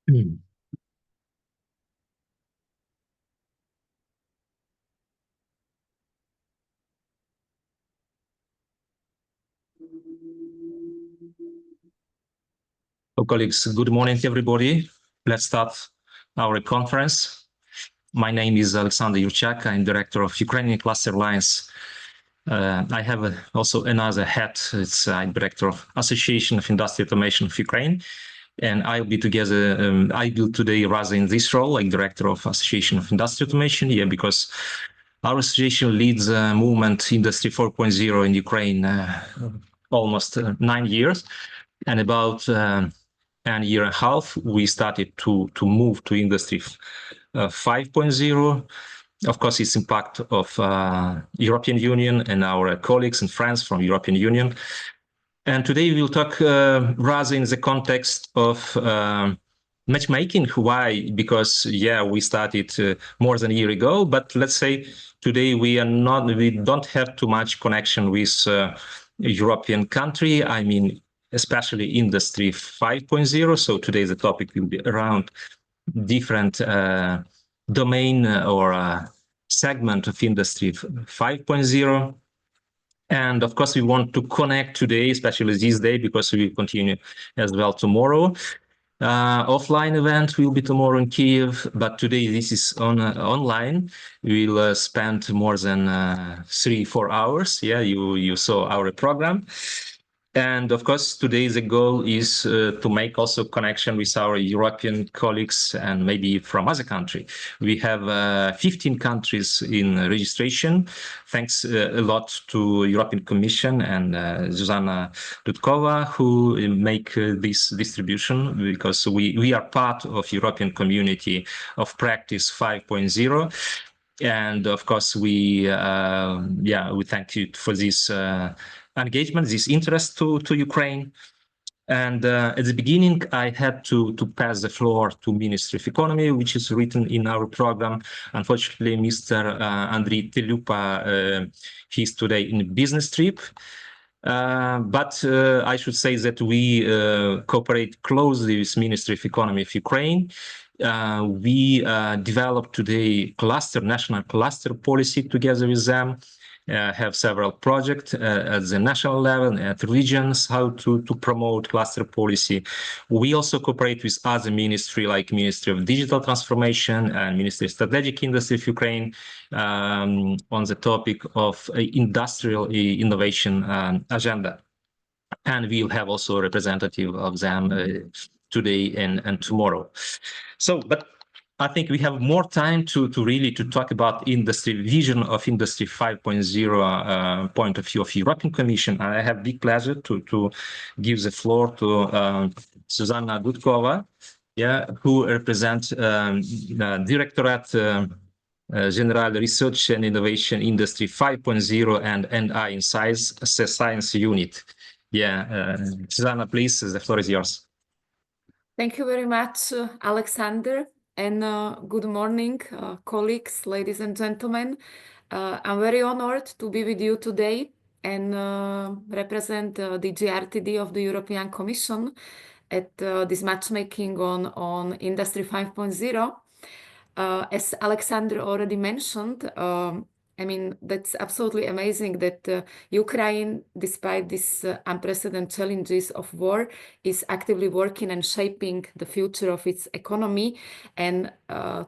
So, colleagues, good morning, everybody. Let's start our conference. My name is Alexander Yurchak. I'm director of Ukrainian Cluster Alliance. I have also another hat. It's I'm director of Association of Industrial Automation of Ukraine. And I'll be together, I will today rather in this role, like director of Association of Industrial Automation, because our association leads a movement Industry 4.0 in Ukraine almost 9 years. And about a year and a half, we started to move to Industry 5.0. Of course, it's impact of European Union and our colleagues and friends from European Union. And today we'll talk rather in the context of matchmaking. Why? Because we started more than a year ago, but let's say today we don't have too much connection with European country. I mean, especially Industry 5.0. So today the topic will be around different domain or segment of Industry 5.0. And of course, we want to connect today, especially this day, because we will continue as well tomorrow. Offline event will be tomorrow in Kiev, but today this is online. We'll spend more than 3-4 hours. You saw our program. And of course, today the goal is to make also connection with our European colleagues and maybe from other countries. We have 15 countries in registration. Thanks a lot to European Commission and Zuzana Dutkova who make this distribution, because we are part of European community of Practice 5.0. And of course, we thank you for this engagement, this interest to Ukraine. And at the beginning, I had to pass the floor to Ministry of Economy, which is written in our program. Unfortunately, Mr. Andriy Telupa, he's today in a business trip. But I should say that we cooperate closely with Ministry of Economy of Ukraine. We developed today national cluster policy together with them. Have several projects at the national level, at regions, how to promote cluster policy. We also cooperate with other ministries like Ministry of Digital Transformation and Ministry of Strategic Industry of Ukraine on the topic of industrial innovation agenda. And we'll have also a representative of them today and tomorrow. So, but I think we have more time to really talk about industry vision of Industry 5.0 point of view of European Commission. And I have big pleasure to give the floor to Zuzana Dutkova, who represents Directorate General Research and Innovation Industry 5.0 and I in Science Unit. Zuzana, please, the floor is yours. Thank you very much, Alexander. And good morning, colleagues, ladies and gentlemen. I'm very honored to be with you today and represent the DGRTD of the European Commission at this matchmaking on Industry 5.0. As Alexander already mentioned, I mean, that's absolutely amazing that Ukraine, despite these unprecedented challenges of war, is actively working and shaping the future of its economy. And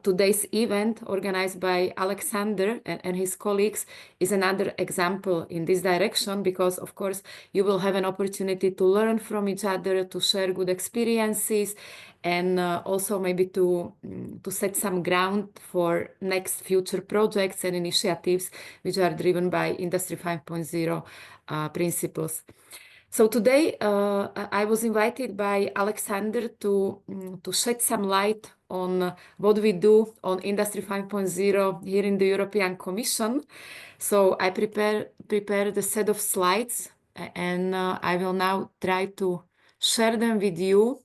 today's event, organized by Alexander and his colleagues, is another example in this direction, because, of course, you will have an opportunity to learn from each other, to share good experiences, and also maybe to set some ground for next future projects and initiatives which are driven by Industry 5.0 principles. So today I was invited by Alexander to shed some light on what we do on Industry 5.0 here in the European Commission. So I prepared a set of slides, and I will now try to share them with you.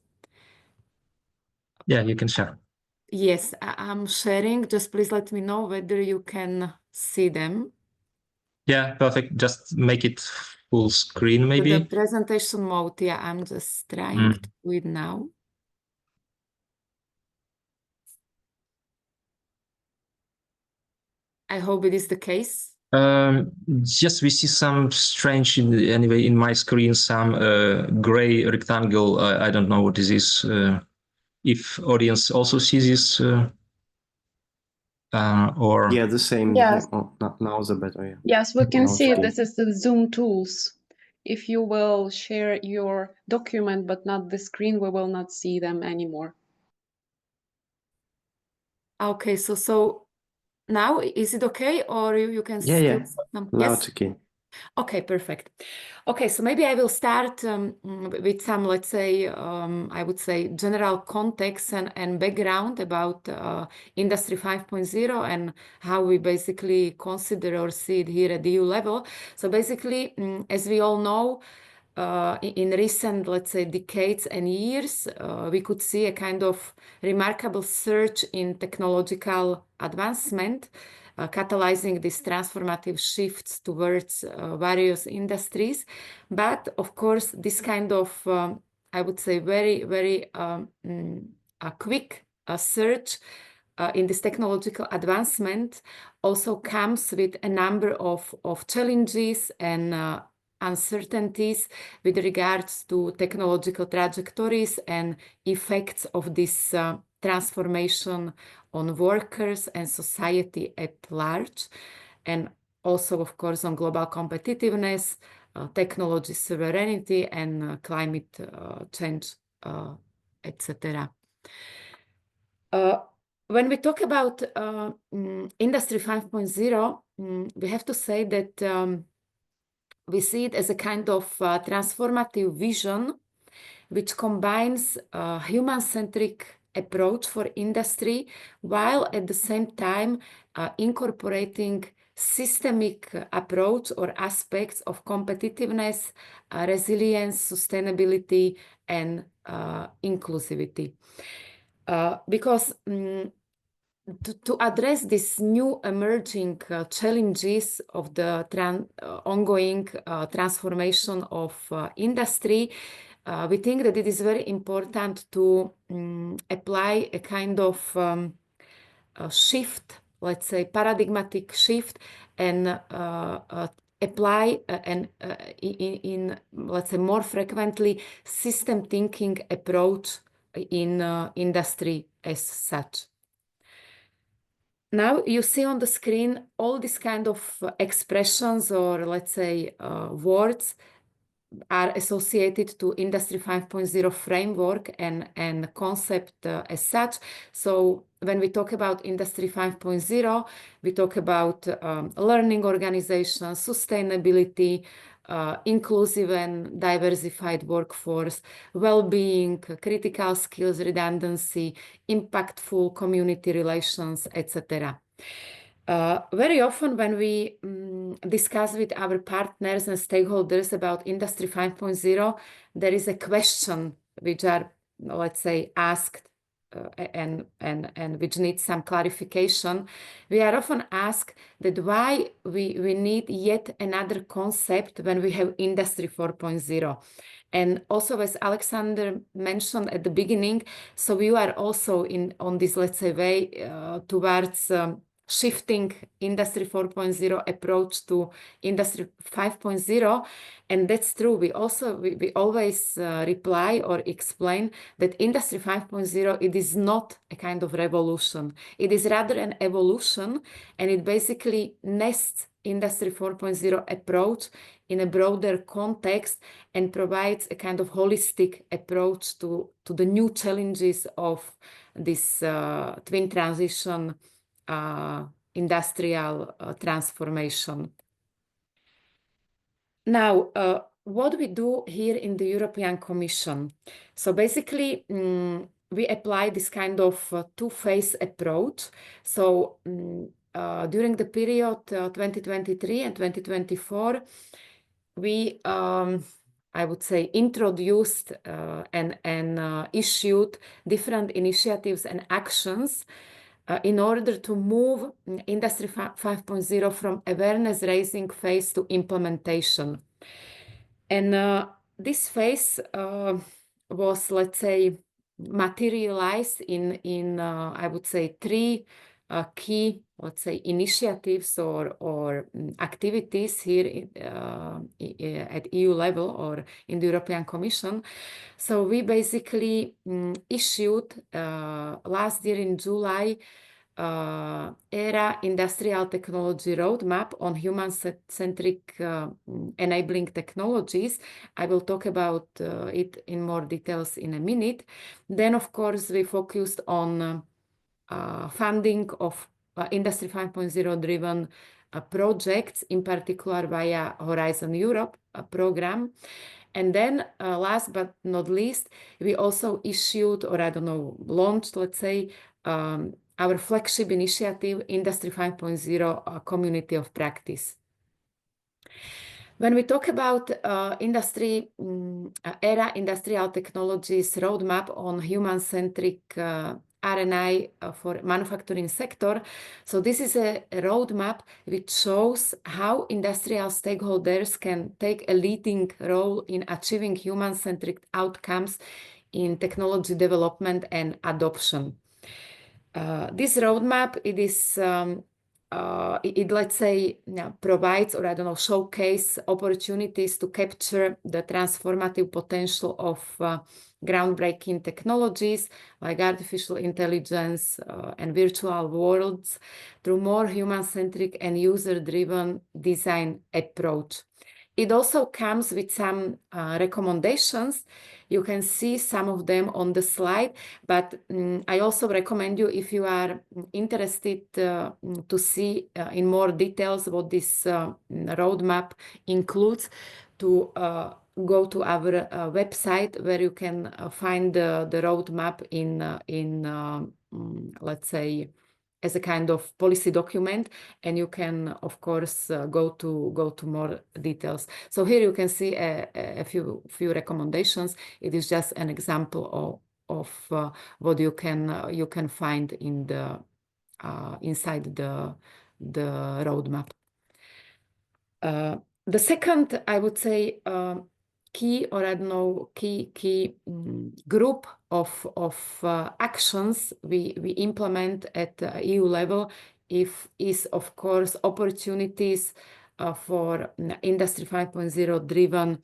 Yeah, you can share. Yes, I'm sharing. Just please let me know whether you can see them. Yeah, perfect. Just make it full screen, maybe. The presentation mode, I'm just trying to do it now. I hope it is the case. Yes, we see some strange, anyway, in my screen, some gray rectangle. I don't know what this is. If audience also sees this, or yeah, the same. Yes. Oh, now the better. Yeah. Yes, we can Now it's see okay. this is the Zoom tools. If you will share your document but not the screen, we will not see them anymore. Okay, so now is it okay, or you can Yeah, still yeah. some... Now Yes? it's okay. Okay, perfect. Okay, so maybe I will start with some, let's say, I would say general context and background about Industry 5.0 and how we basically consider or see it here at the EU level. So basically, as we all know, in recent, let's say, decades and years, we could see a kind of remarkable surge in technological advancement, catalyzing these transformative shifts towards various industries. But of course, this kind of, I would say, very quick surge in this technological advancement also comes with a number of challenges and uncertainties with regards to technological trajectories and effects of this transformation on workers and society at large, and also, of course, on global competitiveness, technology sovereignty, and climate change, etc. When we talk about Industry 5.0, we have to say that we see it as a kind of transformative vision which combines a human-centric approach for industry while at the same time incorporating systemic approach or aspects of competitiveness, resilience, sustainability, and inclusivity. Because to address these new emerging challenges of the ongoing transformation of industry, we think that it is very important to apply a kind of shift, let's say paradigmatic shift, and apply in let's say more frequently system thinking approach in industry as such. Now you see on the screen all these kind of expressions, or let's say words, are associated to Industry 5.0 framework and concept as such. So when we talk about Industry 5.0, we talk about learning organization, sustainability, inclusive and diversified workforce, well-being, critical skills, redundancy, impactful community relations, etc. Very often when we discuss with our partners and stakeholders about Industry 5.0, there is a question which are, let's say, asked and which needs some clarification. We are often asked that why we need yet another concept when we have Industry 4.0. And also, as Alexander mentioned at the beginning, so we are also on this, let's say, way towards shifting Industry 4.0 approach to Industry 5.0. And that's true. We always reply or explain that Industry 5.0, it is not a kind of revolution. It is rather an evolution, and it basically nests Industry 4.0 approach in a broader context and provides a kind of holistic approach to the new challenges of this twin transition industrial transformation. Now, what we do here in the European Commission. So basically, we apply this kind of two-phase approach. So during the period 2023 and 2024, we, I would say, introduced and issued different initiatives and actions in order to move Industry 5.0 from awareness-raising phase to implementation. And this phase was, let's say, materialized in I would say, three key, let's say, initiatives or activities here at EU level or in the European Commission. So we basically issued last year in July ERA Industrial Technology Roadmap on human-centric enabling technologies. I will talk about it in more details in a minute. Then, of course, we focused on funding of Industry 5.0 driven projects, in particular via Horizon Europe program. And then last but not least, we also issued, or I don't know, launched, let's say, our flagship initiative, Industry 5.0 Community of Practice. When we talk about ERA Industrial Technologies Roadmap on human-centric R&I for manufacturing sector, so this is a roadmap which shows how industrial stakeholders can take a leading role in achieving human-centric outcomes in technology development and adoption. This roadmap, it is, let's say, provides, or I don't know, showcase opportunities to capture the transformative potential of groundbreaking technologies like artificial intelligence and virtual worlds through more human-centric and user-driven design approach. It also comes with some recommendations. You can see some of them on the slide, but I also recommend you, if you are interested to see in more details what this roadmap includes, to go to our website where you can find the roadmap in let's say, as a kind of policy document, and you can, of course, go to more details. So here you can see a few recommendations. It is just an example of what you can find in the inside the roadmap. The second, I would say, key, or I don't know, key group of actions we implement at EU level is of course opportunities for Industry 5.0 driven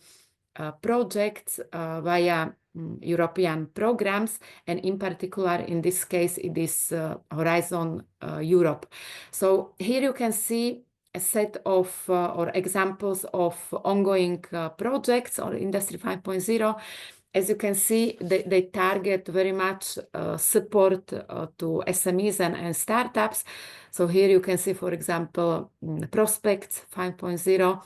projects via European programs, and in particular in this case it is Horizon Europe. So here you can see a set of or examples of ongoing projects or Industry 5.0. As you can see, they target very much support to SMEs and startups. So here you can see, for example, Prospects 5.0.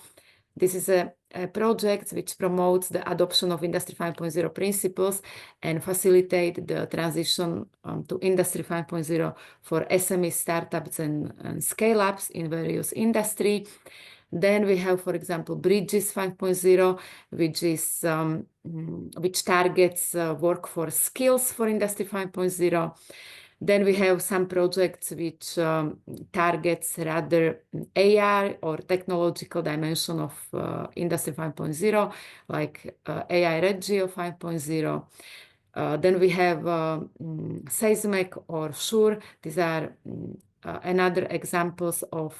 This is a project which promotes the adoption of Industry 5.0 principles and facilitate the transition to Industry 5.0 for SME startups and scale-ups in various industry. Then we have, for example, Bridges 5.0, which targets workforce skills for Industry 5.0. Then we have some projects which targets rather AI or technological dimension of Industry 5.0, like AI Regio 5.0. Then we have Seismec or SURE. These are another examples of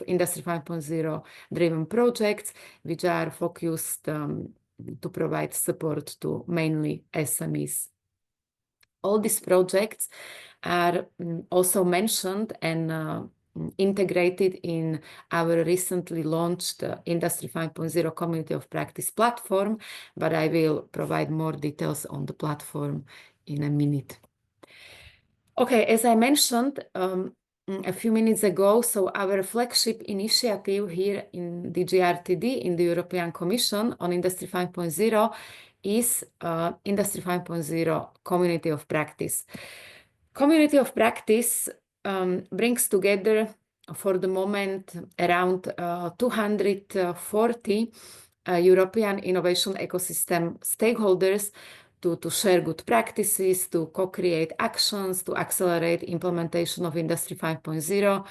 Industry 5.0 driven projects, which are focused to provide support to mainly SMEs. All these projects are also mentioned and integrated in our recently launched Industry 5.0 Community of Practice platform, but I will provide more details on the platform in a minute. Okay, as I mentioned a few minutes ago, so our flagship initiative here in the DGRTD, in the European Commission on Industry 5.0, is Industry 5.0 Community of Practice. Community of Practice brings together, for the moment, around 240 European innovation ecosystem stakeholders to share good practices, to co-create actions, to accelerate implementation of Industry 5.0.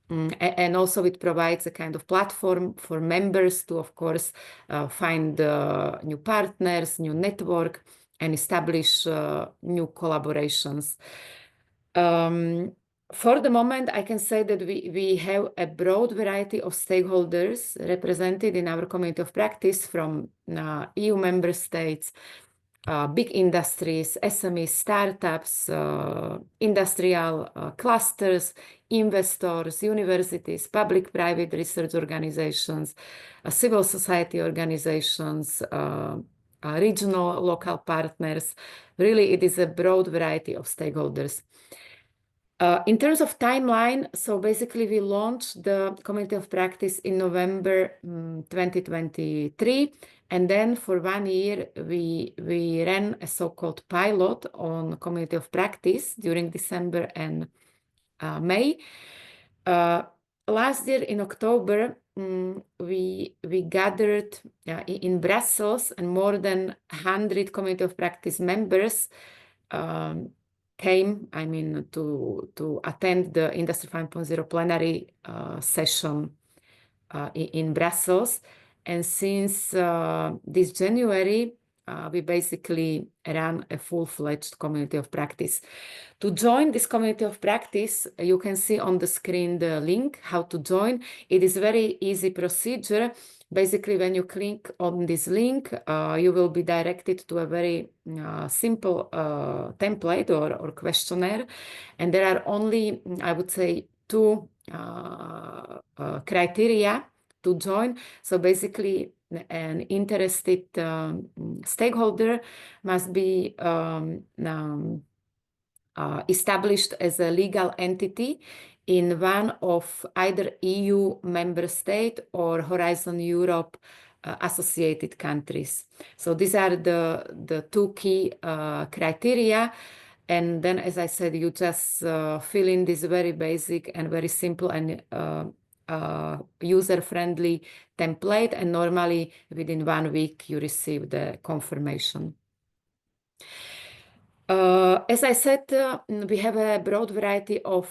And also it provides a kind of platform for members to, of course, find new partners, new network, and establish new collaborations. For the moment, I can say that we have a broad variety of stakeholders represented in our community of practice from EU member states, big industries, SMEs, startups, industrial clusters, investors, universities, public-private research organizations, civil society organizations, regional local partners. Really, it is a broad variety of stakeholders. In terms of timeline, so basically we launched the community of practice in November 2023, and then for 1 year we ran a so-called pilot on community of practice during December and May. Last year in October, we gathered in Brussels, and more than 100 community of practice members came, I mean, to attend the Industry 5.0 plenary session in Brussels. And since this January, we basically ran a full-fledged community of practice. To join this community of practice, you can see on the screen the link, how to join. It is a very easy procedure. Basically, when you click on this link, you will be directed to a very simple template or questionnaire. And there are only, I would say, 2 criteria to join. So basically, an interested stakeholder must be established as a legal entity in one of either EU member state or Horizon Europe associated countries. So these are the 2 key criteria. And then, as I said, you just fill in this very basic and very simple and user-friendly template, and normally within 1 week you receive the confirmation. As I said, we have a broad variety of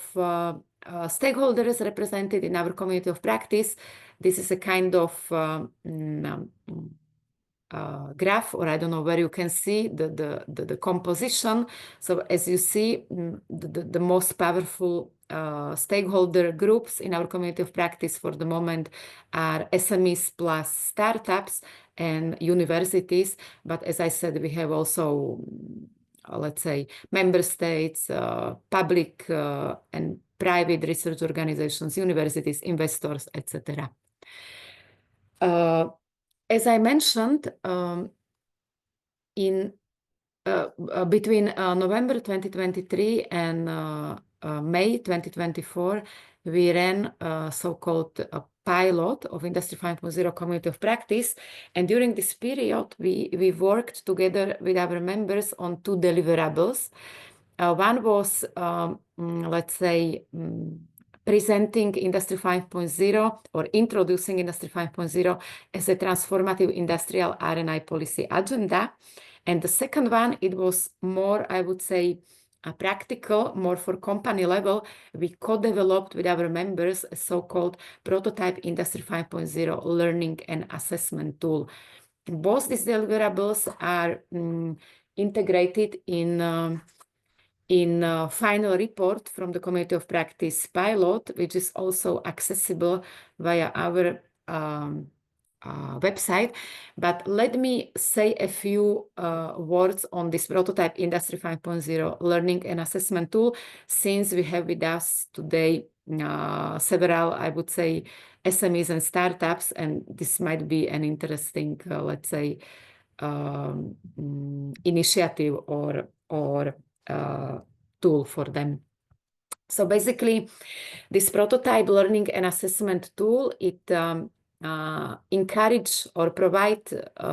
stakeholders represented in our community of practice. This is a kind of graph, or I don't know where you can see the composition. So as you see, the most powerful stakeholder groups in our community of practice for the moment are SMEs plus startups and universities. But as I said, we have also let's say, member states, public and private research organizations, universities, investors, etc. As I mentioned, between November 2023 and May 2024, we ran a so-called pilot of Industry 5.0 community of practice. And during this period, we worked together with our members on 2 deliverables. One was, let's say, presenting Industry 5.0 or introducing Industry 5.0 as a transformative industrial R&I policy agenda. And the second one, it was more, I would say, practical, more for company level. We co-developed with our members a so-called prototype Industry 5.0 learning and assessment tool. Both these deliverables are integrated in final report from the community of practice pilot, which is also accessible via our website. But let me say a few words on this prototype Industry 5.0 learning and assessment tool, since we have with us today several, I would say, SMEs and startups, and this might be an interesting, let's say, initiative or tool for them. So basically, this prototype learning and assessment tool, it encourage or provide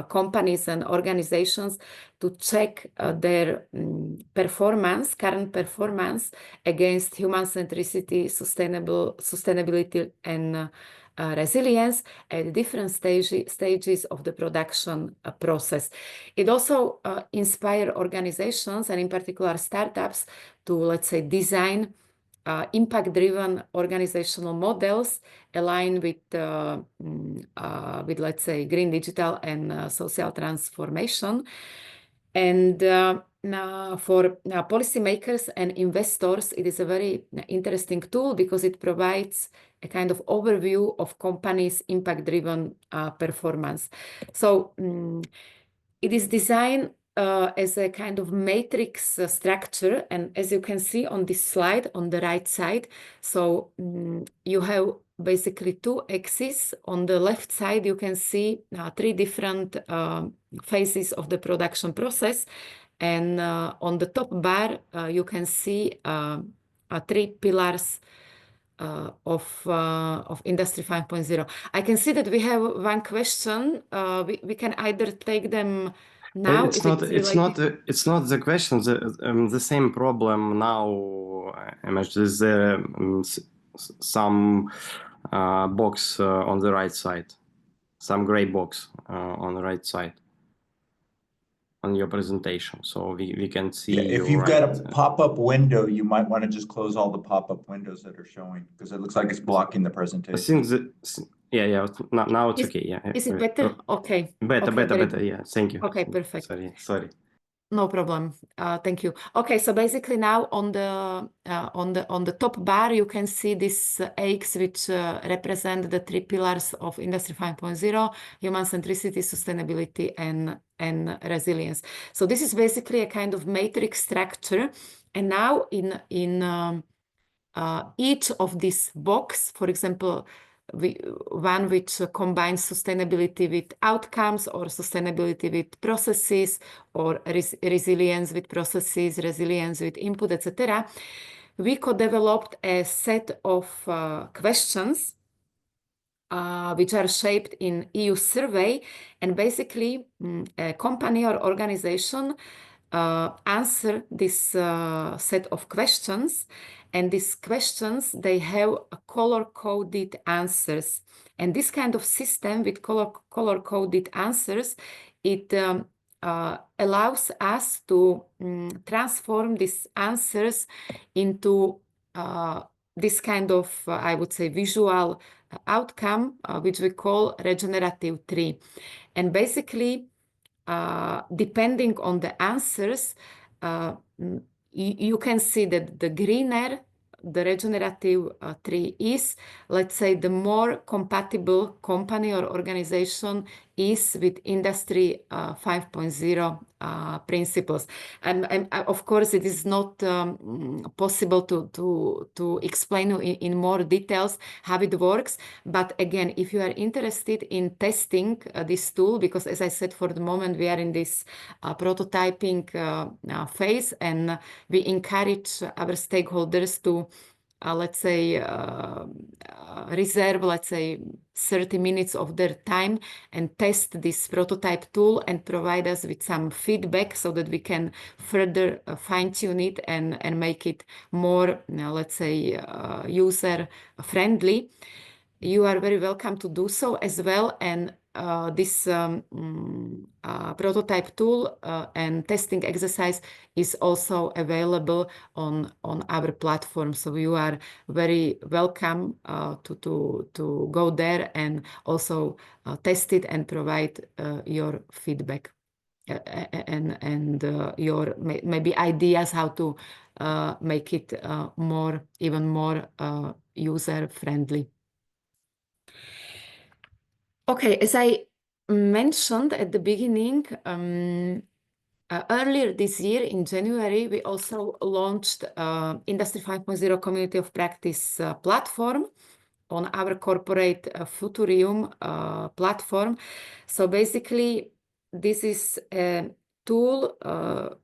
companies and organizations to check their current performance against human centricity, sustainability, and resilience at different stages of the production process. It also inspires organizations, and in particular startups, to, let's say, design impact-driven organizational models aligned with, let's say, green digital and social transformation. And for policymakers and investors, it is a very interesting tool because it provides a kind of overview of companies' impact-driven performance. So it is designed as a kind of matrix structure, and as you can see on this slide on the right side, so you have basically two axes. On the left side, you can see three different phases of the production process, and on the top bar, you can see three pillars of Industry 5.0. I can see that we have one question. We can either take them now. It's not the question. The same problem now. Imagine there's some box on the right side, some gray box on the right side on your presentation, so we can see. Yeah, if you've got a pop-up window, you might want to just close all the pop-up windows that are showing, because it looks like it's blocking the presentation. I think yeah. Now it's okay. Yeah. Is it better? Okay. Better. Yeah. Thank you. Okay, perfect. Sorry. No problem. Thank you. Okay, so basically now on the top bar you can see this X, which represent the three pillars of Industry 5.0: human centricity, sustainability, and resilience. So this is basically a kind of matrix structure, and now in each of these box, for example, one which combines sustainability with outcomes, or sustainability with processes, or resilience with processes, resilience with input, etc. We co-developed a set of questions which are shaped in EU survey, and basically a company or organization answer this set of questions, and these questions, they have color-coded answers. And this kind of system with color-coded answers, it allows us to transform these answers into this kind of, I would say, visual outcome, which we call regenerative tree. And basically, depending on the answers, you can see that the greener the regenerative tree is, let's say, the more compatible company or organization is with Industry 5.0 principles. And of course, it is not possible to explain in more details how it works. But again, if you are interested in testing this tool, because as I said, for the moment, we are in this prototyping phase, and we encourage our stakeholders to let's say, reserve, let's say, 30 minutes of their time and test this prototype tool and provide us with some feedback so that we can further fine-tune it and make it more, let's say, user-friendly. You are very welcome to do so as well. And this prototype tool and testing exercise is also available on our platform. So you are very welcome to go there and also test it and provide your feedback and your maybe ideas how to make it even more user-friendly. Okay, as I mentioned at the beginning, earlier this year in January, we also launched Industry 5.0 Community of Practice platform on our corporate Futurium platform. So basically, this is a tool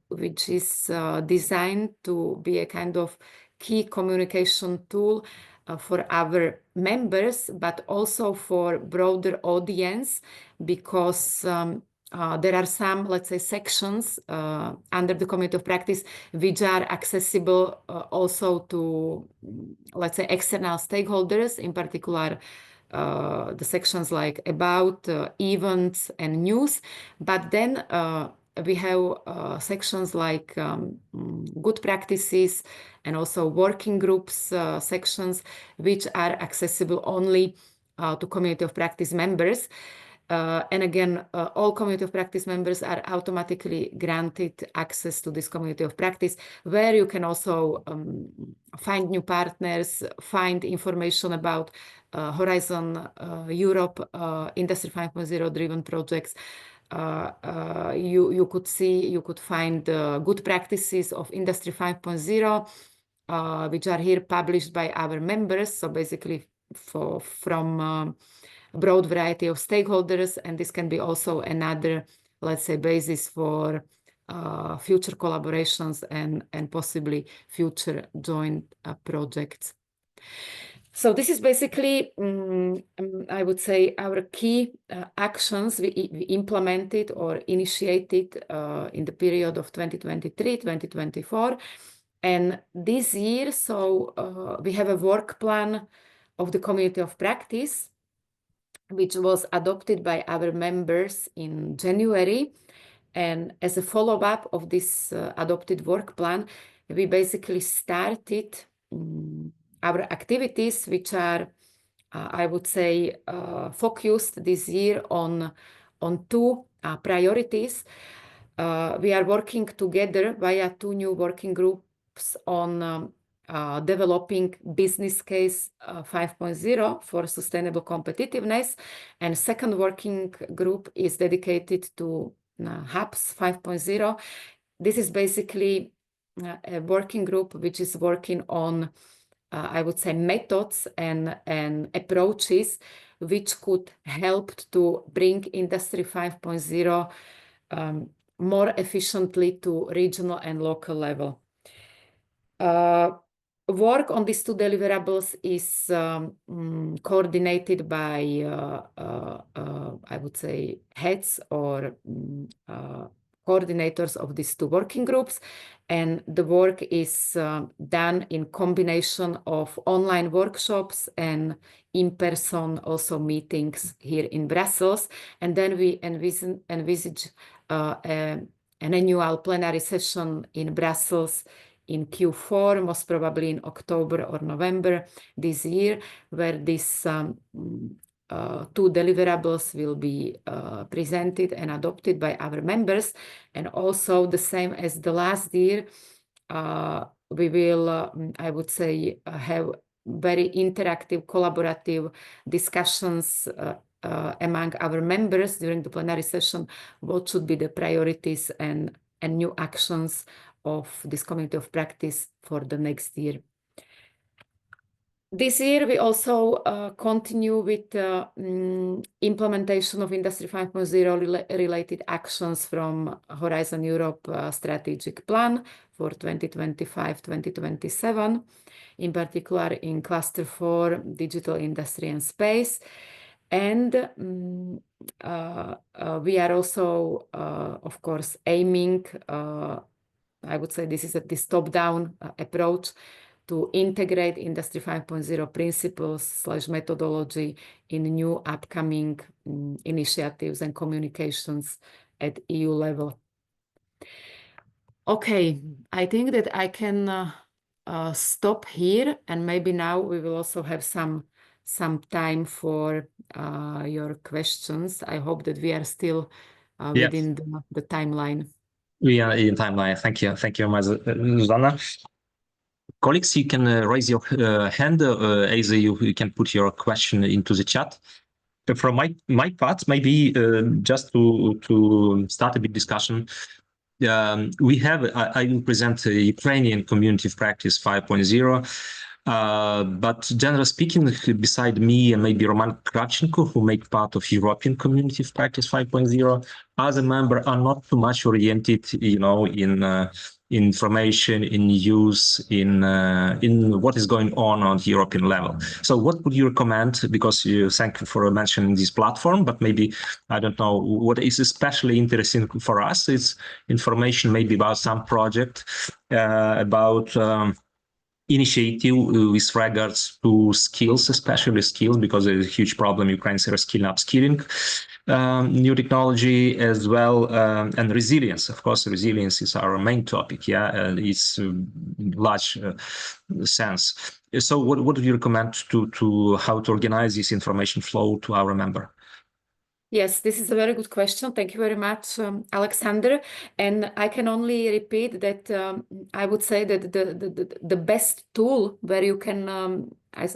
which is designed to be a kind of key communication tool for our members, but also for broader audience, because there are some, let's say, sections under the community of practice which are accessible also to, let's say, external stakeholders, in particular the sections like about, events and news. But then we have sections like good practices and also working groups sections, which are accessible only to community of practice members. And again, all community of practice members are automatically granted access to this community of practice, where you can also find new partners, find information about Horizon Europe, Industry 5.0 driven projects. You could find good practices of Industry 5.0, which are here published by our members. So basically from a broad variety of stakeholders, and this can be also another, let's say, basis for future collaborations and possibly future joint projects. So this is basically, I would say, our key actions we implemented or initiated in the period of 2023-2024. And this year, so we have a work plan of the community of practice, which was adopted by our members in January. And as a follow-up of this adopted work plan, we basically started our activities, which are, I would say, focused this year on two priorities. We are working together via two new working groups on developing business case 5.0 for sustainable competitiveness. And second working group is dedicated to HAPS 5.0. This is basically a working group which is working on, I would say, methods and approaches which could help to bring Industry 5.0 more efficiently to regional and local level. Work on these two deliverables is coordinated by, I would say, heads or coordinators of these two working groups. And the work is done in combination of online workshops and in-person also meetings here in Brussels. And then we envisage an annual plenary session in Brussels in Q4, most probably in October or November this year, where these two deliverables will be presented and adopted by our members. And also the same as the last year, we will, I would say, have very interactive, collaborative discussions among our members during the plenary session, what should be the priorities and new actions of this community of practice for the next year. This year, we also continue with implementation of Industry 5.0 related actions from Horizon Europe strategic plan for 2025-2027, in particular in Cluster 4, Digital Industry and Space. And we are also, of course, aiming, I would say this is this top-down approach to integrate Industry 5.0 principles/methodology in new upcoming initiatives and communications at EU level. Okay, I think that I can stop here, and maybe now we will also have some time for your questions. I hope that we are still within the timeline. We are in timeline. Thank you. Thank you, Zuzana. Colleagues, you can raise your hand, either you can put your question into the chat. From my part, maybe just to start a bit discussion, we have, I will present a Ukrainian community of practice 5.0. But generally speaking, beside me and maybe Roman Kravchenko, who make part of European Community of Practice 5.0, other members are not too much oriented, you know, in information, in news, in what is going on the European level. So what would you recommend? Because you thank you for mentioning this platform, but maybe, I don't know, what is especially interesting for us is information maybe about some project, about initiative with regards to skills, especially skills, because there's a huge problem. Ukrainians are upskilling new technology as well, and resilience. Of course, resilience is our main topic. Yeah, it's large sense. So, what do you recommend to how to organize this information flow to our member? Yes, this is a very good question. Thank you very much, Alexander. And I can only repeat that I would say that the best tool where you can,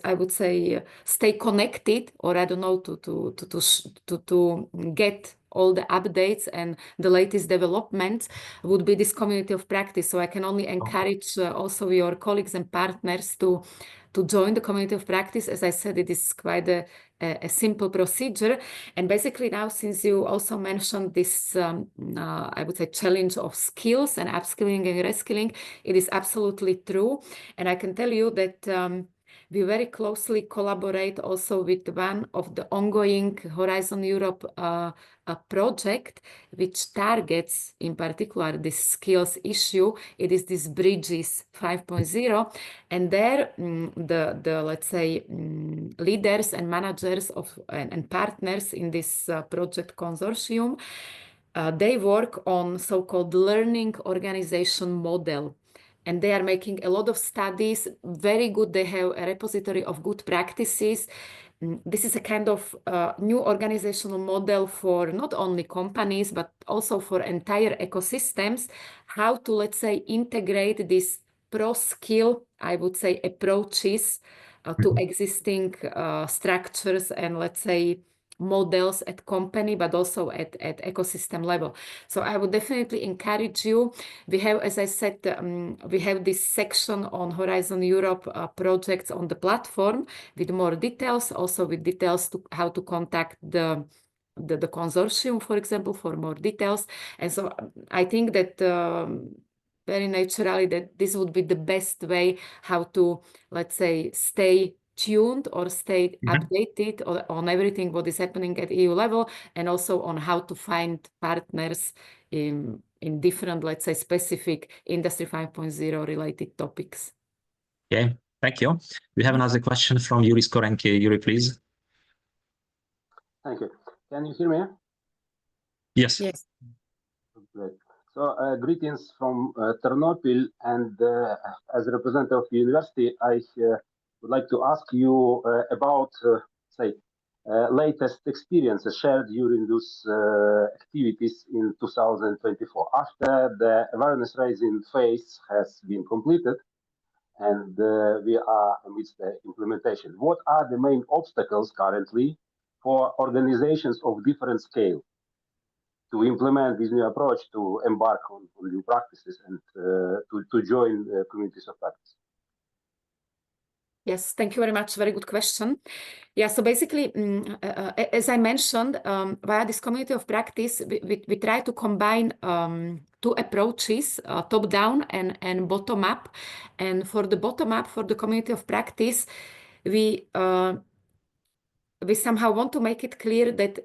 I would say, stay connected, or I don't know, to get all the updates and the latest developments would be this community of practice. So I can only encourage also your colleagues and partners to join the community of practice. As I said, it is quite a simple procedure. And basically now, since you also mentioned this, I would say, challenge of skills and upskilling and reskilling, it is absolutely true. And I can tell you that we very closely collaborate also with one of the ongoing Horizon Europe project, which targets in particular this skills issue. It is this Bridges 5.0, and there the let's say leaders and managers of and partners in this project consortium, they work on so-called learning organization model. And they are making a lot of studies, very good. They have a repository of good practices. This is a kind of new organizational model for not only companies, but also for entire ecosystems, how to, let's say, integrate these pro-skill, I would say, approaches to existing structures and, let's say, models at company, but also at ecosystem level. So I would definitely encourage you. We have, as I said, we have this section on Horizon Europe projects on the platform with more details, also with details to how to contact the consortium, for example, for more details. And so I think that very naturally that this would be the best way how to, let's say, stay tuned or stay updated on everything what is happening at EU level, and also on how to find partners in different, let's say, specific Industry 5.0 related topics. Okay, thank you. We have another question from Yuri Skorenki. Yuri, please. Thank you. Can you hear me? Yes. Yes. Great. So greetings from Ternopil, and as a representative of the university, I would like to ask you about, latest experiences shared during those activities in 2024. After the awareness raising phase has been completed and we are amidst the implementation, what are the main obstacles currently for organizations of different scale to implement this new approach, to embark on new practices, and to join communities of practice? Yes, thank you very much. Very good question. Yeah, so basically, as I mentioned, via this community of practice, we try to combine two approaches, top-down and bottom-up. And for the bottom-up, for the community of practice, we somehow want to make it clear that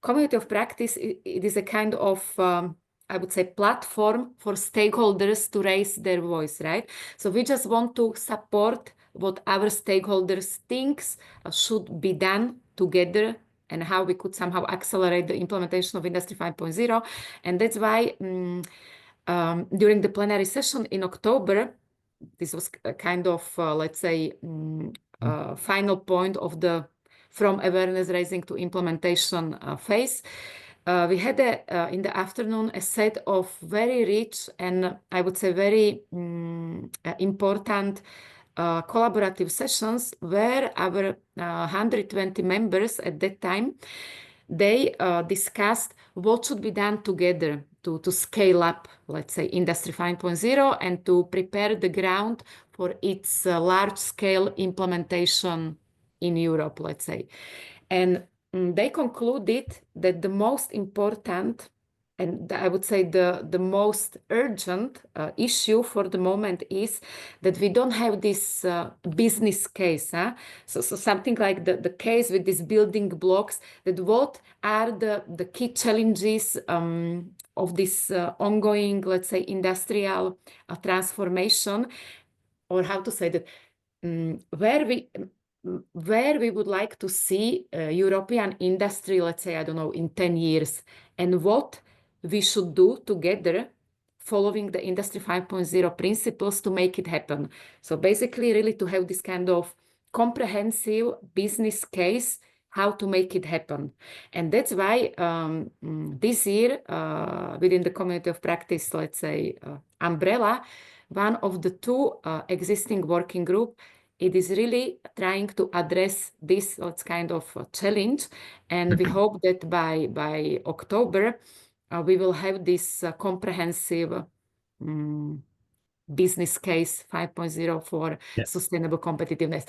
community of practice, it is a kind of, I would say, platform for stakeholders to raise their voice, right? So we just want to support what our stakeholders thinks should be done together, and how we could somehow accelerate the implementation of Industry 5.0. And that's why during the plenary session in October, this was a kind of, let's say, final point of the from awareness raising to implementation phase. We had in the afternoon a set of very rich and I would say very important collaborative sessions where our 120 members at that time, they discussed what should be done together to scale up, let's say, Industry 5.0 and to prepare the ground for its large-scale implementation in Europe, let's say. And they concluded that the most important and I would say the most urgent issue for the moment is that we don't have this business case. So something like the case with these building blocks, that what are the key challenges of this ongoing, let's say, industrial transformation, or how to say that, where we would like to see European industry, let's say, I don't know, in 10 years, and what we should do together following the Industry 5.0 principles to make it happen. So basically, really to have this kind of comprehensive business case, how to make it happen. And that's why this year, within the community of practice, let's say, umbrella, one of the two existing working group, it is really trying to address this kind of challenge. And we hope that by October, we will have this comprehensive business case 5.0 for sustainable competitiveness.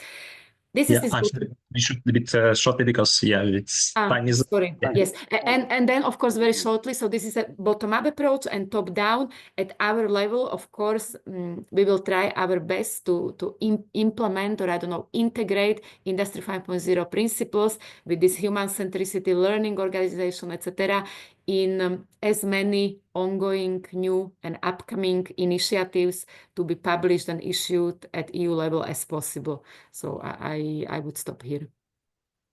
This is this actually, we should a bit shortly because it's time is sorry. Yes, and then of course very shortly. So this is a bottom-up approach and top-down. At our level, of course, we will try our best to implement, or I don't know, integrate Industry 5.0 principles with this human centricity learning organization, etc., in as many ongoing new and upcoming initiatives to be published and issued at EU level as possible. So I would stop here.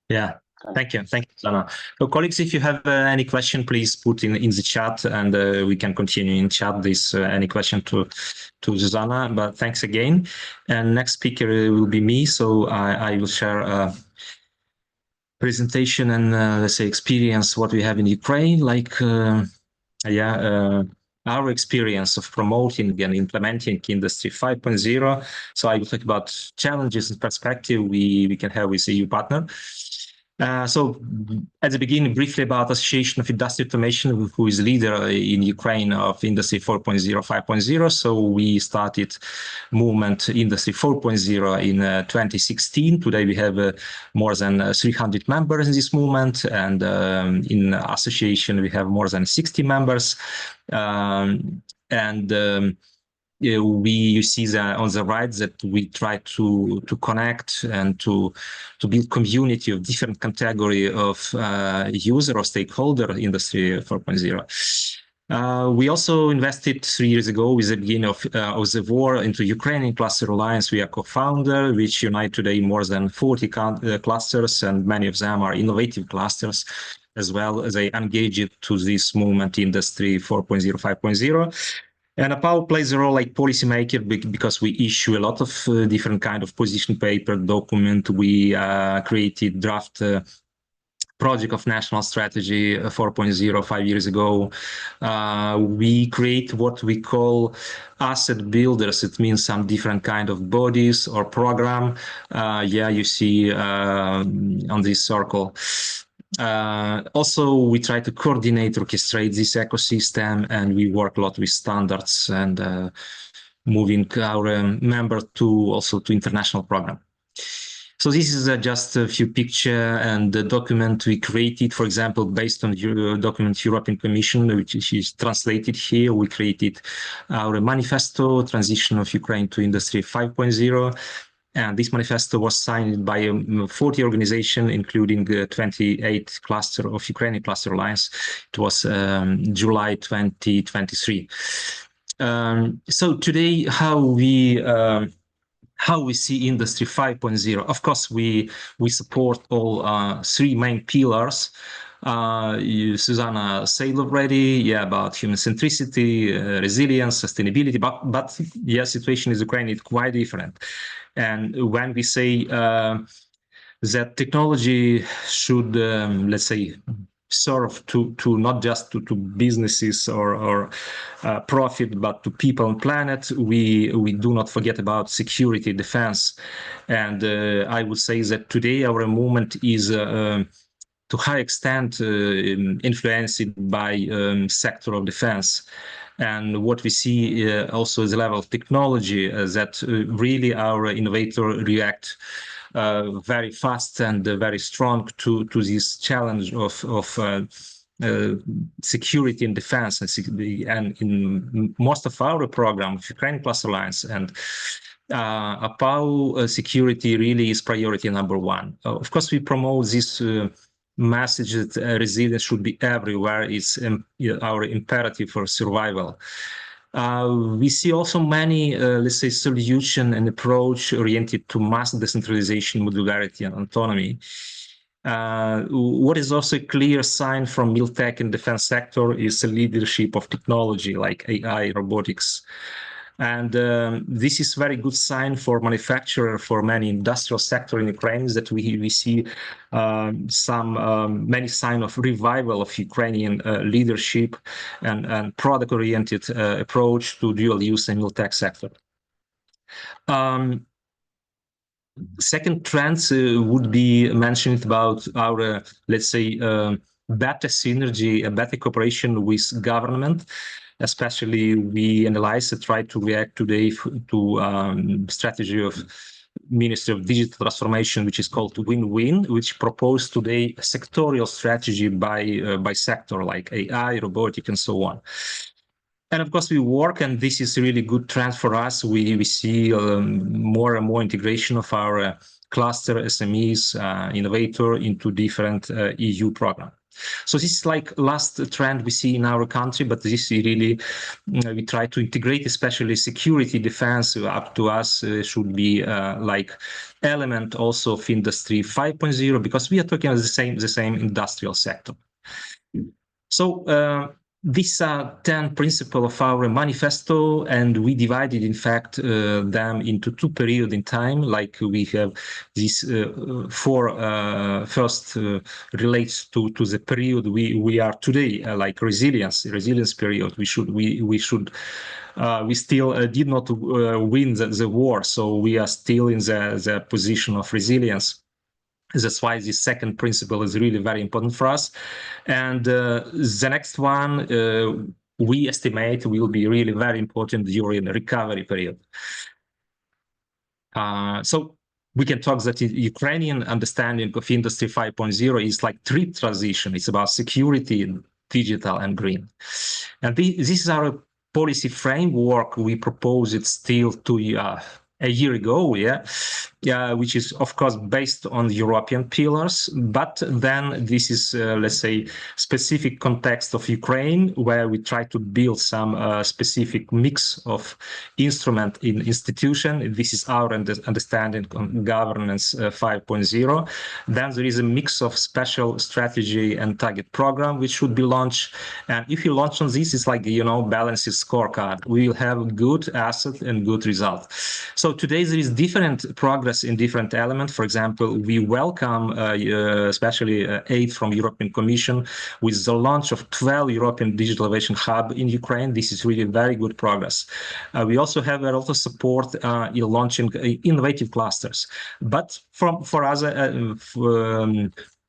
Yeah, thank you, Zuzana. So colleagues, if you have any question, please put in the chat, and we can continue in chat this any question to Zuzana. But thanks again. And next speaker will be me, so I will share a presentation and let's say experience what we have in Ukraine, like our experience of promoting and implementing Industry 5.0. So I will talk about challenges and perspective we can have with EU partner. So at the beginning, briefly about Association of Industrial Automation, who is leader in Ukraine of Industry 4.0, 5.0. So we started movement Industry 4.0 in 2016. Today we have more than 300 members in this movement, and in association we have more than 60 members. You see that on the right that we try to connect and to build community of different category of user or stakeholder Industry 4.0. We also invested 3 years ago with the beginning of the war into Ukrainian Cluster Alliance. We are co-founder, which unite today more than 40 clusters, and many of them are innovative clusters as well. They engage to this movement Industry 4.0, 5.0. And APPAU plays a role like policymaker because we issue a lot of different kind of position paper document. We created draft project of national strategy 4.0 5 years ago. We create what we call asset builders. It means some different kind of bodies or program. You see on this circle. Also, we try to coordinate, orchestrate this ecosystem, and we work a lot with standards and moving our member to international program. So this is just a few picture and the document we created, for example, based on the document European Commission, which is translated here. We created our manifesto, transition of Ukraine to Industry 5.0. And this manifesto was signed by 40 organizations, including 28 cluster of Ukrainian Cluster Alliance. It was July 2023. So today, how we see Industry 5.0. Of course, we support all 3 main pillars. Zuzana said already, about human centricity, resilience, sustainability, but situation in Ukraine is quite different. And when we say that technology should, let's say, serve to not just to businesses or profit, but to people and planet, we do not forget about security, defense. And I would say that today our movement is to high extent influenced by sector of defense. And what we see also is the level of technology that really our innovator react very fast and very strong to this challenge of security and defense. And in most of our program, Ukraine Plus Alliance and APPAU, security really is priority number 1. Of course, we promote this message that resilience should be everywhere. It's our imperative for survival. We see also many, let's say, solution and approach oriented to mass decentralization, modularity, and autonomy. What is also a clear sign from militech and defense sector is the leadership of technology like AI, robotics. And this is very good sign for manufacturer, for many industrial sector in Ukraine, that we see many signs of revival of Ukrainian leadership and product-oriented approach to dual-use and tech sector. Second trends would be mentioned about our, let's say, better synergy and better cooperation with government. Especially, we analyze and try to react today to strategy of Ministry of Digital Transformation, which is called Win-Win, which proposed today a sectorial strategy by sector like AI, robotics, and so on. And of course, we work, and this is a really good trend for us. We see more and more integration of our cluster SMEs, innovator into different EU programs. So this is like last trend we see in our country, but this is really, we try to integrate, especially security, defense, up to us should be like element also of Industry 5.0, because we are talking about the same industrial sector. So these are 10 principles of our manifesto, and we divided, in fact, them into 2 periods in time. Like we have these 4 first relates to the period we are today, like resilience period. We still did not win the war, so we are still in the position of resilience. That's why this second principle is really very important for us. And the next one, we estimate, will be really very important during the recovery period. So we can talk that Ukrainian understanding of Industry 5.0 is like 3 transition. It's about security, digital, and green. And this is our policy framework. We proposed it still a year ago, which is of course based on European pillars, but then this is let's say specific context of Ukraine, where we try to build some specific mix of instrument in institution. This is our understanding on governance 5.0. Then there is a mix of special strategy and target program which should be launched, and if you launch on this, it's like, balanced scorecard. We will have good asset and good result. So today there is different progress in different elements. For example, we welcome especially aid from European Commission with the launch of 12 European Digital Innovation Hub in Ukraine. This is really very good progress. We also have a lot of support in launching innovative clusters. But for other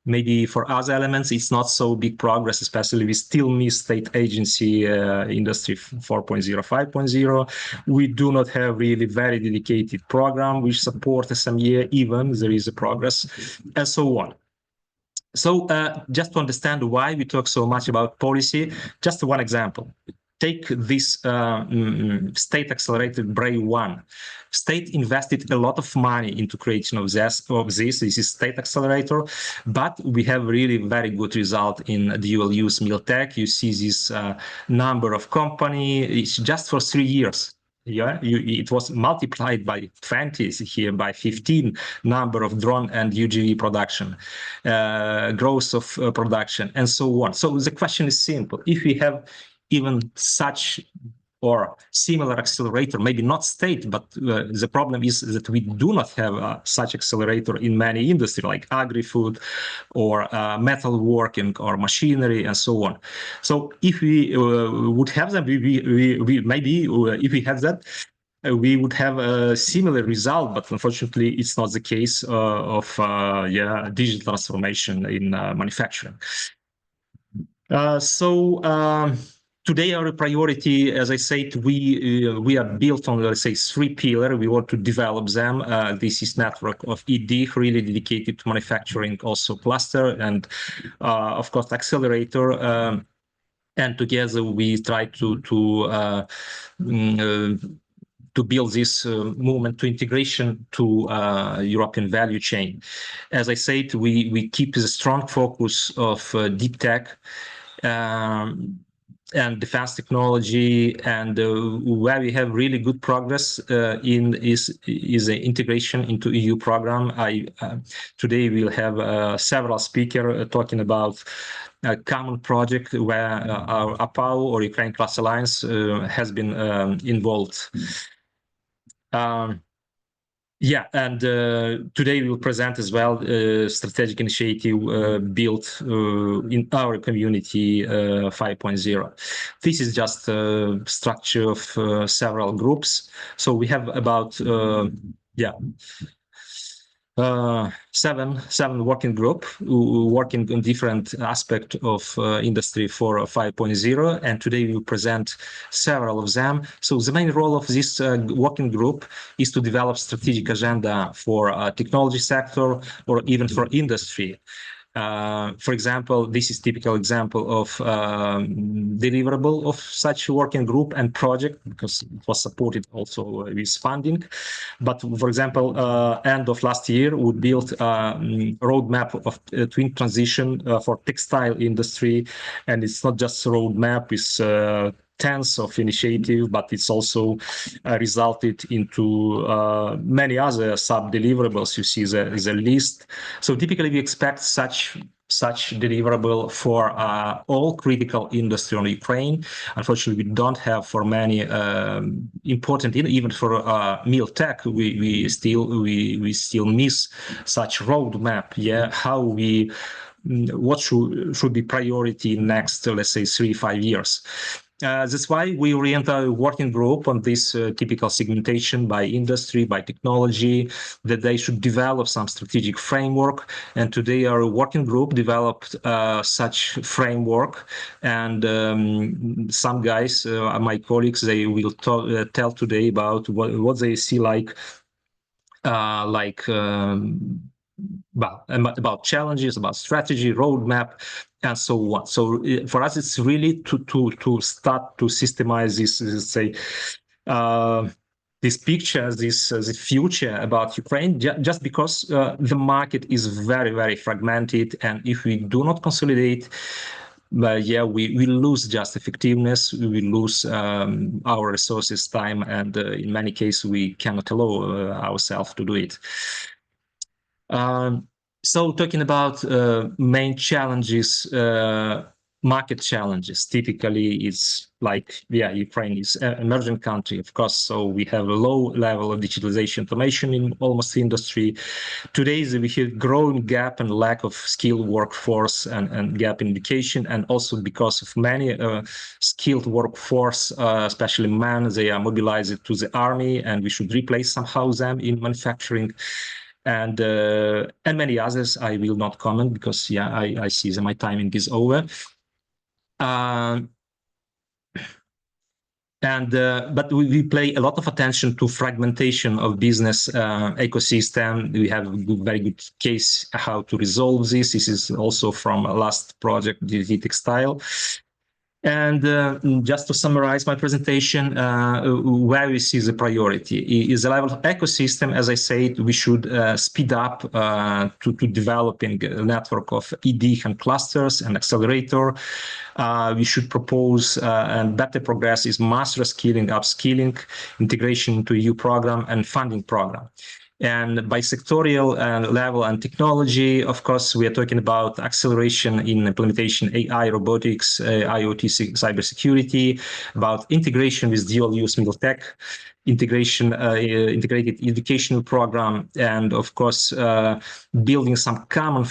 maybe for other elements, it's not so big progress, especially we still miss state agency Industry 4.0, 5.0. We do not have really very dedicated program which support SME, even there is a progress, and so on. So just to understand why we talk so much about policy, just one example. Take this state accelerated BRAVE 1. State invested a lot of money into creation of this. This is state accelerator, but we have really very good result in dual use tech. You see this number of company. It's just for 3 years. It was multiplied by 20 here, by 15 number of drone and UGV production, growth of production, and so on. So the question is simple. If we have even such or similar accelerator, maybe not state, but the problem is that we do not have such accelerator in many industries like agri-food or metalworking or machinery and so on. So if we would have them, maybe if we have that, we would have a similar result, but unfortunately, it's not the case of digital transformation in manufacturing. Today, our priority, as I said, we are built on, let's say, 3 pillars. We want to develop them. This is network of ED, really dedicated to manufacturing, also cluster, and of course, accelerator. And together, we try to build this movement to integration to European value chain. As I said, we keep the strong focus of deep tech. and defense technology, and where we have really good progress in is the integration into EU program. Today we'll have several speakers talking about a common project where our APPAU, or Ukraine Class Alliance, has been involved. Yeah, and today we will present as well a strategic initiative built in our community 5.0. This is just a structure of several groups. So we have about seven working group working on different aspects of industry for 5.0, and today we will present several of them. So the main role of this working group is to develop strategic agenda for technology sector or even for industry. For example, this is typical example of deliverable of such working group and project, because it was supported also with funding. But for example, end of last year, we built a roadmap of twin transition for textile industry, and it's not just a roadmap, it's tens of initiatives, but it's also resulted into many other sub-deliverables. You see the list. So typically we expect such deliverable for all critical industry on Ukraine. Unfortunately, we don't have for many important, even for meal tech, we still miss such roadmap. Yeah, how we what should be priority next, let's say 3-5 years. That's why we orient our working group on this typical segmentation by industry, by technology, that they should develop some strategic framework. And today our working group developed such framework. And some guys, my colleagues, they will tell today about what they see about challenges, about strategy, roadmap, and so on. So for us, it's really to start to systemize this, let's say, this picture, this future about Ukraine, just because the market is very, very fragmented, and if we do not consolidate, we lose just effectiveness, we lose our resources, time, and in many cases we cannot allow ourselves to do it. So talking about main challenges, market challenges, typically it's like, Ukraine is an emerging country, of course, so we have a low level of digitalization automation in almost the industry. Today, we have growing gap and lack of skilled workforce and gap in education, and also because of many skilled workforce, especially men, they are mobilized to the army, and we should replace somehow them in manufacturing. And many others I will not comment because I see that my timing is over. But we pay a lot of attention to fragmentation of business ecosystem. We have a very good case how to resolve this. This is also from a last project, DDT Textile. And just to summarize my presentation, where we see the priority is the level of ecosystem. As I said, we should speed up to developing a network of ED and clusters and accelerator. We should propose and better progress is master skilling, upskilling, integration into EU program and funding program. And by sectorial level and technology, of course, we are talking about acceleration in implementation, AI, robotics, IoT, cybersecurity, about integration with dual-use middle tech, integration, integrated educational program, and of course, building some common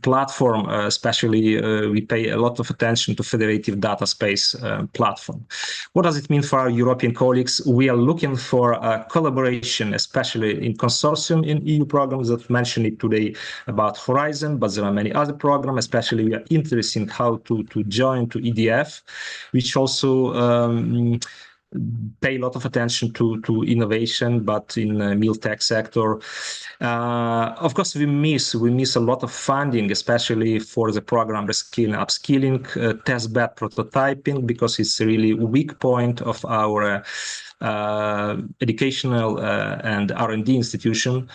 platform, especially we pay a lot of attention to federative data space platform. What does it mean for our European colleagues? We are looking for collaboration, especially in consortium in EU programs that mentioned it today about Horizon, but there are many other programs, especially we are interested in how to join to EDF, which also pay a lot of attention to innovation, but in the meal tech sector. Of course, we miss a lot of funding, especially for the program reskilling, upskilling, testbed prototyping, because it's a really weak point of our educational and R&D institution.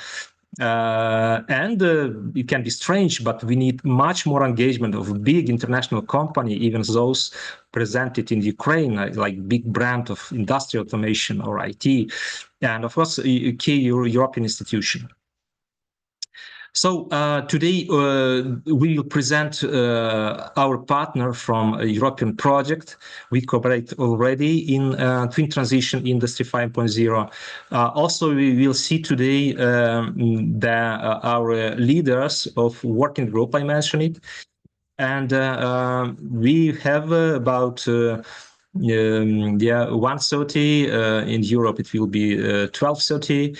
And it can be strange, but we need much more engagement of big international company, even those presented in Ukraine, like big brand of industrial automation or IT, and of course, a key European institution. So today we will present our partner from a European project. We cooperate already in Twin Transition Industry 5.0. Also, we will see today our leaders of working group, I mentioned it. And we have about 1:30 in Europe. It will be 12:30.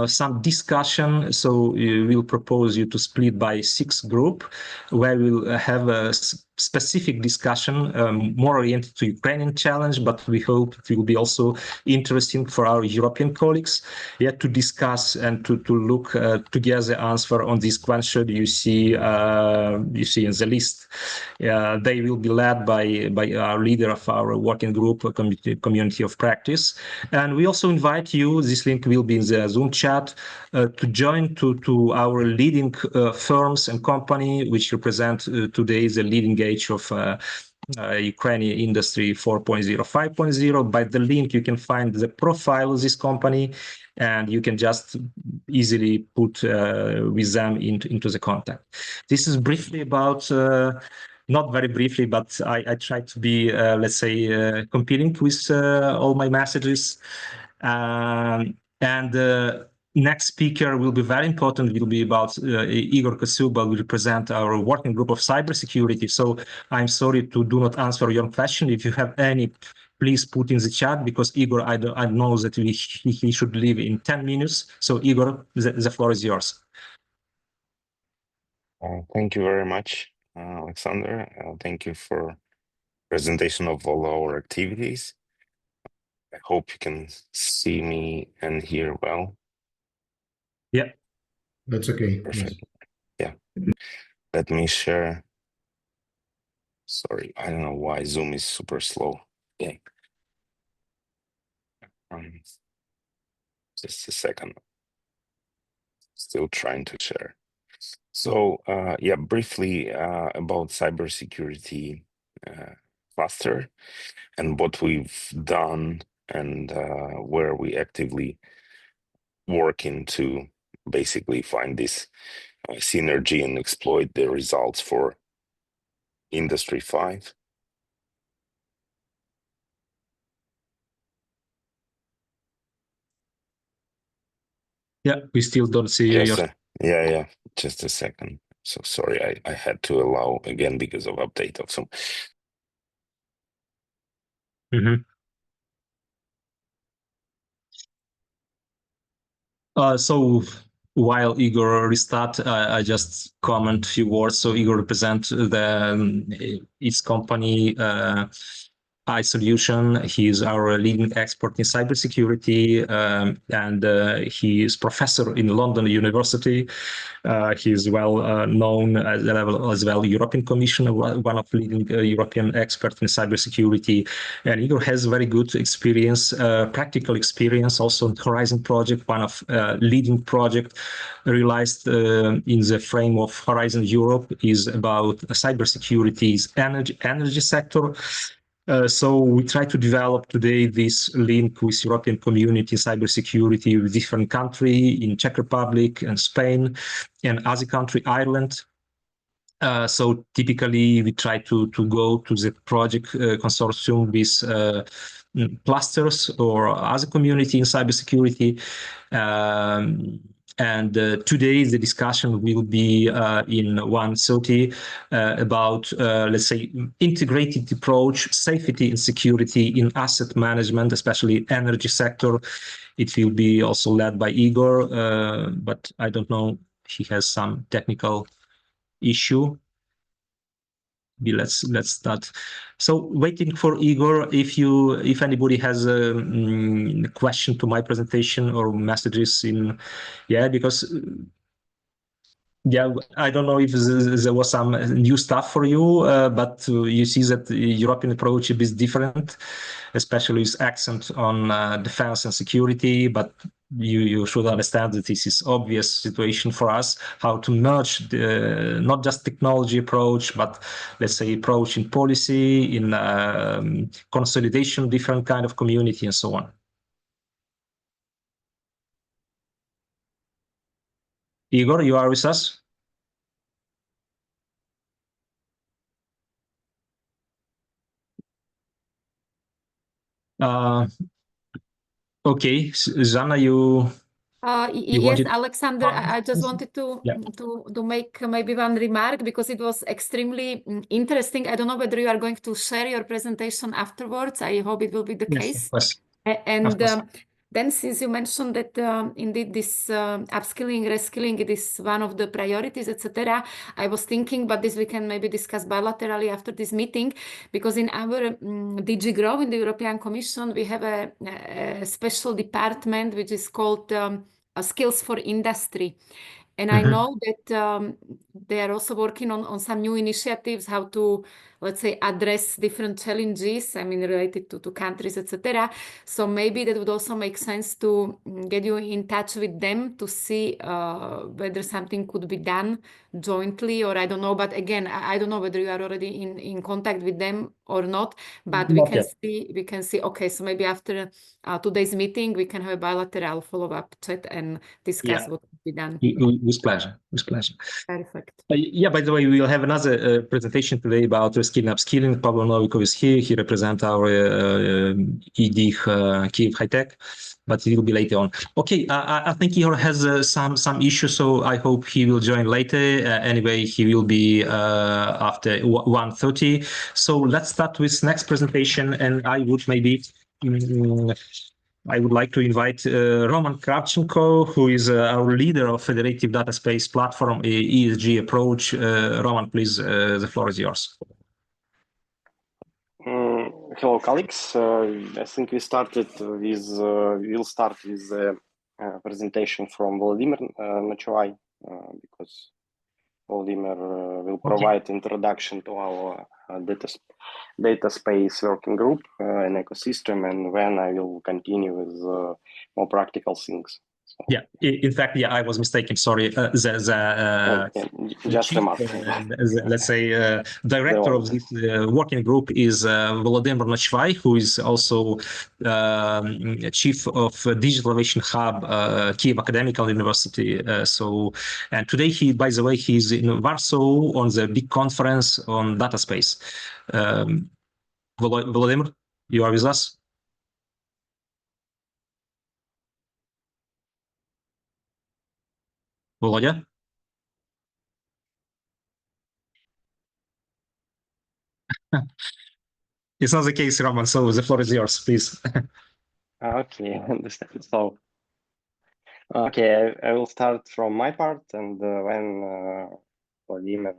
Some discussion. So we'll propose you to split by 6 group, where we'll have a specific discussion more oriented to Ukrainian challenge, but we hope it will be also interesting for our European colleagues, to discuss and to look together answer on this question you see in the list. They will be led by our leader of our working group, community of practice. And we also invite you, this link will be in the Zoom chat, to join to our leading firms and company, which represent today the leading edge of Ukrainian industry 4.0, 5.0. By the link, you can find the profile of this company, and you can just easily put with them into the contact. This is briefly about, not very briefly, but I try to be, let's say, competing with all my messages. Next speaker will be very important. It will be about Igor Kosuba will represent our working group of cybersecurity. So I'm sorry to do not answer your question. If you have any, please put in the chat, because Igor, I know that he should leave in 10 minutes. So Igor, the floor is yours. Thank you very much, Alexander. Thank you for presentation of all our activities. I hope you can see me and hear well. Yeah, that's okay. Perfect. Yes. Yeah. Let me share. Sorry, I don't know why Zoom is super slow. Yeah. Just a second. Still trying to share. So yeah, briefly about cybersecurity cluster and what we've done and where we actively working to basically find this synergy and exploit the results for Industry 5. Yeah, we still don't see you. Yeah, just a second. So sorry, I had to allow again because of update of some. So while Igor restart, I just comment a few words. So Igor represents its company, iSolution. He is our leading expert in cybersecurity, and he is professor in London University. He is well known at the level as well European Commission, one of leading European experts in cybersecurity. And Igor has very good experience, practical experience, also in Horizon project, one of leading project realized in the frame of Horizon Europe is about cybersecurity's energy sector. So we try to develop today this link with European community cybersecurity with different countries in Czech Republic and Spain and other country, Ireland. So typically we try to go to the project consortium with clusters or other community in cybersecurity. And today the discussion will be in 1:30 about, let's say, integrated approach, safety and security in asset management, especially energy sector. It will be also led by Igor, but I don't know, he has some technical issue. Let's start. So waiting for Igor. If anybody has a question to my presentation or messages in, because Yeah, I don't know if there was some new stuff for you, but you see that the European approach is different, especially with accent on defense and security. But you should understand that this is obvious situation for us, how to merge the, not just technology approach, but let's say approach in policy, in consolidation, different kind of community, and so on. Igor, you are with us? Okay, Zuzana, you Yes, wanted Alexander, I just wanted Yeah. to make maybe one remark because it was extremely interesting. I don't know whether you are going to share your presentation afterwards. I hope it will be the Yes, case. of course. And Of course. then since you mentioned that indeed this upskilling, reskilling, it is one of the priorities, etc., I was thinking, but this we can maybe discuss bilaterally after this meeting, because in our DG Grow in the European Commission, we have a special department which is called Skills for Industry. And I know that they are also working on some new initiatives, how to, let's say, address different challenges, I mean, related to countries, etc. So maybe that would also make sense to get you in touch with them to see whether something could be done jointly, or I don't know. But again, I don't know whether you are already in contact with them or not. But Not yet. we can see. Okay, so maybe after today's meeting, we can have a bilateral follow-up chat and discuss what could be done. With pleasure. With pleasure. Perfect. Yeah, by the way, we will have another presentation today about reskilling and upskilling. Pablo Novikov is here. He represents our ED Kiev High Tech, but it will be later on. Okay, I think he has some issues, so I hope he will join later. Anyway, he will be after 1:30. So let's start with next presentation, and I would maybe I would like to invite Roman Kravchenko, who is our leader of Federative Data Space Platform ESG approach. Roman, please, the floor is yours. Hello, colleagues. I think we'll start with a presentation from Vladimir Nochovai, because Vladimir will provide introduction to our data space working group and ecosystem, and then I will continue with more practical things. So, yeah, in fact, yeah, I was mistaken. Sorry. Just a month. Let's say director of this working group is Volodymyr Nochovai, who is also chief of Digital Innovation Hub, Kiev Academical University. And today by the way, he's in Warsaw on the big conference on data space. Volodymyr, you are with us? Volodya? It's not the case, Roman, so the floor is yours, please. Okay, I understand. So, okay, I will start from my part, and then Vladimir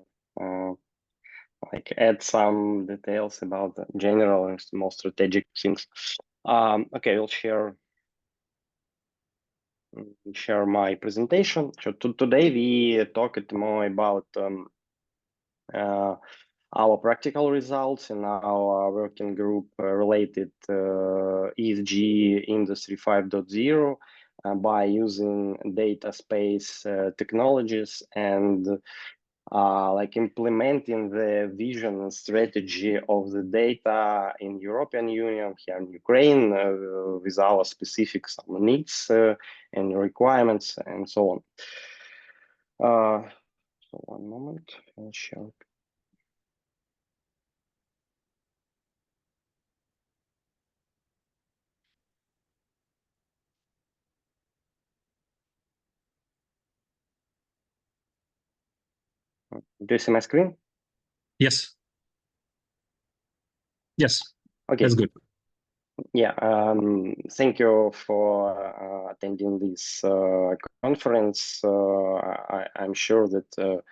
add some details about the general and more strategic things. Okay, I'll share my presentation. So today we talked more about our practical results in our working group related ESG Industry 5.0 by using data space technologies and implementing the vision and strategy of the data in European Union, here in Ukraine, with our specific some needs and requirements and so on. So one moment, I'll show. Do you see my screen? Yes. Yes. Okay. That's good. Yeah. Thank you for attending this conference. I'm sure that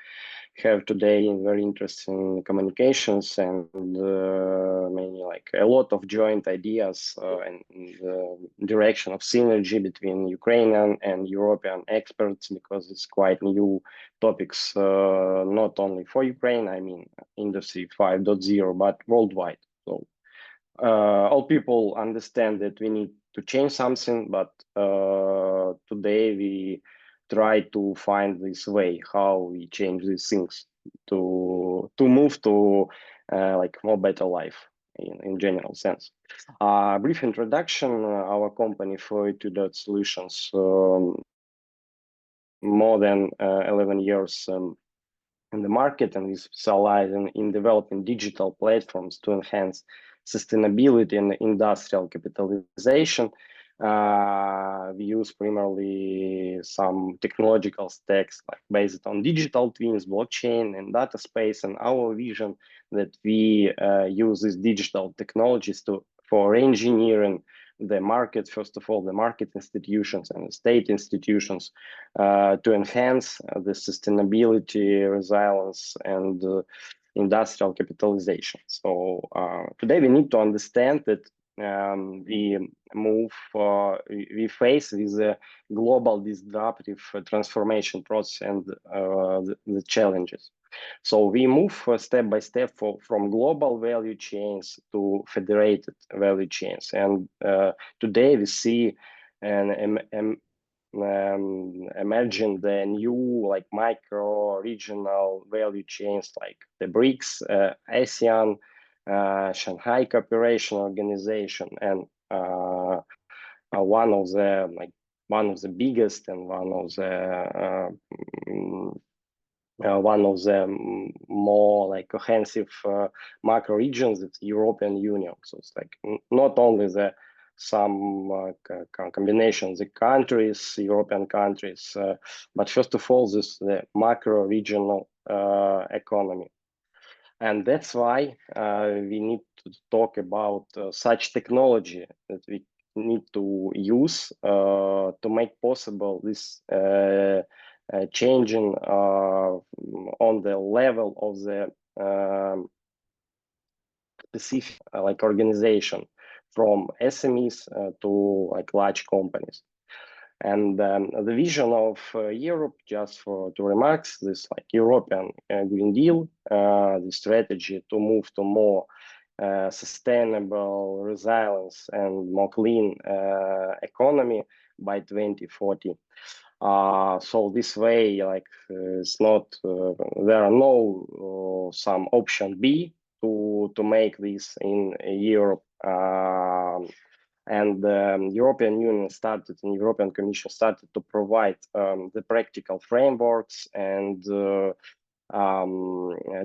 have today very interesting communications and many like a lot of joint ideas in the direction of synergy between Ukrainian and European experts, because it's quite new topics, not only for Ukraine, I mean Industry 5.0, but worldwide. So all people understand that we need to change something, but today we try to find this way how we change these things to move to like more better life in general sense. Brief introduction: our company Fluid2 Solutions, more than 11 years in the market, and we specialize in developing digital platforms to enhance sustainability and industrial capitalization. We use primarily some technological stacks like based on digital twins, blockchain, and data space. And our vision that we use these digital technologies for engineering the market, first of all, the market institutions and the state institutions, to enhance the sustainability, resilience, and industrial capitalization. So today we need to understand that we face with a global disruptive transformation process and the challenges. So we move step by step from global value chains to federated value chains. And today we see emerging the new like micro regional value chains like the BRICS, ASEAN, Shanghai Cooperation Organization, and one of the biggest and one of the more like cohesive macro regions, it's European Union. So it's like not only some combinations of countries, European countries, but first of all, the macro regional economy. And that's why we need to talk about such technology that we need to use to make possible this changing on the level of the specific like organization, from SMEs to like large companies. And the vision of Europe, just to remarks, this like European Green Deal, the strategy to move to more sustainable, resilience, and more clean economy by 2040. So this way, like it's not there are no some option B to make this in Europe. And the European Union started, and European Commission started to provide the practical frameworks and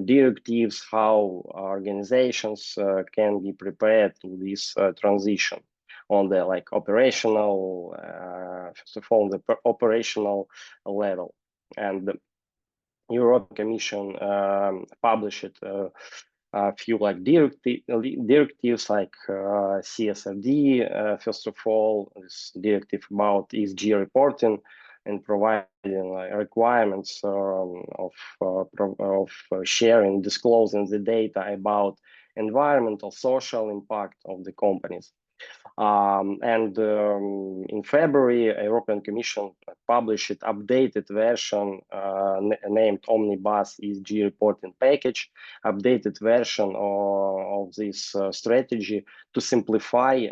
directives how organizations can be prepared to this transition on the like operational, first of all, the operational level. And the European Commission published a few like directives like CSRD, first of all, this directive about ESG reporting and providing requirements of sharing, disclosing the data about environmental, social impact of the companies. In February, European Commission published updated version named Omnibus ESG reporting package, updated version of this strategy to simplify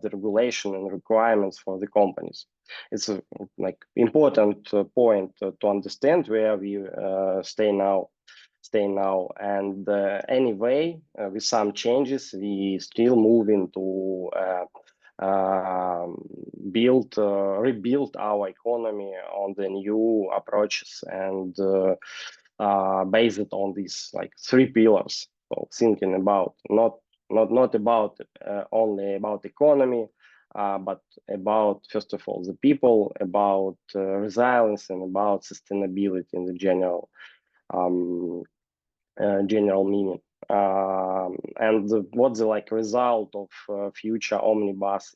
the regulation and requirements for the companies. It's a like important point to understand where we stay now. And anyway, with some changes, we still moving to rebuild our economy on the new approaches and based on these like three pillars. So thinking about not about only about economy, but about first of all the people, about resilience, and about sustainability in the general meaning. And what's the like result of future omnibus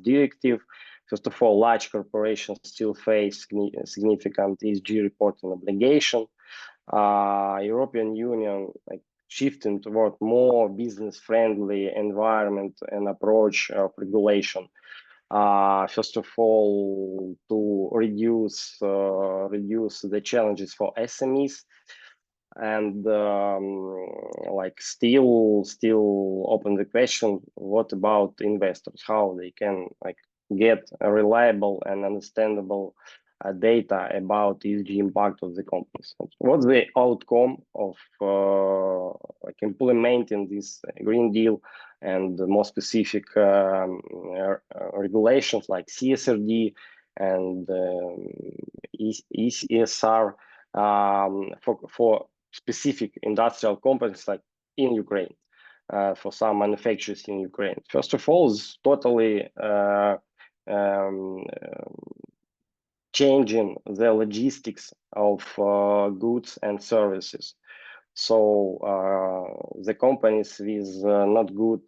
directive? First of all, large corporations still face significant ESG reporting obligation. European Union like shifting toward more business-friendly environment and approach of regulation. First of all, to reduce the challenges for SMEs, and like still open the question: what about investors? How they can like get a reliable and understandable data about ESG impact of the companies? What's the outcome of like implementing this Green Deal and more specific regulations like CSRD and ESR for specific industrial companies like in Ukraine, for some manufacturers in Ukraine? First of all, it's totally changing the logistics of goods and services. So the companies with not good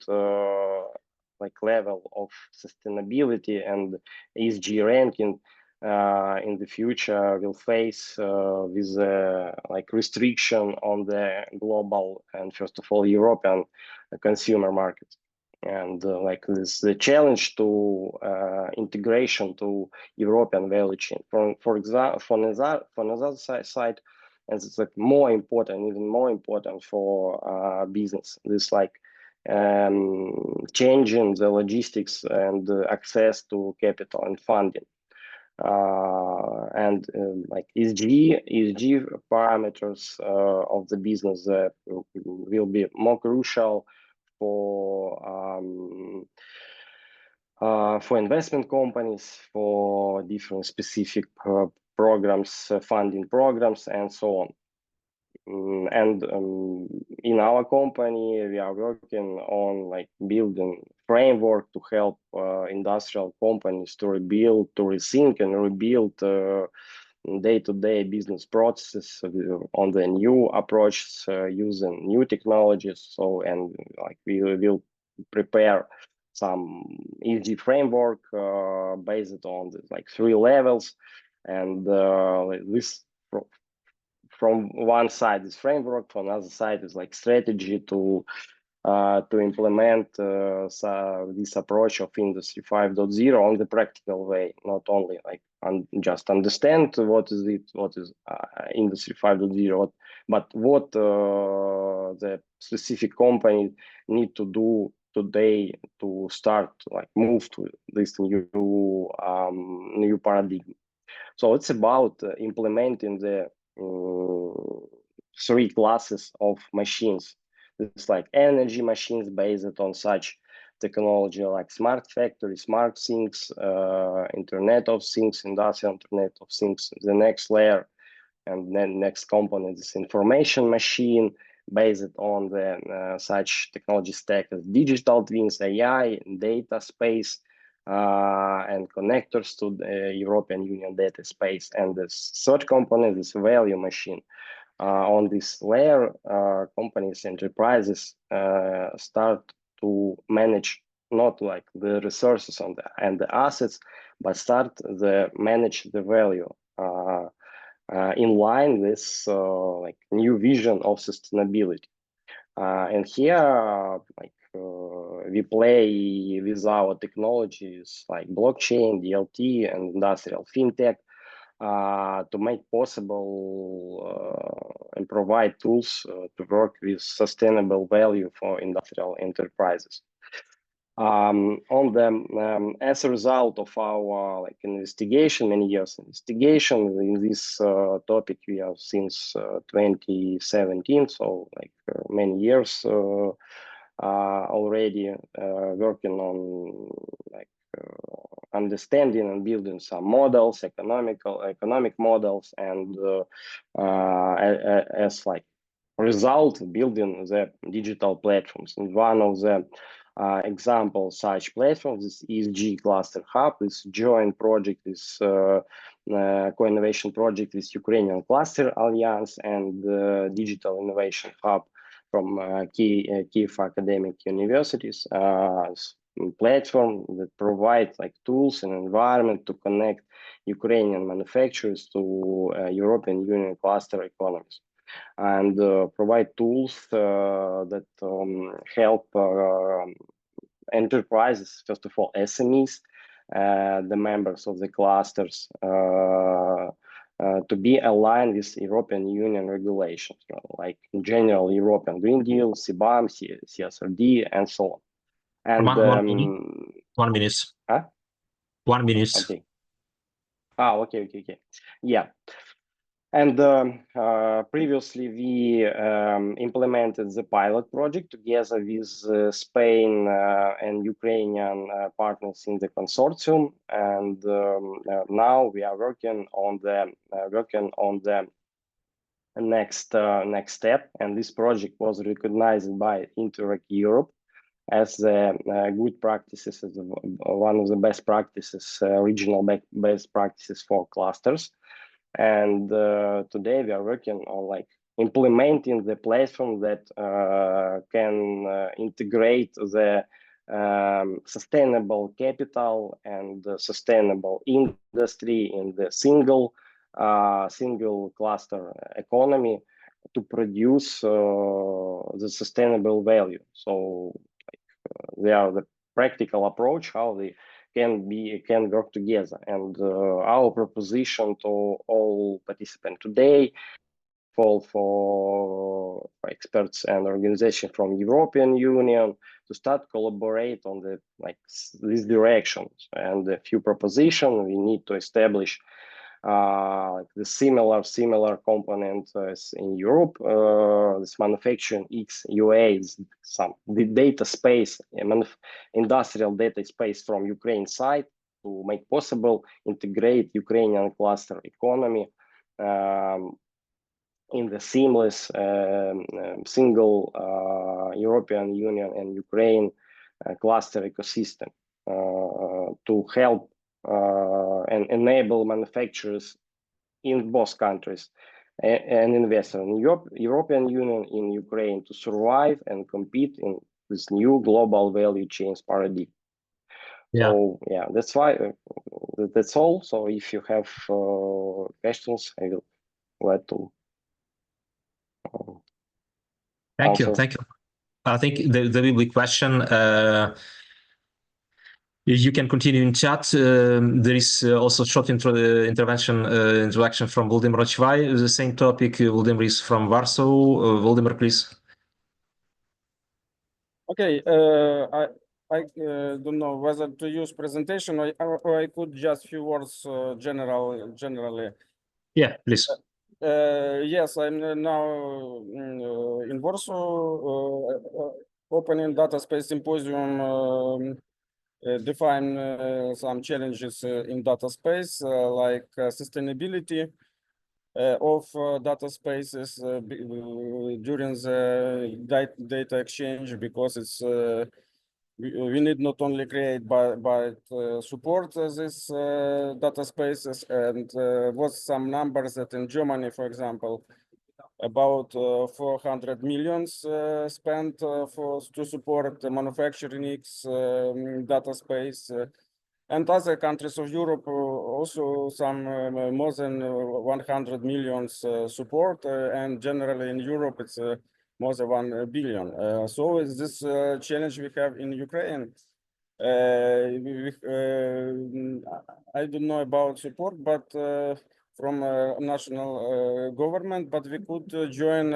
like level of sustainability and ESG ranking in the future will face with like restriction on the global and first of all European consumer market. And like this, the challenge to integration to European value chain. For example, for another side, and it's like more important, even more important for business. This like changing the logistics and access to capital and funding. And like ESG parameters of the business will be more crucial for investment companies, for different specific programs, funding programs, and so on. And in our company, we are working on like building framework to help industrial companies to rebuild, to rethink and rebuild day-to-day business processes on the new approaches, using new technologies. So, and like we will prepare some ESG framework based on the, like 3 levels, and this from one side is framework, from another side is like strategy to implement this approach of Industry 5.0 on the practical way, not only like just understand what is Industry 5.0, but what the specific company need to do today to start like move to this new paradigm. So it's about implementing the 3 classes of machines. It's like energy machines based on such technology like smart factory, smart things, Internet of Things, industrial Internet of Things. The next layer and then next component is information machine based on the such technology stack as digital twins, AI, data space, and connectors to the European Union data space. And the third component is value machine. On this layer, companies, enterprises start to manage not like the resources and the assets, but start manage the value in line with like new vision of sustainability. And here, like we play with our technologies like blockchain, DLT, and industrial fintech to make possible and provide tools to work with sustainable value for industrial enterprises. As a result of our like investigation, many years investigation in this topic, we are since 2017, so like many years already working on like understanding and building some models, economic models, and as like result building the digital platforms. And one of the example such platforms is ESG Cluster Hub. This joint project, this co-innovation project with Ukrainian Cluster Alliance and Digital Innovation Hub from Kyiv academic universities. Platform that provides like tools and environment to connect Ukrainian manufacturers to European Union cluster economies. and provide tools that help enterprises, first of all, SMEs, the members of the clusters, to be aligned with European Union regulations, like in general European Green Deal, CBAM, CSRD, and so on. And 1 minute. 1 minute. Huh? 1 minute. Okay. Okay. Yeah. And previously, we implemented the pilot project together with Spain and Ukrainian partners in the consortium. And now we are working on the next step. And this project was recognized by Interact Europe as good practices, as one of the best practices, regional best practices for clusters. And today we are working on implementing the platform that can integrate the sustainable capital and sustainable industry in the single cluster economy to produce the sustainable value. So they are the practical approach how they can work together. And our proposition to all participants today, for experts and organizations from European Union to start collaborate on these directions. And a few propositions we need to establish the similar component as in Europe. This manufacturing XUA is the data space, industrial data space from Ukraine side to make possible integrate Ukrainian cluster economy in the seamless single European Union and Ukraine cluster ecosystem to help and enable manufacturers in both countries and investors in European Union in Ukraine to survive and compete in this new global value chains paradigm. Yeah. So yeah, that's why that's all. So if you have questions, I will let to Thank you. answer. Thank you. I think there will be question. You can continue in chat. There is also short introduction from Volodymyr Ochvai. The same topic. Volodymyr is from Warsaw. Volodymyr, please. Okay. I don't know whether to use presentation or I could just few words generally. Yeah, please. Yes, I'm now in Warsaw, opening data space symposium. Define some challenges in data space, like sustainability of data spaces during the data exchange, because it's we need not only create but support these data spaces. And was some numbers that in Germany, for example, about 400 million spent to support the manufacturing X data space. And other countries of Europe also some more than 100 million support. And generally in Europe, it's more than 1 billion. So is this challenge we have in Ukraine? I don't know about support, but from national government, but we could join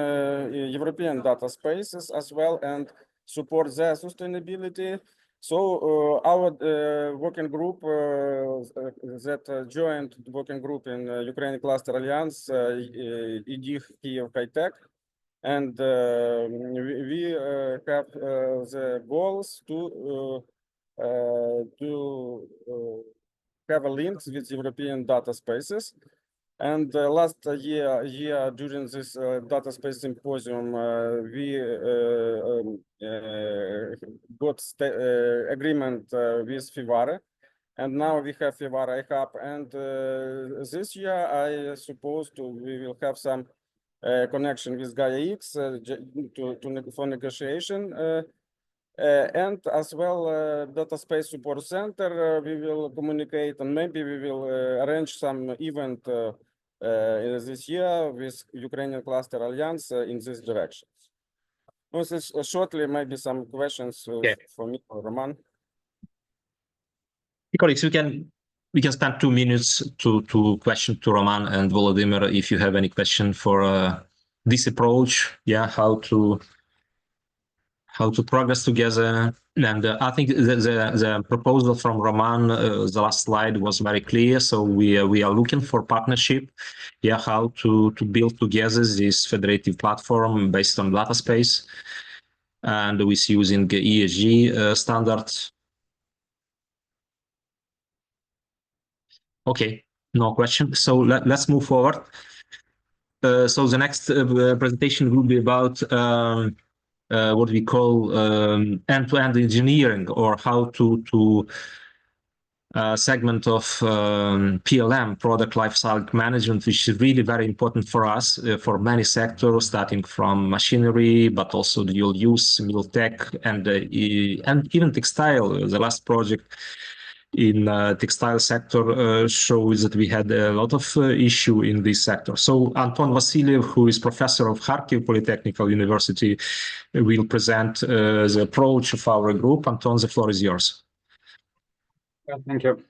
European data spaces as well and support their sustainability. So our working group that joined the working group in Ukraine Cluster Alliance, EDIH Kyiv High Tech, and we have the goals to have a links with European data spaces. And last year during this data space symposium, we got agreement with Fivare, and now we have Fivare Hub. And this year, I suppose we will have some connection with Gaia X for negotiation. And as well, Data Space Support Center, we will communicate, and maybe we will arrange some event this year with Ukrainian Cluster Alliance in this direction. Also, shortly, maybe some questions for me or Roman. Colleagues, we can spend 2 minutes to question to Roman and Volodymyr if you have any question for this approach, how to progress together. And I think the proposal from Roman, the last slide was very clear. So we are looking for partnership, how to build together this federative platform based on data space, and with using ESG standards. Okay, no question. So let's move forward. So the next presentation will be about what we call end-to-end engineering, or how to segment of PLM, product lifecycle management, which is really very important for us for many sectors, starting from machinery, but also dual use, middle tech, and even textile. The last project in textile sector shows that we had a lot of issue in this sector. So Anton Vasilyev, who is professor of Kharkiv Polytechnical University, will present the approach of our group. Anton, the floor is yours. Yeah, thank you.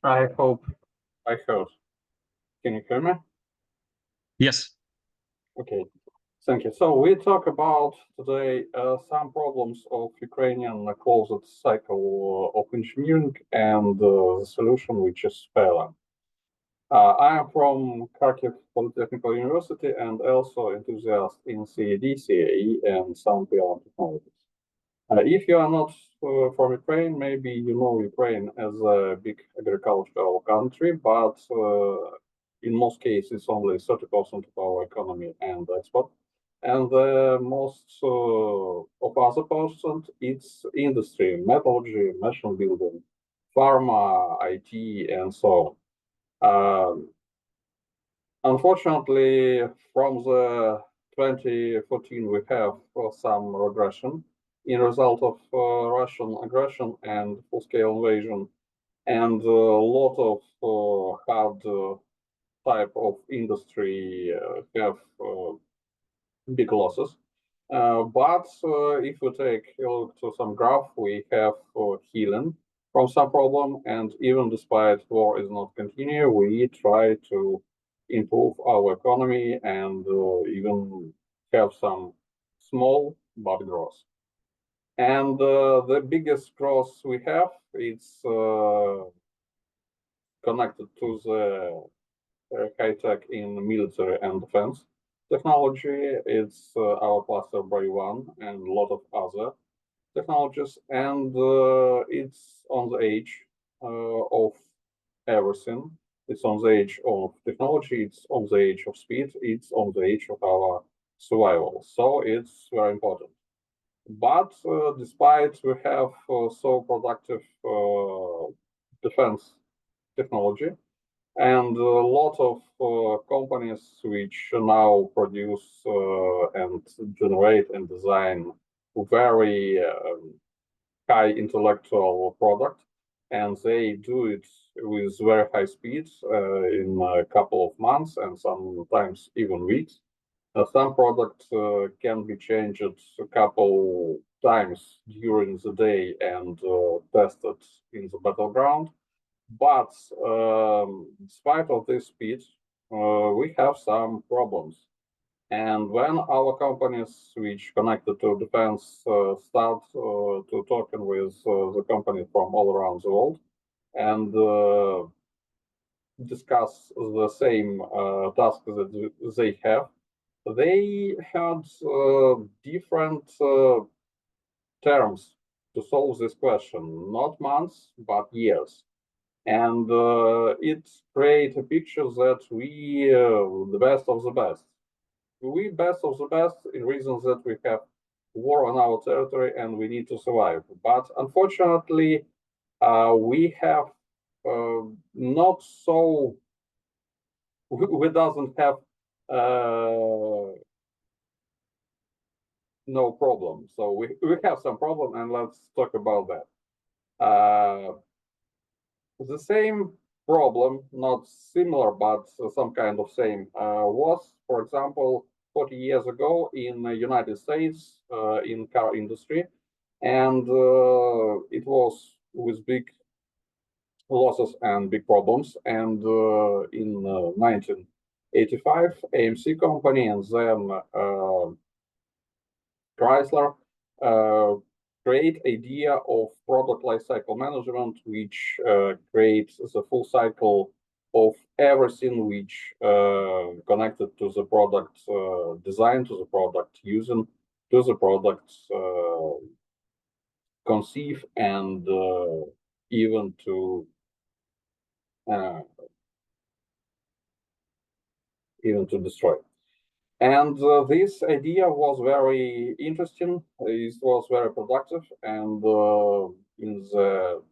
I hope I heard. Can you hear me? Yes. Okay, thank you. So we talk about today some problems of Ukrainian closed cycle of engineering and the solution, which is PLM. I am from Kharkiv Polytechnical University and also enthusiast in CAD, CAE, and some PLM technologies. If you are not from Ukraine, maybe you know Ukraine as a big agricultural country, but in most cases, only 30% of our economy and export. And most of other percent, it's industry, metallurgy, machine building, pharma, IT, and so on. Unfortunately, from the 2014, we have some regression in result of Russian aggression and full-scale invasion, and a lot of hard type of industry have big losses. But if we take a look to some graph, we have healing from some problem, and even despite war is not continue, we try to improve our economy and even have some small but growth. And the biggest growth we have is connected to the high tech in military and defense technology. It's our cluster by one and a lot of other technologies, and it's on the edge of everything. It's on the edge of technology, it's on the edge of speed, it's on the edge of our survival. So it's very important. But despite we have so productive defense technology and a lot of companies which now produce and generate and design very high intellectual product, and they do it with very high speed in a couple of months and sometimes even weeks. Some products can be changed a couple times during the day and tested in the battleground. But despite of this speed, we have some problems. And when our companies which connected to defense start to talking with the companies from all around the world and discuss the same tasks that they have, they had different terms to solve this question, not months, but years. And it creates a picture that we the best of the best. We best of the best in reasons that we have war on our territory and we need to survive. But unfortunately, we have not so, we doesn't have no problem. So we have some problem, and let's talk about that. The same problem, not similar, but some kind of same, was, for example, 40 years ago in the United States in car industry, and it was with big losses and big problems. And in 1985, AMC company and then Chrysler create idea of product lifecycle management, which creates the full cycle of everything which connected to the product design, to the product using, to the product conceive, and even to destroy. And this idea was very interesting. It was very productive, and in the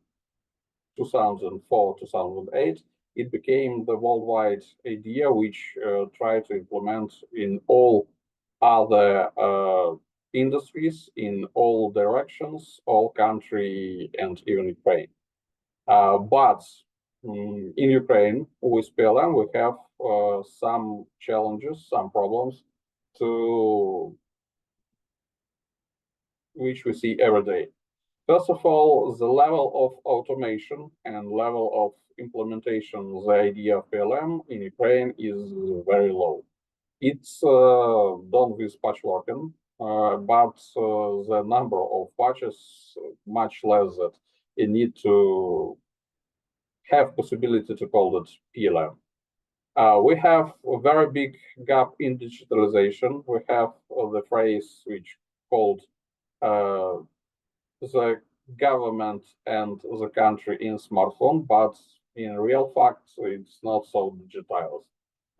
2004-2008, it became the worldwide idea which tried to implement in all other industries, in all directions, all country, and even Ukraine. But in Ukraine, with PLM, we have some challenges, some problems to which we see every day. First of all, the level of automation and level of implementation, the idea of PLM in Ukraine is very low. It's done with patchworking, but the number of patches much less that you need to have possibility to call it PLM. We have a very big gap in digitalization. We have the phrase which called the government and the country in smartphone, but in real fact, it's not so digitized,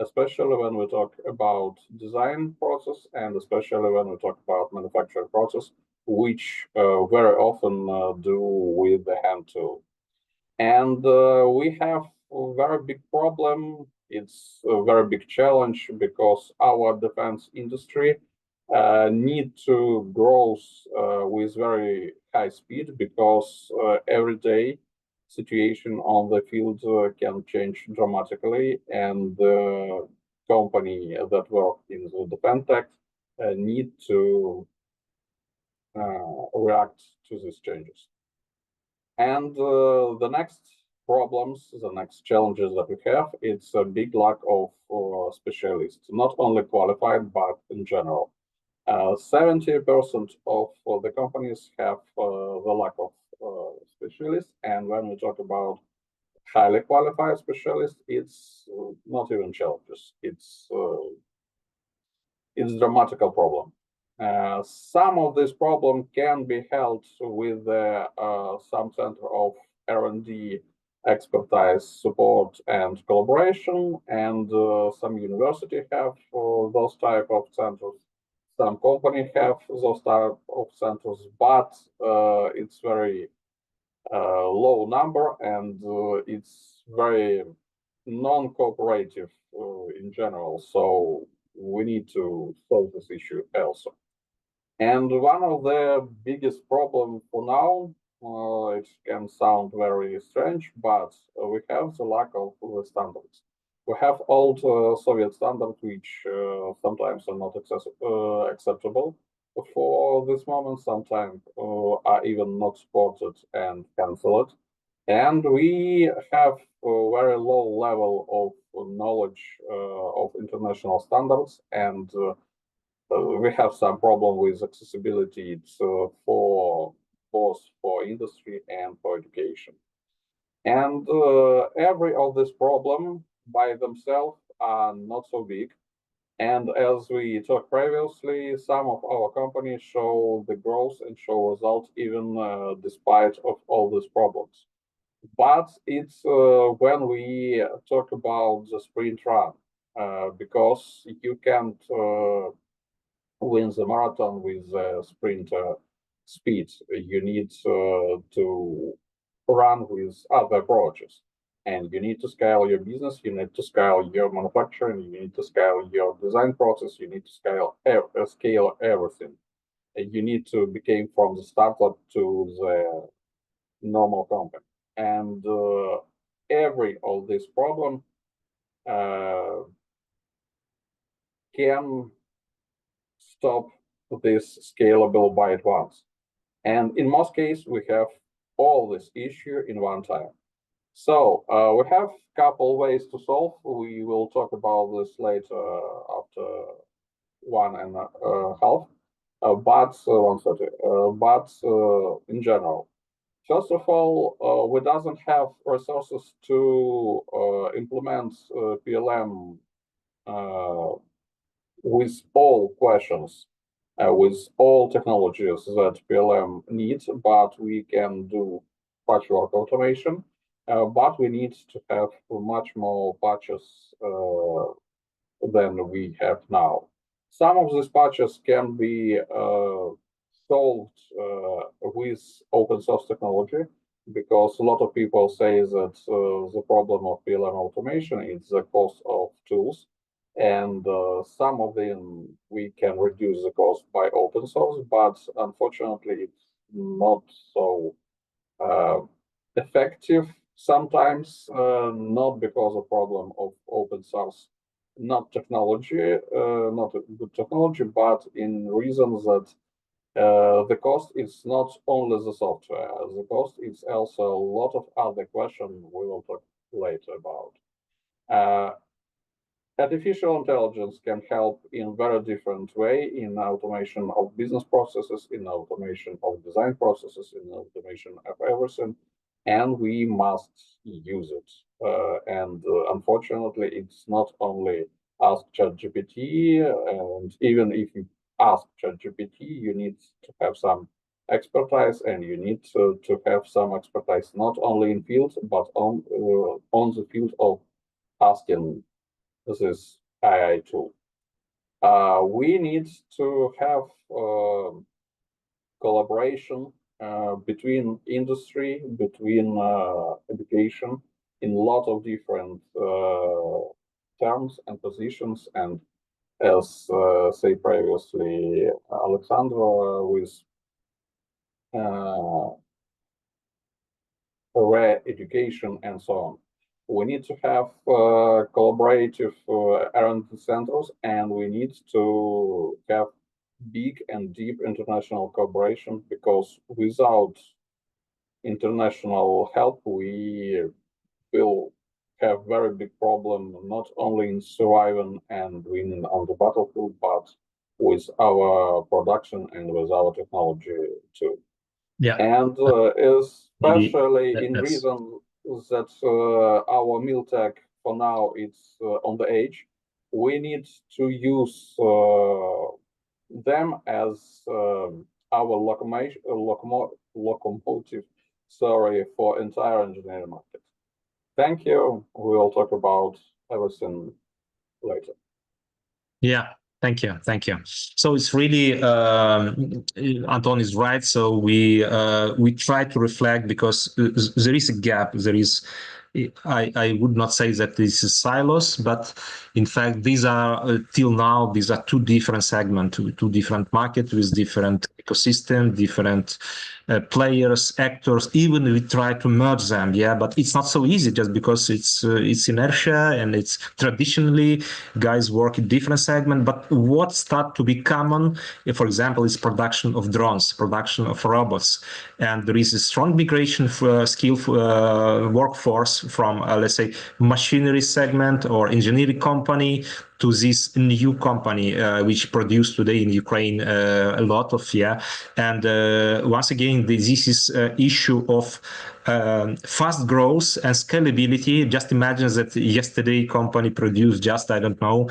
especially when we talk about design process and especially when we talk about manufacturing process, which very often do with the hand tool. And we have a very big problem. It's a very big challenge because our defense industry need to grow with very high speed because every day situation on the field can change dramatically, and the company that work in the defense tech need to react to these changes. And the next problems, the next challenges that we have, it's a big lack of specialists, not only qualified, but in general. 70% of the companies have the lack of specialists, and when we talk about highly qualified specialists, it's not even challenges. It's a dramatical problem. Some of this problem can be held with some center of R&D expertise, support, and collaboration, and some university have those type of centers. Some company have those type of centers, but it's very low number, and it's very non-cooperative in general. So we need to solve this issue also. And one of the biggest problems for now, it can sound very strange, but we have the lack of the standards. We have old Soviet standards, which sometimes are not acceptable for this moment, sometimes are even not supported and cancelled. And we have a very low level of knowledge of international standards, and we have some problem with accessibility for both for industry and for education. And every of this problem by themselves are not so big. And as we talked previously, some of our companies show the growth and show results even despite of all these problems. But it's when we talk about the sprint run, because you can't win the marathon with sprint speed. You need to run with other approaches. And you need to scale your business, you need to scale your manufacturing, you need to scale your design process, you need to scale everything. And you need to become from the startup to the normal company. And every of this problem can stop this scalable by at once. And in most cases, we have all this issue in one time. So we have a couple ways to solve. We will talk about this later after 1.5, but 1:30. But in general, first of all, we doesn't have resources to implement PLM with all questions, with all technologies that PLM needs, but we can do patchwork automation. But we need to have much more patches than we have now. Some of these patches can be solved with open source technology, because a lot of people say that the problem of PLM automation is the cost of tools, and some of them we can reduce the cost by open source, but unfortunately it's not so effective sometimes, not because of problem of open source, not technology, not a good technology, but in reasons that the cost is not only the software, the cost is also a lot of other questions we will talk later about. Artificial intelligence can help in very different way in automation of business processes, in automation of design processes, in automation of everything, and we must use it. And unfortunately, it's not only ask ChatGPT, and even if you ask ChatGPT, you need to have some expertise, and you need to have some expertise not only in field, but on the field of asking this AI tool. We need to have collaboration between industry, between education, in a lot of different terms and positions. And as say previously, Alexandra, with re-education and so on. We need to have collaborative R&D centers, and we need to have big and deep international cooperation, because without international help, we will have very big problem, not only in surviving and winning on the battlefield, but with our production and with our technology too. Yeah. And especially in reason that our Miltech for now it's on the edge, we need to use them as our locomotive, sorry, for entire engineering market. Thank you. We will talk about everything later. Yeah. Thank you. Thank you. So it's really, Anton is right. So we try to reflect, because there is a gap. There is, I would not say that this is silos, but in fact, these are till now, these are two different segments, two different markets with different ecosystem, different players, actors. Even we try to merge them, yeah, but it's not so easy, just because it's inertia, and it's traditionally guys work in different segments. But what start to be common, for example, is production of drones, production of robots, and there is a strong migration for skilled workforce from, let's say, machinery segment or engineering company to this new company, which produce today in Ukraine a lot of, yeah. And once again, this is issue of fast growth and scalability. Just imagine that yesterday company produced just, I don't know,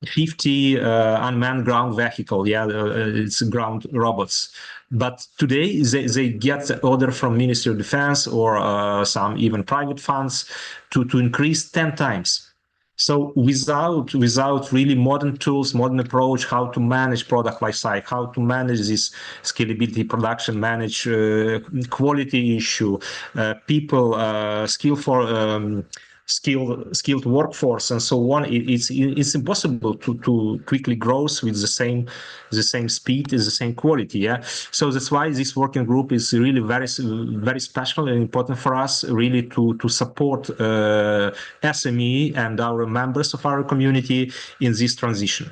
50 unmanned ground vehicle, yeah, it's ground robots. But today they get the order from Ministry of Defense or some even private funds to increase 10 times. So without really modern tools, modern approach, how to manage product lifecycle, how to manage this scalability, production, manage quality issue, people, skill for skilled workforce and so on, it's impossible to quickly grow with the same speed, the same quality. Yeah, so that's why this working group is really very special and important for us, really to support SME and our members of our community in this transition.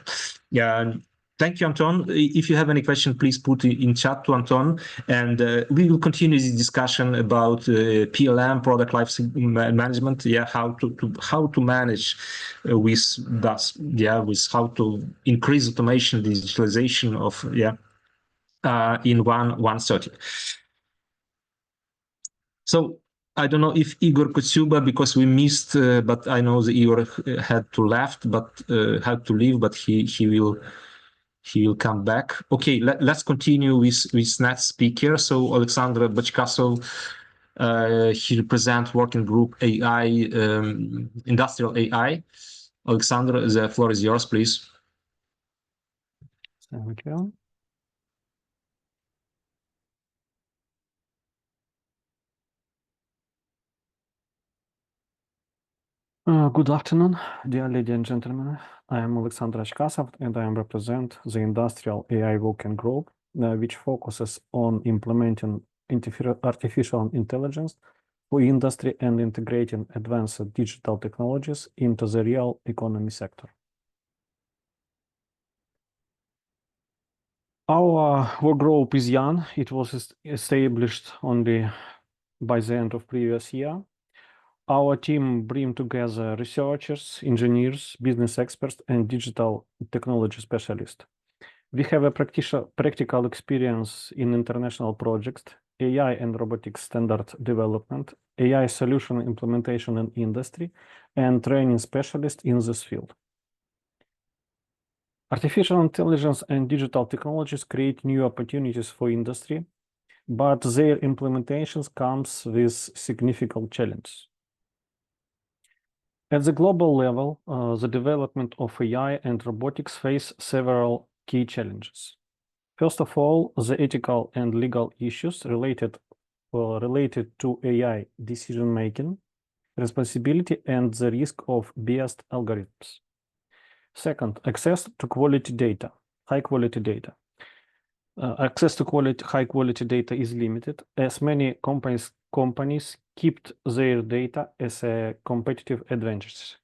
Yeah. Thank you, Anton. If you have any question, please put it in chat to Anton, and we will continue this discussion about PLM, product life management. Yeah, how to manage with that. Yeah, with how to increase automation, digitalization of in 130. So I don't know if Igor Kotsuba, because we missed, but I know that Igor had to leave, but he will come back. Okay, let's continue with next speaker. So Alexander Bachkasov, he represents working group AI, industrial AI. Alexander, the floor is yours, please. Thank you. Good afternoon, dear ladies and gentlemen. I am Alexander Bachkasov, and I represent the Industrial AI Working Group, which focuses on implementing artificial intelligence for industry and integrating advanced digital technologies into the real economy sector. Our work group is young. It was established only by the end of previous year. Our team brings together researchers, engineers, business experts, and digital technology specialists. We have a practical experience in international projects, AI and robotics standard development, AI solution implementation in industry, and training specialists in this field. Artificial intelligence and digital technologies create new opportunities for industry, but their implementations comes with significant challenges. At the global level, the development of AI and robotics face several key challenges. First of all, the ethical and legal issues related to AI decision-making, responsibility, and the risk of biased algorithms. Second, access to quality data, high-quality data. Access to high-quality data is limited, as many companies keep their data as a competitive advantage.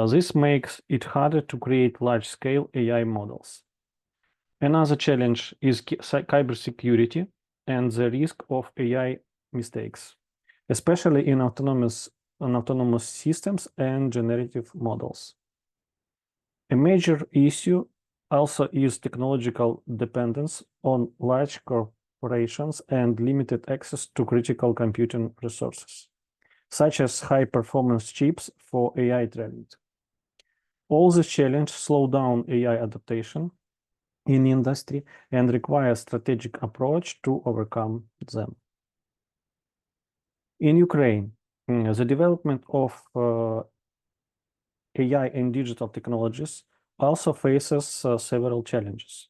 This makes it harder to create large-scale AI models. Another challenge is cybersecurity and the risk of AI mistakes, especially in autonomous systems and generative models. A major issue also is technological dependence on large corporations and limited access to critical computing resources, such as high-performance chips for AI training. All these challenges slow down AI adaptation in industry and require a strategic approach to overcome them. In Ukraine, the development of AI and digital technologies also faces several challenges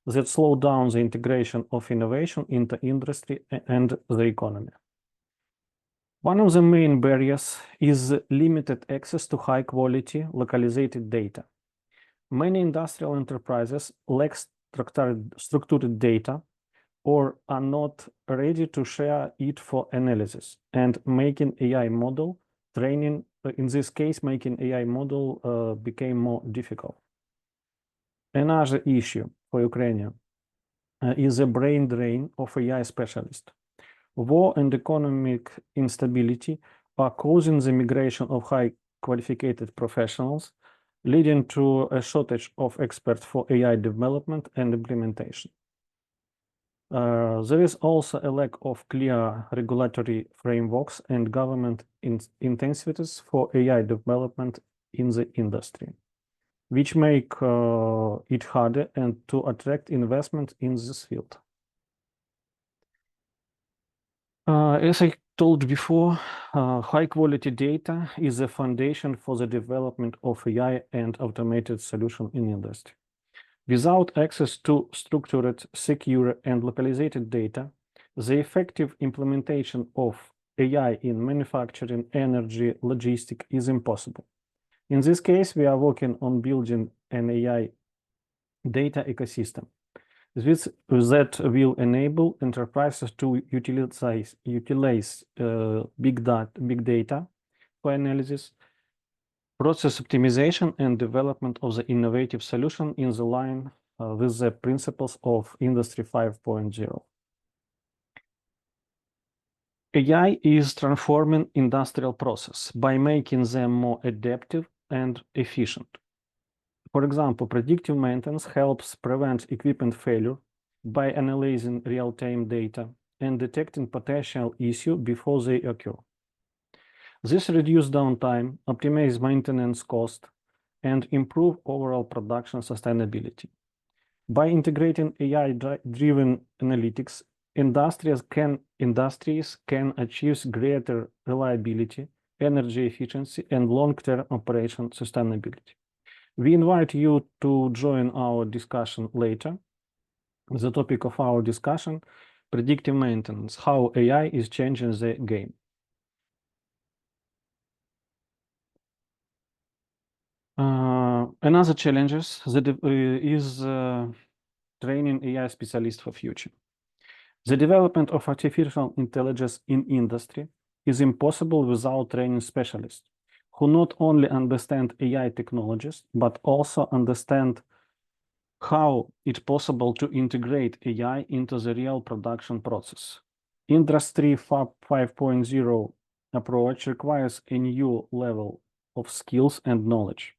that slow down the integration of innovation into industry and the economy. One of the main barriers is limited access to high-quality localized data. Many industrial enterprises lack structured data or are not ready to share it for analysis, and making AI model training, in this case, making AI model became more difficult. Another issue for Ukraine is the brain drain of AI specialists. War and economic instability are causing the migration of high-qualified professionals, leading to a shortage of experts for AI development and implementation. There is also a lack of clear regulatory frameworks and government incentives for AI development in the industry, which make it harder and to attract investment in this field. As I told before, high-quality data is the foundation for the development of AI and automated solution in industry. Without access to structured, secure, and localized data, the effective implementation of AI in manufacturing, energy, logistics is impossible. In this case, we are working on building an AI data ecosystem. That will enable enterprises to utilize big data for analysis, process optimization, and development of the innovative solution in the line with the principles of Industry 5.0. AI is transforming industrial process by making them more adaptive and efficient. For example, predictive maintenance helps prevent equipment failure by analyzing real-time data and detecting potential issues before they occur. This reduces downtime, optimizes maintenance cost, and improve overall production sustainability. By integrating AI-driven analytics, industries can achieve greater reliability, energy efficiency, and long-term operation sustainability. We invite you to join our discussion later. The topic of our discussion, predictive maintenance, how AI is changing the game. Another challenge is training AI specialists for future. The development of artificial intelligence in industry is impossible without training specialists who not only understand AI technologies, but also understand how it's possible to integrate AI into the real production process. Industry 5.0 approach requires a new level of skills and knowledge.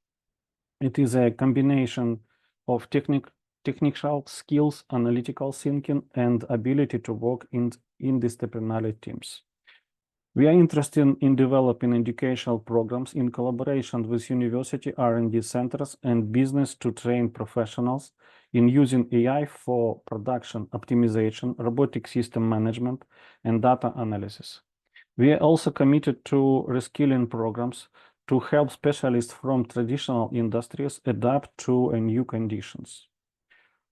It is a combination of technical skills, analytical thinking, and ability to work in interdisciplinary teams. We are interested in developing educational programs in collaboration with university R&D centers and business to train professionals in using AI for production optimization, robotic system management, and data analysis. We are also committed to reskilling programs to help specialists from traditional industries adapt to new conditions.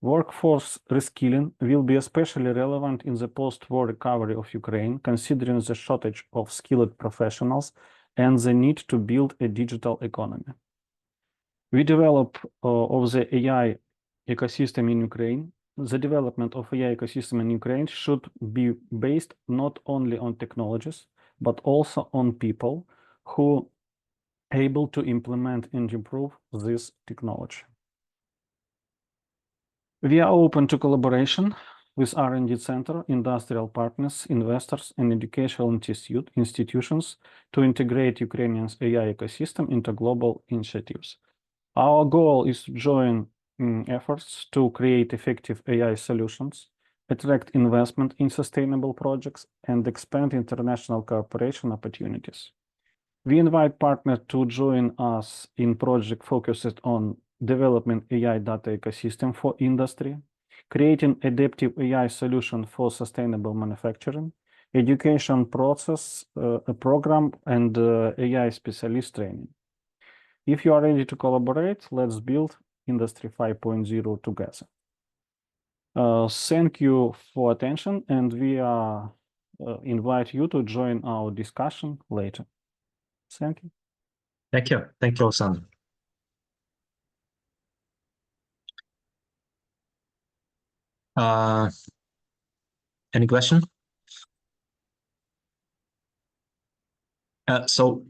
Workforce reskilling will be especially relevant in the post-war recovery of Ukraine, considering the shortage of skilled professionals and the need to build a digital economy. We develop of the AI ecosystem in Ukraine. The development of AI ecosystem in Ukraine should be based not only on technologies, but also on people who are able to implement and improve this technology. We are open to collaboration with R&D center, industrial partners, investors, and educational institutions to integrate Ukrainian's AI ecosystem into global initiatives. Our goal is to join efforts to create effective AI solutions, attract investment in sustainable projects, and expand international cooperation opportunities. We invite partners to join us in project focused on development AI data ecosystem for industry, creating adaptive AI solution for sustainable manufacturing, education process, a program, and AI specialist training. If you are ready to collaborate, let's build Industry 5.0 together. Thank you for attention, and we invite you to join our discussion later. Thank you. Thank you. Thank you, Alexander. Any question? So,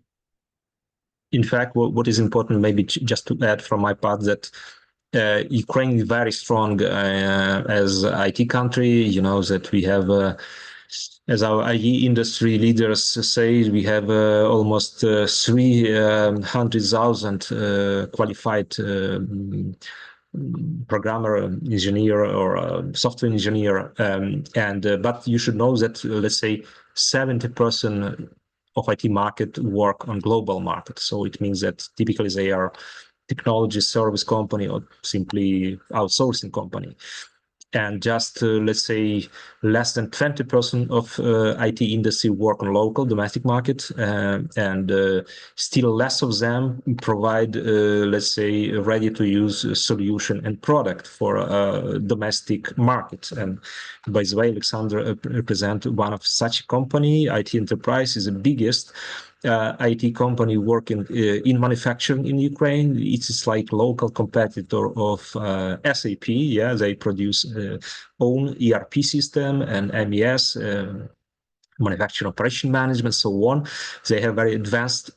in fact, what is important, maybe just to add from my part, that Ukraine is very strong as IT country. You know that we have, as our IT industry leaders say, we have almost 300,000 qualified programmer, engineer, or software engineer, but you should know that let's say 70% of IT market work on global market. So it means that typically they are technology service company or simply outsourcing company. and just let's say less than 20% of IT industry work on local domestic market, and still less of them provide let's say ready to use solution and product for domestic market. And by the way, Alexander represent one of such company. IT Enterprise is the biggest IT company working in manufacturing in Ukraine. It is like local competitor of SAP. Yeah, they produce own ERP system and MES, manufacturing operation management, so on. They have very advanced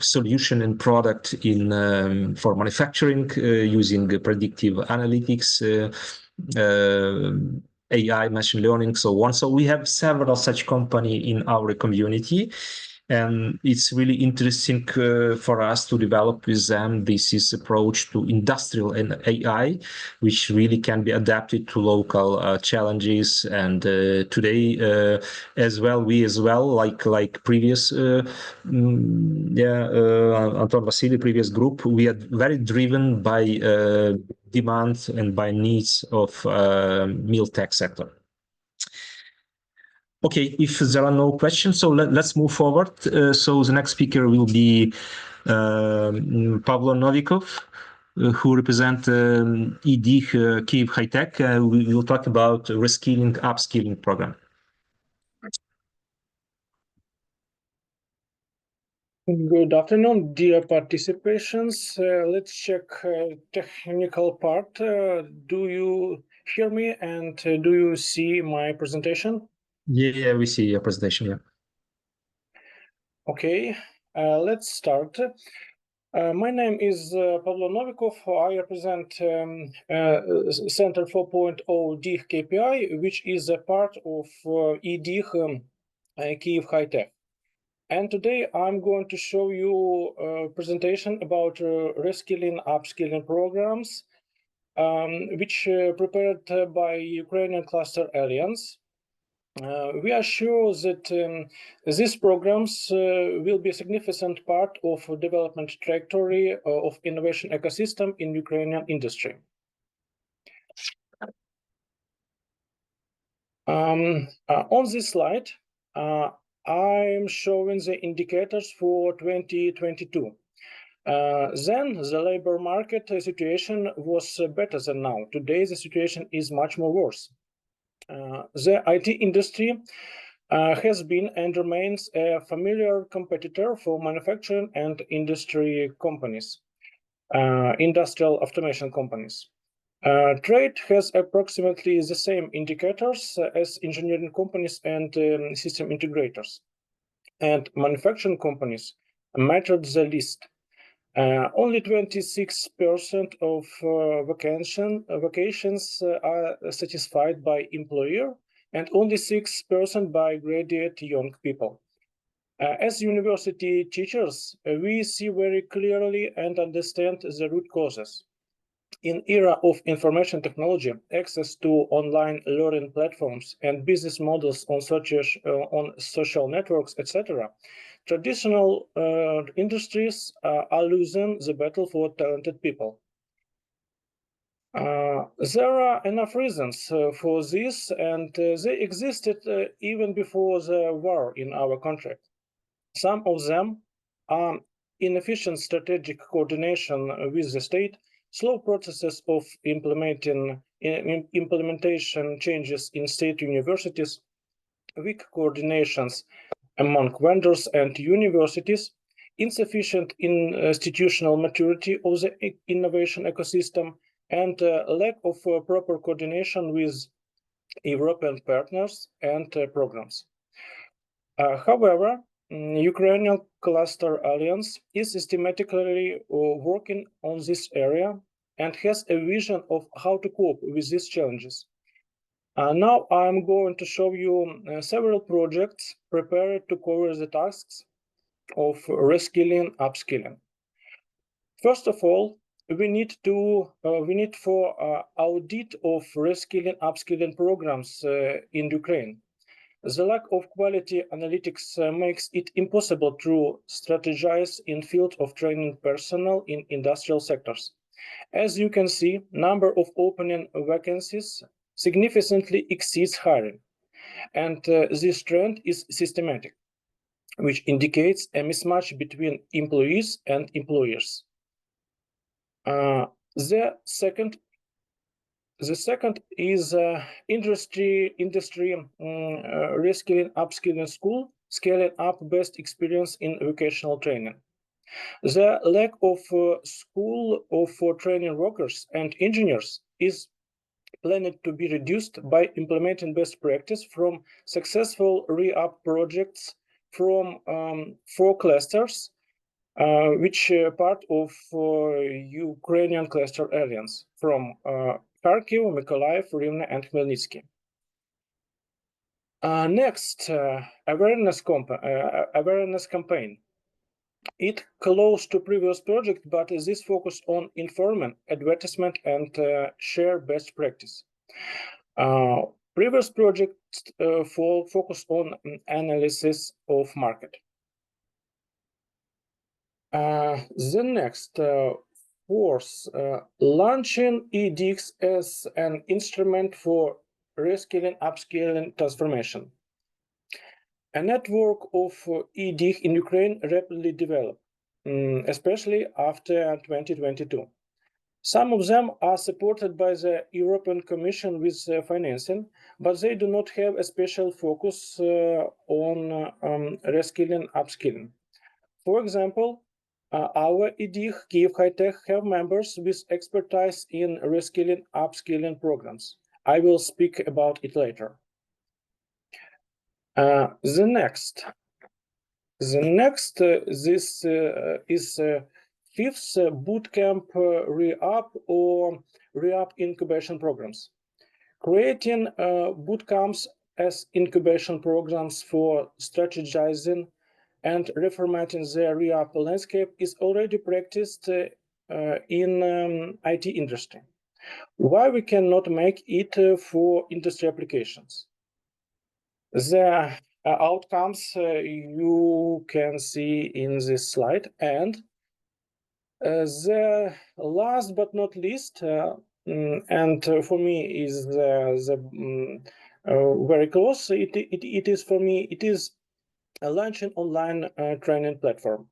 solution and product in for manufacturing using predictive analytics, AI, machine learning, so on. So we have several such company in our community, and it's really interesting for us to develop with them this approach to industrial and AI, which really can be adapted to local challenges. And today as well, we as well, like previous Anton Vasily, previous group, we are very driven by demand and by needs of meal tech sector. Okay, if there are no questions, so let's move forward. So the next speaker will be Pavlo Novikov, who represent ED Kyiv High Tech. We will talk about reskilling, upskilling program. Good afternoon, dear participants. Let's check technical part. Do you hear me, and do you see my presentation? Yeah, we see your presentation, yeah. Okay, let's start. My name is Pavlo Novikov. I represent Center 4.0 DIH KPI, which is a part of EDIH Kyiv High Tech. And today I'm going to show you a presentation about reskilling, upskilling programs, which prepared by Ukrainian Cluster Alliance. We are sure that these programs will be a significant part of development trajectory of innovation ecosystem in Ukrainian industry. On this slide, I'm showing the indicators for 2022. Then the labor market situation was better than now. Today, the situation is much more worse. The IT industry has been and remains a familiar competitor for manufacturing and industry companies, industrial automation companies. Trade has approximately the same indicators as engineering companies and system integrators. And manufacturing companies mattered the least. Only 26% of vacations are satisfied by employer, and only 6% by graduate young people. As university teachers, we see very clearly and understand the root causes. In era of information technology, access to online learning platforms and business models on social networks, etc., traditional industries are losing the battle for talented people. There are enough reasons for this, and they existed even before the war in our country. Some of them are inefficient strategic coordination with the state, slow processes of implementation changes in state universities, weak coordinations among vendors and universities, insufficient institutional maturity of the innovation ecosystem, and lack of proper coordination with European partners and programs. However, Ukrainian Cluster Alliance is systematically working on this area and has a vision of how to cope with these challenges. Now I'm going to show you several projects prepared to cover the tasks of reskilling, upskilling. First of all, we need for audit of reskilling, upskilling programs in Ukraine. The lack of quality analytics makes it impossible to strategize in field of training personnel in industrial sectors. As you can see, number of opening vacancies significantly exceeds hiring, and this trend is systematic, which indicates a mismatch between employees and employers. The second is industry reskilling, upskilling school, scaling up best experience in vocational training. The lack of school for training workers and engineers is planned to be reduced by implementing best practice from successful re-up projects from 4 clusters, which part of Ukrainian cluster areas from Kharkiv, Mykolaiv, Rivne, and Khmelnytsky. Next, awareness campaign. It close to previous project, but this focus on informing, advertisement, and share best practice. Previous project focus on analysis of market. The next, fourth, launching edX as an instrument for reskilling, upskilling, transformation. A network of edX in Ukraine rapidly developed, especially after 2022. Some of them are supported by the European Commission with financing, but they do not have a special focus on reskilling, upskilling. For example, our edX Kyiv High Tech have members with expertise in reskilling, upskilling programs. I will speak about it later. The next, this is fifth bootcamp re-up or re-up incubation programs. Creating bootcamps as incubation programs for strategizing and reformatting the re-up landscape is already practiced in IT industry. Why we cannot make it for industry applications? The outcomes you can see in this slide, and the last but not least, and for me is very close. It is for me. It is a launching online training platform.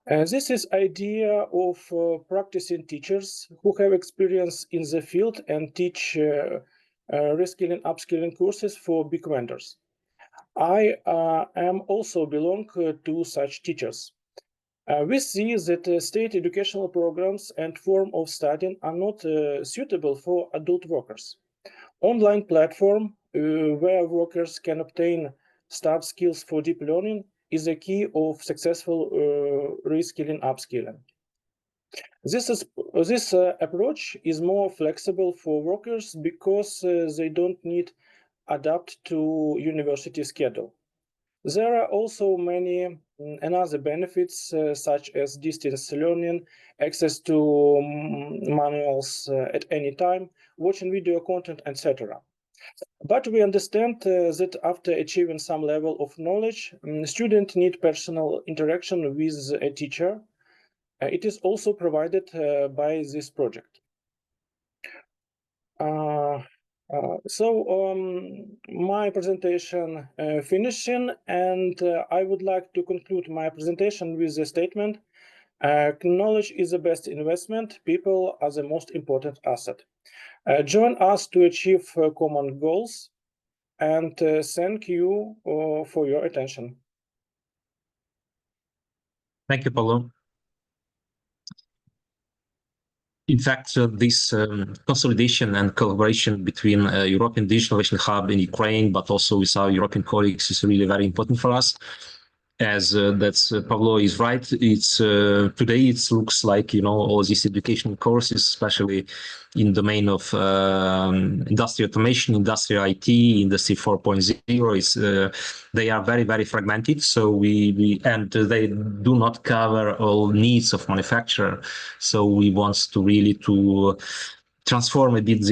This is idea of practicing teachers who have experience in the field and teach reskilling, upskilling courses for big vendors. I am also belong to such teachers. We see that state educational programs and form of studying are not suitable for adult workers. Online platform where workers can obtain start skills for deep learning is a key of successful reskilling, upskilling. This approach is more flexible for workers because they don't need adapt to university schedule. There are also many another benefits such as distance learning, access to manuals at any time, watching video content, etc. But we understand that after achieving some level of knowledge, students need personal interaction with a teacher. It is also provided by this project. My presentation finishing, and I would like to conclude my presentation with a statement. Knowledge is the best investment. People are the most important asset. Join us to achieve common goals, and thank you for your attention. Thank you, Paulo. In fact, this consolidation and collaboration between European Digital Innovation Hub in Ukraine, but also with our European colleagues, is really very important for us. As Pavlo is right, it's today it looks like, you know, all these educational courses, especially in the domain of industrial automation, industrial IT, industry 4.0, is they are very, very fragmented. So and they do not cover all needs of manufacturer. So we want to really to transform a bit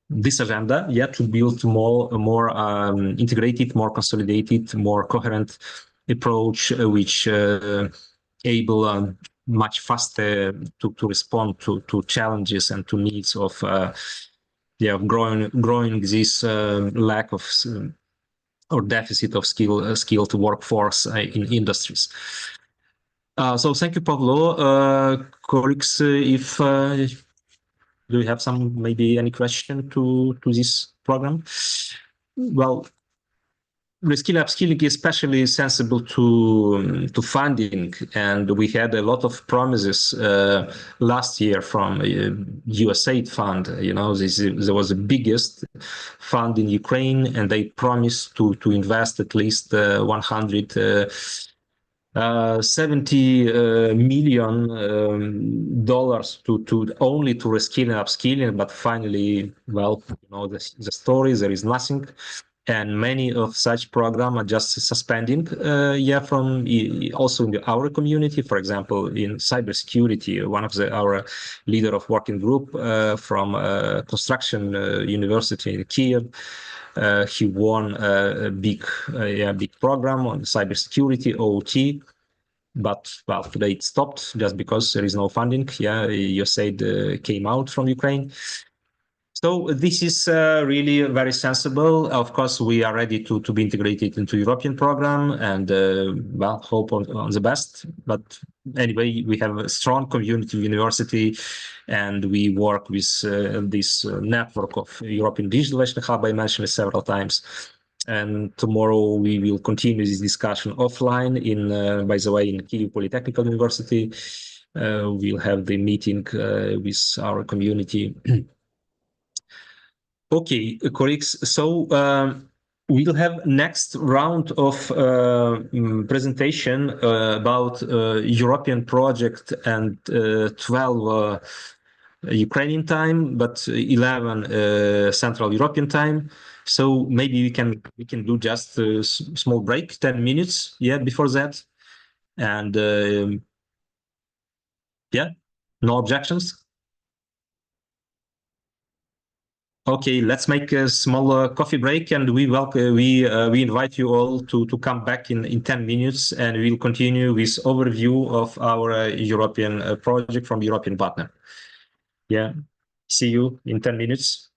this agenda, to build more integrated, more consolidated, more coherent approach, which able much faster to respond to challenges and to needs of growing this lack of or deficit of skilled workforce in industries. So thank you, Pavlo. Colleagues, if do you have maybe any question to this program? Well, reskilling upskilling is especially sensible to funding, and we had a lot of promises last year from USAID fund. You know, there was the biggest fund in Ukraine, and they promised to invest at least 170 million dollars to only to reskilling and upskilling, but finally, well, you know the story. There is nothing. And many of such programs are just suspending, from also in our community. For example, in cybersecurity, one of our leader of working group from construction university in Kiev, he won a big program on cybersecurity, OT. But well, today it stopped just because there is no funding. USAID came out from Ukraine. So this is really very sensible. Of course, we are ready to be integrated into European program and well, hope on the best. But anyway, we have a strong community university, and we work with this network of European Digital Innovation Hub I mentioned it several times. And tomorrow we will continue this discussion offline in, by the way, in Kyiv Polytechnical University. We'll have the meeting with our community. Okay, colleagues, so we'll have next round of presentation about European project and 12 Ukrainian time, but 11 Central European time. So maybe we can do just a small break, 10 minutes, before that, and no objections. Okay, let's make a small coffee break, and we invite you all to come back in 10 minutes, and we'll continue with overview of our European project from European partner. See you in 10 minutes.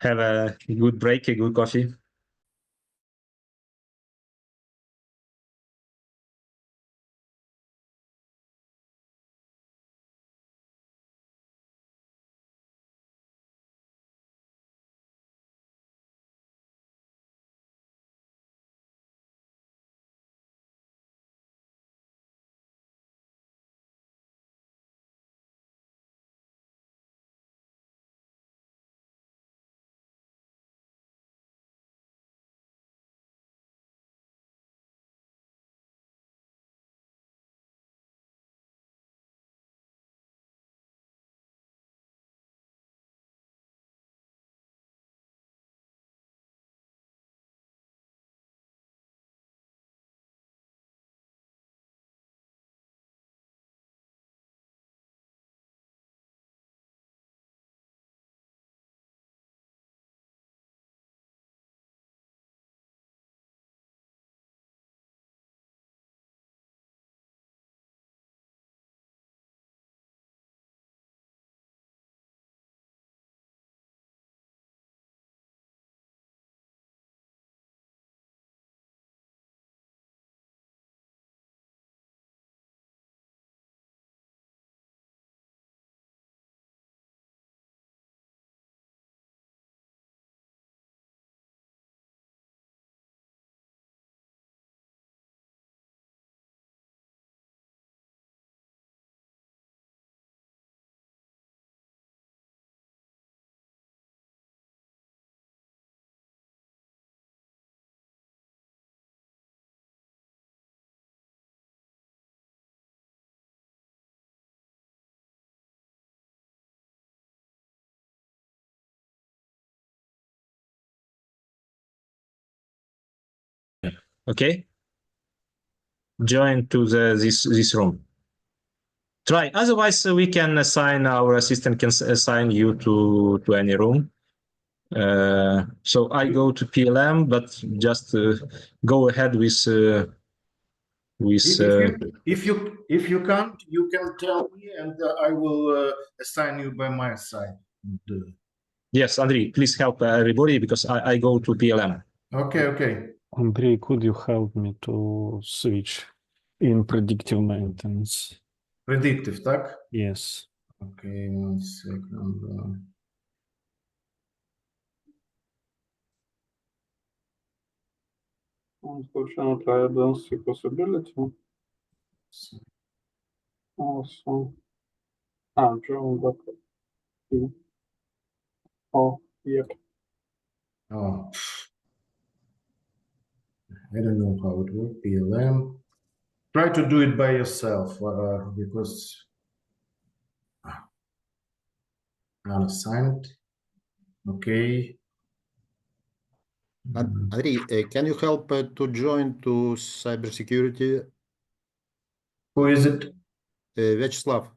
Have a good break, a good coffee. Okay, join to this room. Try. Otherwise, we can assign our assistant can assign you to any room. So I go to PLM, but just go ahead with with If you can't, you can tell me, and I will assign you by my side. yes, Andrei, please help everybody because I go to PLM. Okay. Andrei, could you help me to switch in predictive maintenance? Predictive, так? Yes. Okay, 1 second. Unfortunately, I don't see possibility. Also, John, but oh, yep. Oh, I don't know how it works. PLM. Try to do it by yourself because unassigned. Okay. Andrei, can you help to join to cybersecurity? Who is it? Vyacheslav.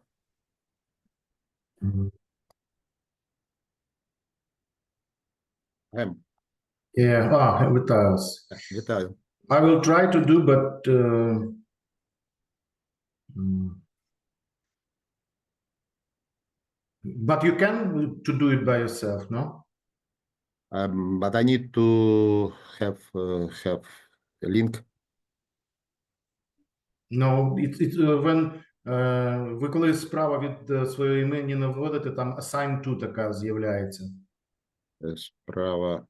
Yeah, Vitalis. I will try to do, but you can to do it by yourself, no? But I need to have a link. No, it's when ви коли справа від своєї імені не вводите, там assign to така з'являється. Справа.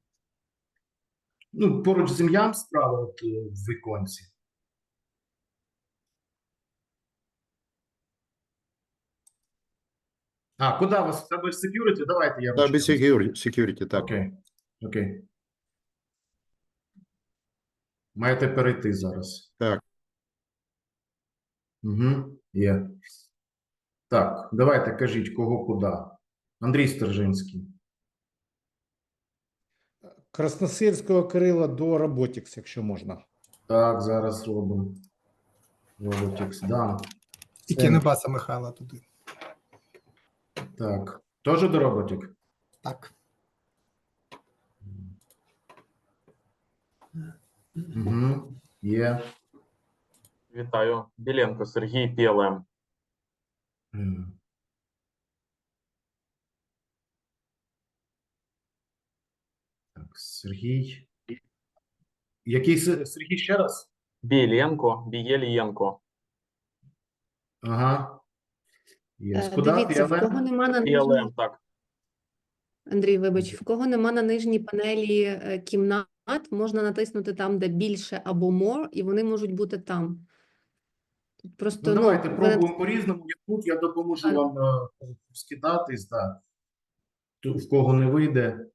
Ну, поруч з ім'ям справа от, в віконці. А, куди вас? Cybersecurity? Давайте я почну. Cybersecurity, так. Окей. Маєте перейти зараз. Так. Угу, є. Так, давайте кажіть, кого куди. Андрій Стержинський. Красносельського Кирила до Robotics, якщо можна. Так, зараз робимо. Robotics, да. І Кінебаса Михайла туди. Так, теж до Robotics? Так. Угу, є. Вітаю. Біленко Сергій, PLM. Так, Сергій. Який Сергій ще раз? Бієлієнко. Ага. Куди? Дивіться, в кого нема на нижній... PLM, так. Андрій, вибач, в кого нема на нижній панелі кімнат, можна натиснути там, де більше або more, і вони можуть бути там. Просто, давайте пробуємо по-різному. Тут я допоможу вам скидатись, так. В кого не вийде.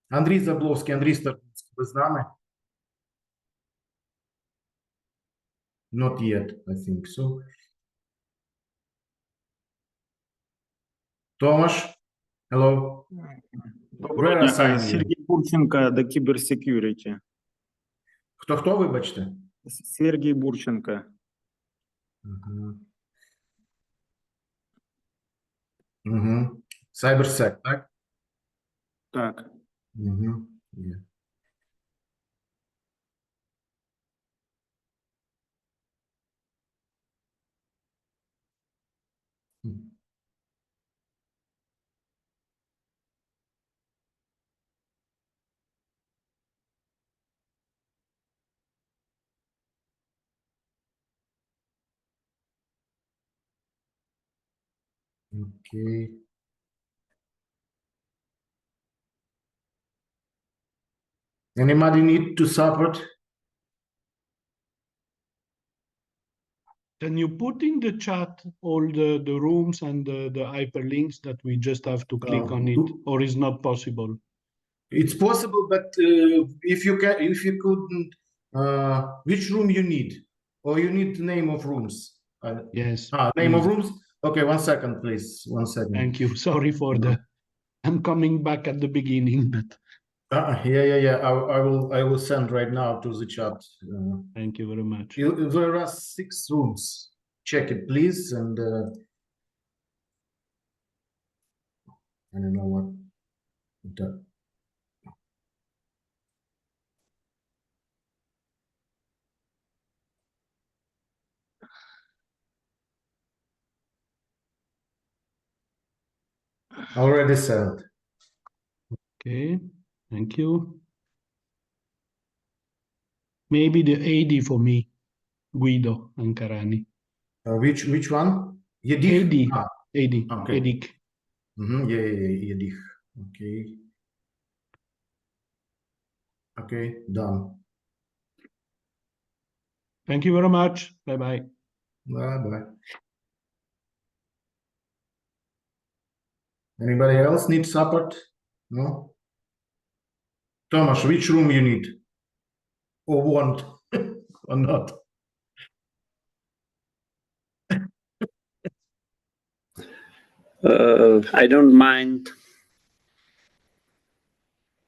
Андрій Забловський, Андрій Стержинський, ви з нами? Not yet, I think so. Томаш, hello. Доброго дня, Сергій Бурченко до Cybersecurity. Хто, вибачте? Сергій Бурченко. Cybersec, так? Так. Угу. Yeah. Okay. Anybody need to support? Can you put in the chat all the rooms and the hyperlinks that we just have to click on it, or is not possible? It's possible, but if you couldn't, which room you need, or you need the name of rooms? Yes. Name of rooms. Okay, 1 second, please. 1 second. Thank you. Sorry for I'm coming back at the beginning, but. Yeah. I will send right now to the chat. Thank you very much. There are 6 rooms. Check it, please, and I don't know what. Already sent. Okay, thank you. Maybe the AD for me, Guido Ancarani. Which one? Yedich? AD, Ah, AD, okay. Edik. Yeah, Yedich. Okay. Okay, done. Thank you very much. Bye-bye. Bye-bye. Anybody else need support? No? Thomas, which room you need? Or want? Or not? I don't mind.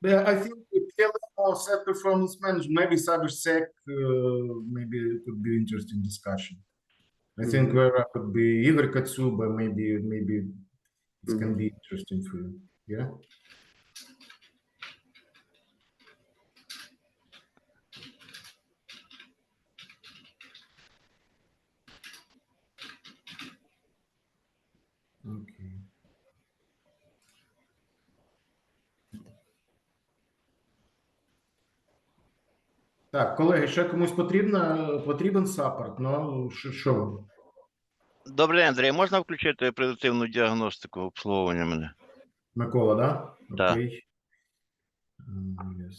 Yeah, I think PLM or set performance management, maybe cybersec, maybe it could be interesting discussion. I think where I could be either Katsuba, maybe it can be interesting for you. Yeah. Okay. Так, колеги, ще комусь потрібен саппорт? Ну, що? Добрий день, Андрій. Можна включити предиктивну діагностику обслуговування мене? Микола, да? Так. Окей. Yes.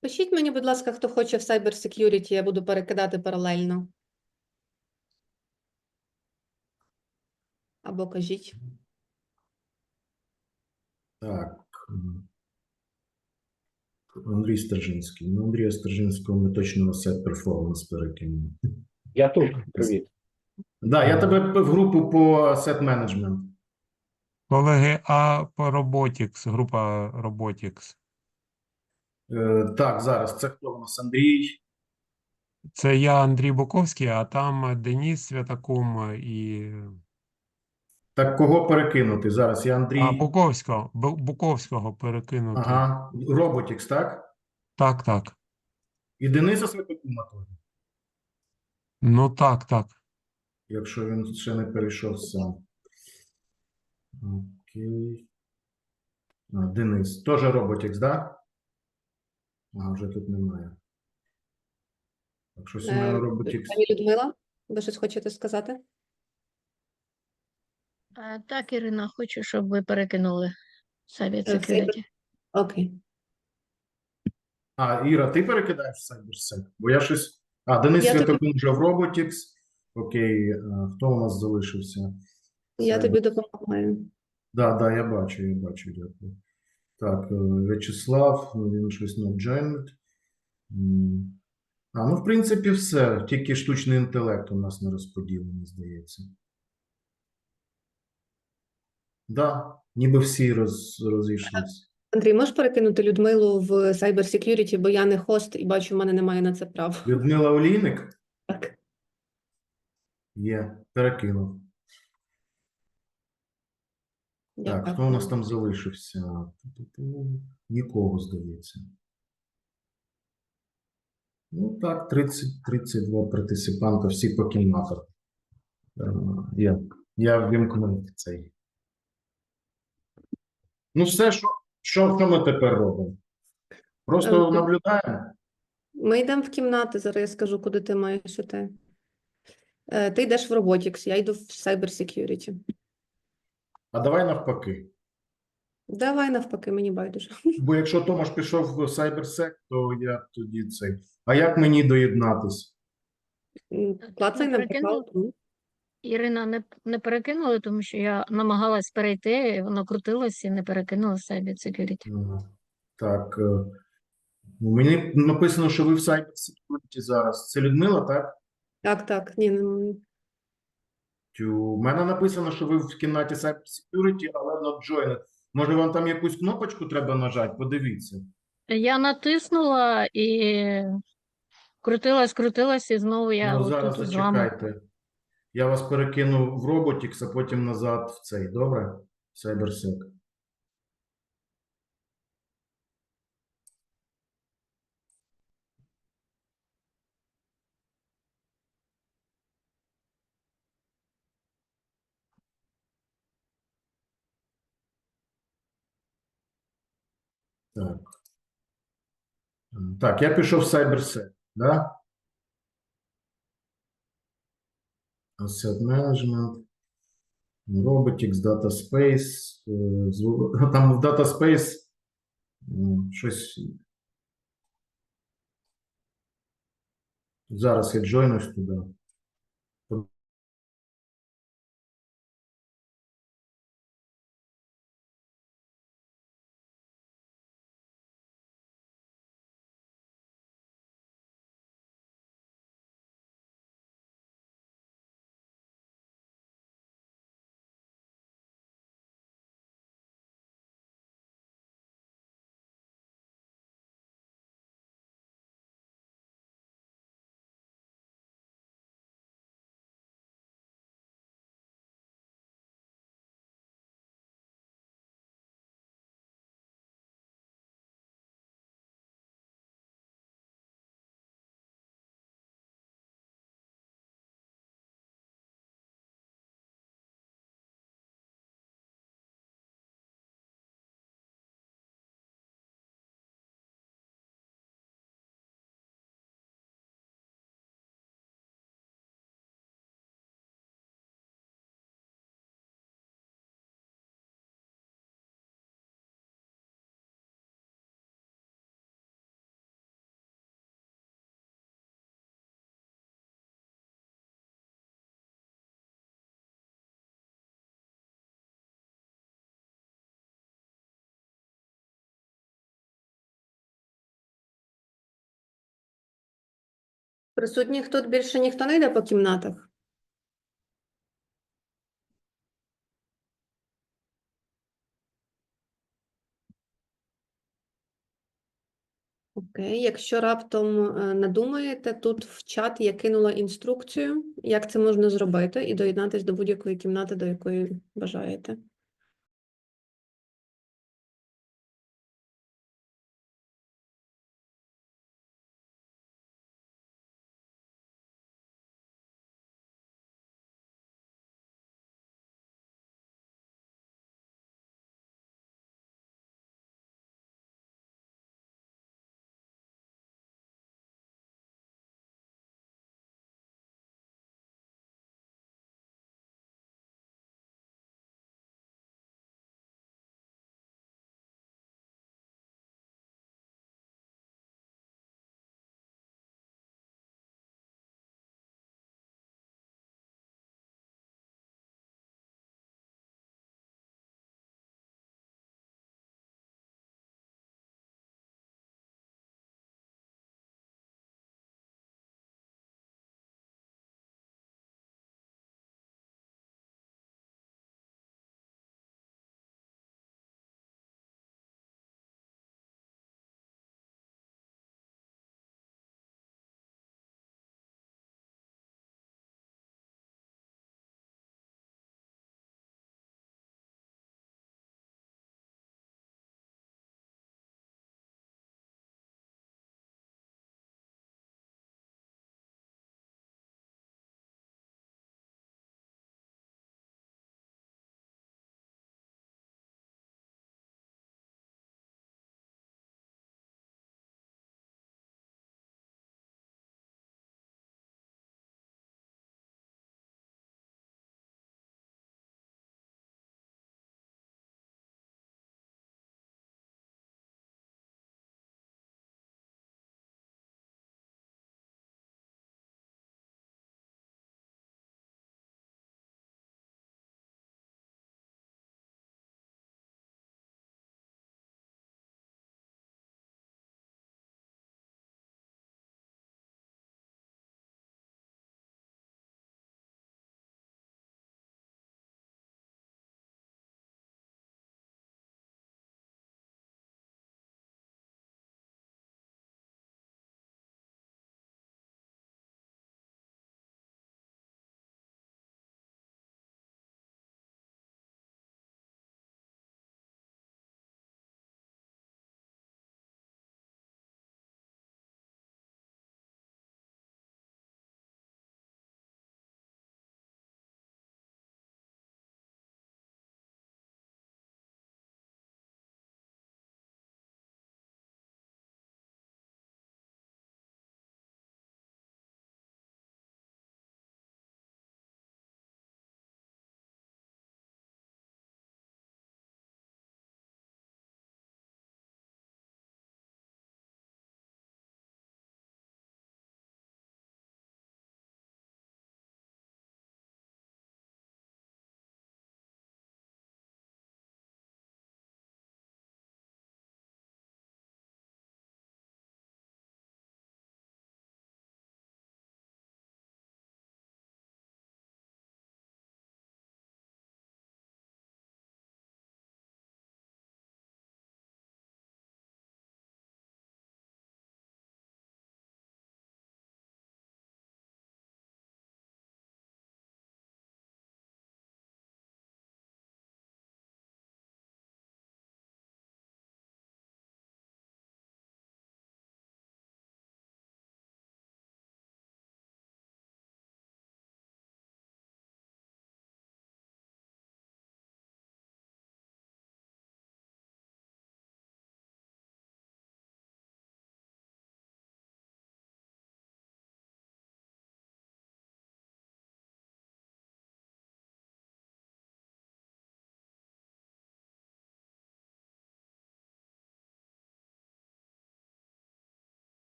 Пишіть мені, будь ласка, хто хоче в Cybersecurity, я буду перекидати паралельно. Або кажіть. Так. Андрій Стержинський. Ну, Андрія Стержинського ми точно на сет перформанс перекинемо. Я тут, привіт. Да, я тебе в групу по сет менеджмент. Колеги, а по Robotics, група Robotics? Так, зараз. Це хто у нас? Андрій? Це я, Андрій Буковський, а там Деніс Святаком і... Так кого перекинути? Зараз я Андрій... А, Буковського перекинути. Ага. Robotics, так? Так. І Дениса Святакума теж? Ну, так. Якщо він ще не перейшов сам. Окей. Денис. Теж Robotics, да? Ага, вже тут немає. Так, щось у мене Robotics. Пані Людмила, ви щось хочете сказати? Так, Ірина, хочу, щоб ви перекинули Cybersecurity. Окей. А, Іра, ти перекидаєш Cybersec? Бо я щось... А, Денис Святакун вже в Robotics. Окей, хто у нас залишився? Я тобі допомагаю. Да, я бачу, дякую. Так, В'ячеслав, він щось not joined. Ну, в принципі, все. Тільки штучний інтелект у нас не розподілений, здається. Да, ніби всі розійшлися. Андрій, можеш перекинути Людмилу в Cybersecurity, бо я не хост і бачу, в мене немає на це прав. Людмила Олійник? Так. Є, перекинув. Так, хто у нас там залишився? Нікого, здається. Ну так, 30-32 партисипанта, всі по кімнатах. Я ввімкнув цей. Ну все, що ми тепер робимо? Просто наблюдаємо? Ми йдемо в кімнати, зараз я скажу, куди ти маєш іти. Ти йдеш в Robotics, я йду в Cybersecurity. А давай навпаки. Давай навпаки, мені байдуже. Бо якщо Томаш пішов в Cybersec, то я тоді цей. А як мені доєднатись? Клацай на бекграунд. Ірина, не перекинули, тому що я намагалась перейти, воно крутилось і не перекинула Cybersecurity. Так. Мені написано, що ви в Cybersecurity зараз. Це Людмила, так? Так. Ні, не. У мене написано, що ви в кімнаті Cybersecurity, але not joined. Може, вам там якусь кнопочку треба нажати? Подивіться. Я натиснула і крутилась, і знову я Зараз отут з вами. зачекайте. Я вас перекину в Robotics, а потім назад в цей, добре? Cybersec. Так. Так, я пішов в Cybersec, да? Asset Management, Robotics, Data Space. Там в Data Space щось. Зараз я джойнусь туди. Присутніх тут більше ніхто не йде по кімнатах? Окей, якщо раптом надумаєте, тут в чат я кинула інструкцію, як це можна зробити, і доєднатись до будь-якої кімнати, до якої бажаєте.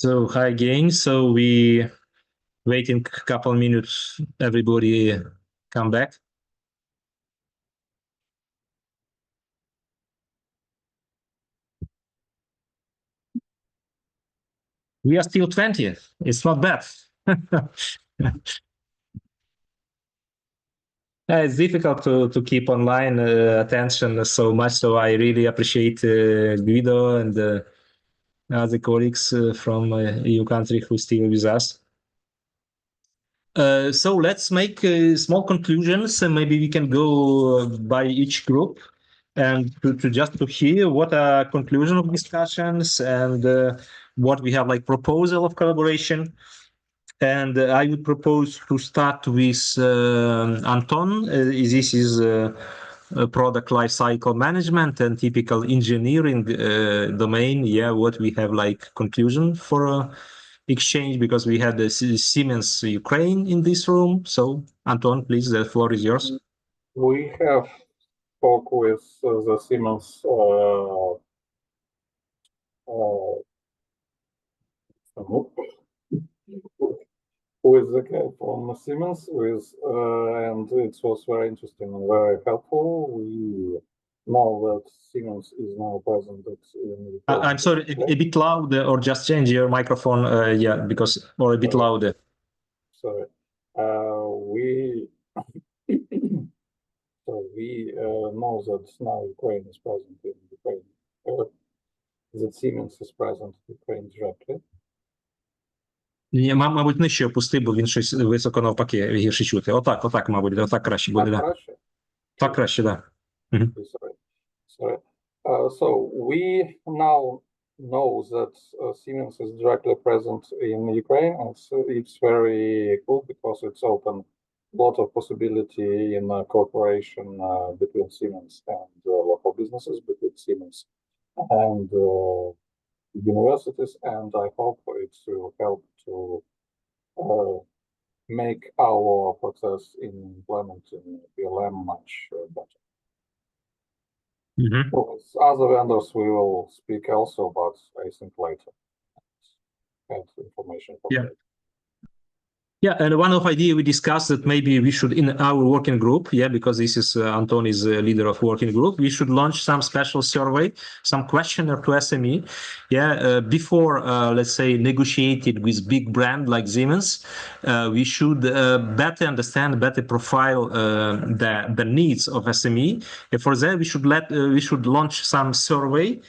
So hi again. So we waiting a couple minutes. Everybody come back. We are still 20. It's not bad. It's difficult to keep online attention so much. So I really appreciate Guido and other colleagues from EU country who still with us. So let's make small conclusions, and maybe we can go by each group and to just to hear what are conclusion of discussions and what we have like proposal of collaboration. And I would propose to start with Anton. This is product lifecycle management and typical engineering domain. Yeah, what we have like conclusion for exchange, because we had the Siemens Ukraine in this room. So Anton, please, the floor is yours. We have spoke with the Siemens with the guy from Siemens, and it was very interesting and very helpful. We know that Siemens is now present in. I'm sorry, a bit louder, or just change your microphone. Yeah, because or a bit louder. Sorry, we know that now Ukraine is present in Ukraine. That Siemens is present in Ukraine directly. Ні, мабуть, нижче опусти, бо він щось високо навпаки гірше чути. Отак, мабуть, отак краще буде. Так краще? Так краще, так. Sorry. So we now know that Siemens is directly present in Ukraine, and so it's very cool because it's open a lot of possibility in cooperation between Siemens and local businesses, between Siemens and universities, and I hope it will help to make our process in implementing PLM much better. With other vendors, we will speak also, but I think later. Add information for that. Yeah, and one of idea we discussed that maybe we should in our working group, because this is Anton is the leader of working group, we should launch some special survey, some questionnaire to SME, before let's say negotiated with big brand like Siemens, we should better understand, better profile the needs of SME. And for that, we should launch some survey,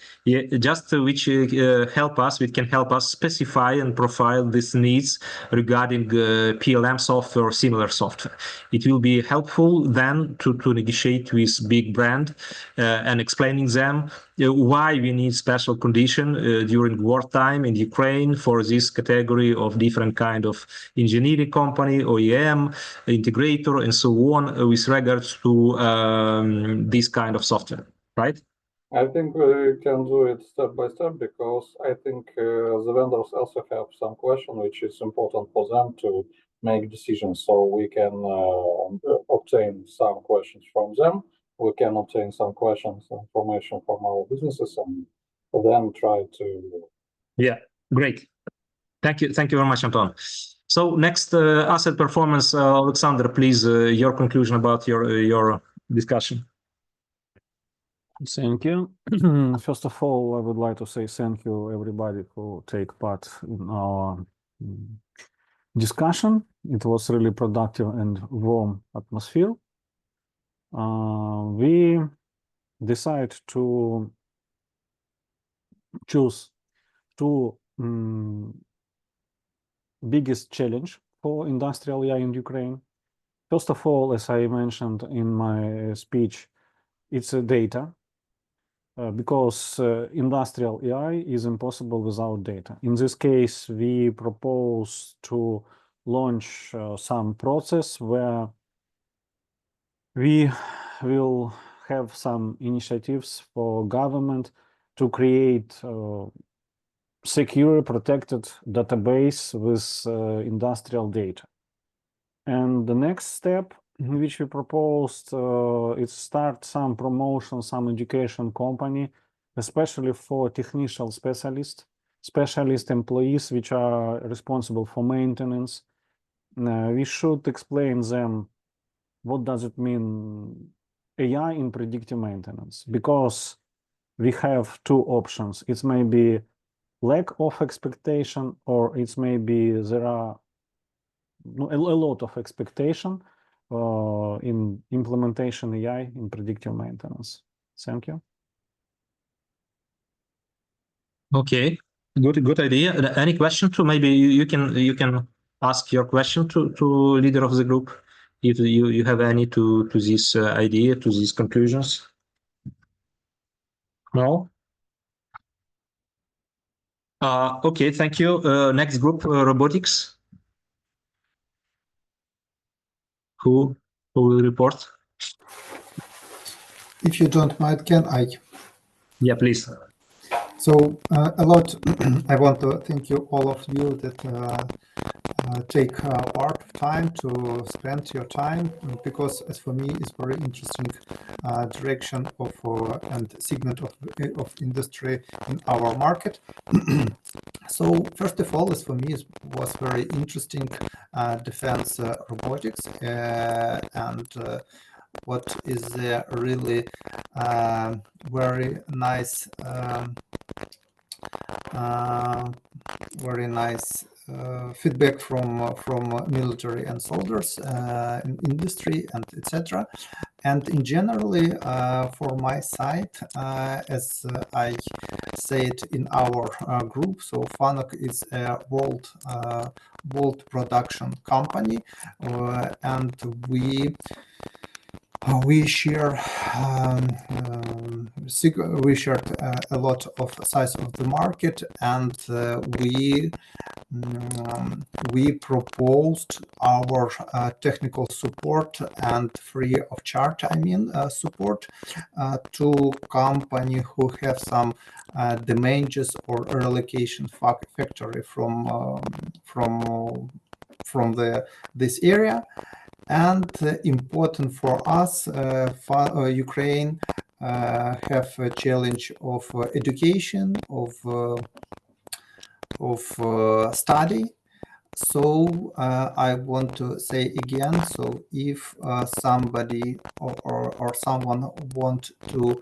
just which can help us specify and profile these needs regarding PLM software or similar software. It will be helpful then to negotiate with big brand and explaining them why we need special condition during wartime in Ukraine for this category of different kind of engineering company, OEM, integrator, and so on with regards to this kind of software, right? I think we can do it step by step, because I think the vendors also have some question which is important for them to make decisions. So we can obtain some questions from them. We can obtain some questions, information from our businesses, and then try to. Yeah, great. Thank you very much, Anton. So next, asset performance, Alexander, please, your conclusion about your discussion. Thank you. First of all, I would like to say thank you everybody who take part in our discussion. It was really productive and warm atmosphere. We decided to choose two biggest challenge for industrial AI in Ukraine. First of all, as I mentioned in my speech, it's data. Because industrial AI is impossible without data. In this case, we propose to launch some process where we will have some initiatives for government to create secure, protected database with industrial data. And the next step which we proposed is start some promotion, some education company, especially for technical specialists, specialist employees which are responsible for maintenance. We should explain them what does it mean AI in predictive maintenance, because we have two options. It's maybe lack of expectation, or it's maybe there are a lot of expectation in implementation AI in predictive maintenance. Thank you. Okay, good idea. Any question to maybe you can ask your question to leader of the group if you have any to this idea, to these conclusions. No. Okay, thank you. Next group, robotics. Who will report? If you don't mind, can I? Yeah, please. So a lot, I want to thank you, all of you that take part of time to spend your time, because as for me, it's very interesting direction of and segment of industry in our market. So first of all, as for me, it was very interesting defense robotics and what is really very nice feedback from military and soldiers in industry and etc. And in generally, for my side, as I said in our group, so FANUC is a world production company, and we share we shared a lot of size of the market, and we proposed our technical support and free of charge, support to company who have some damages or relocation factory from this area. And important for us, Ukraine have a challenge of education, of study. So I want to say again, so if somebody or someone want to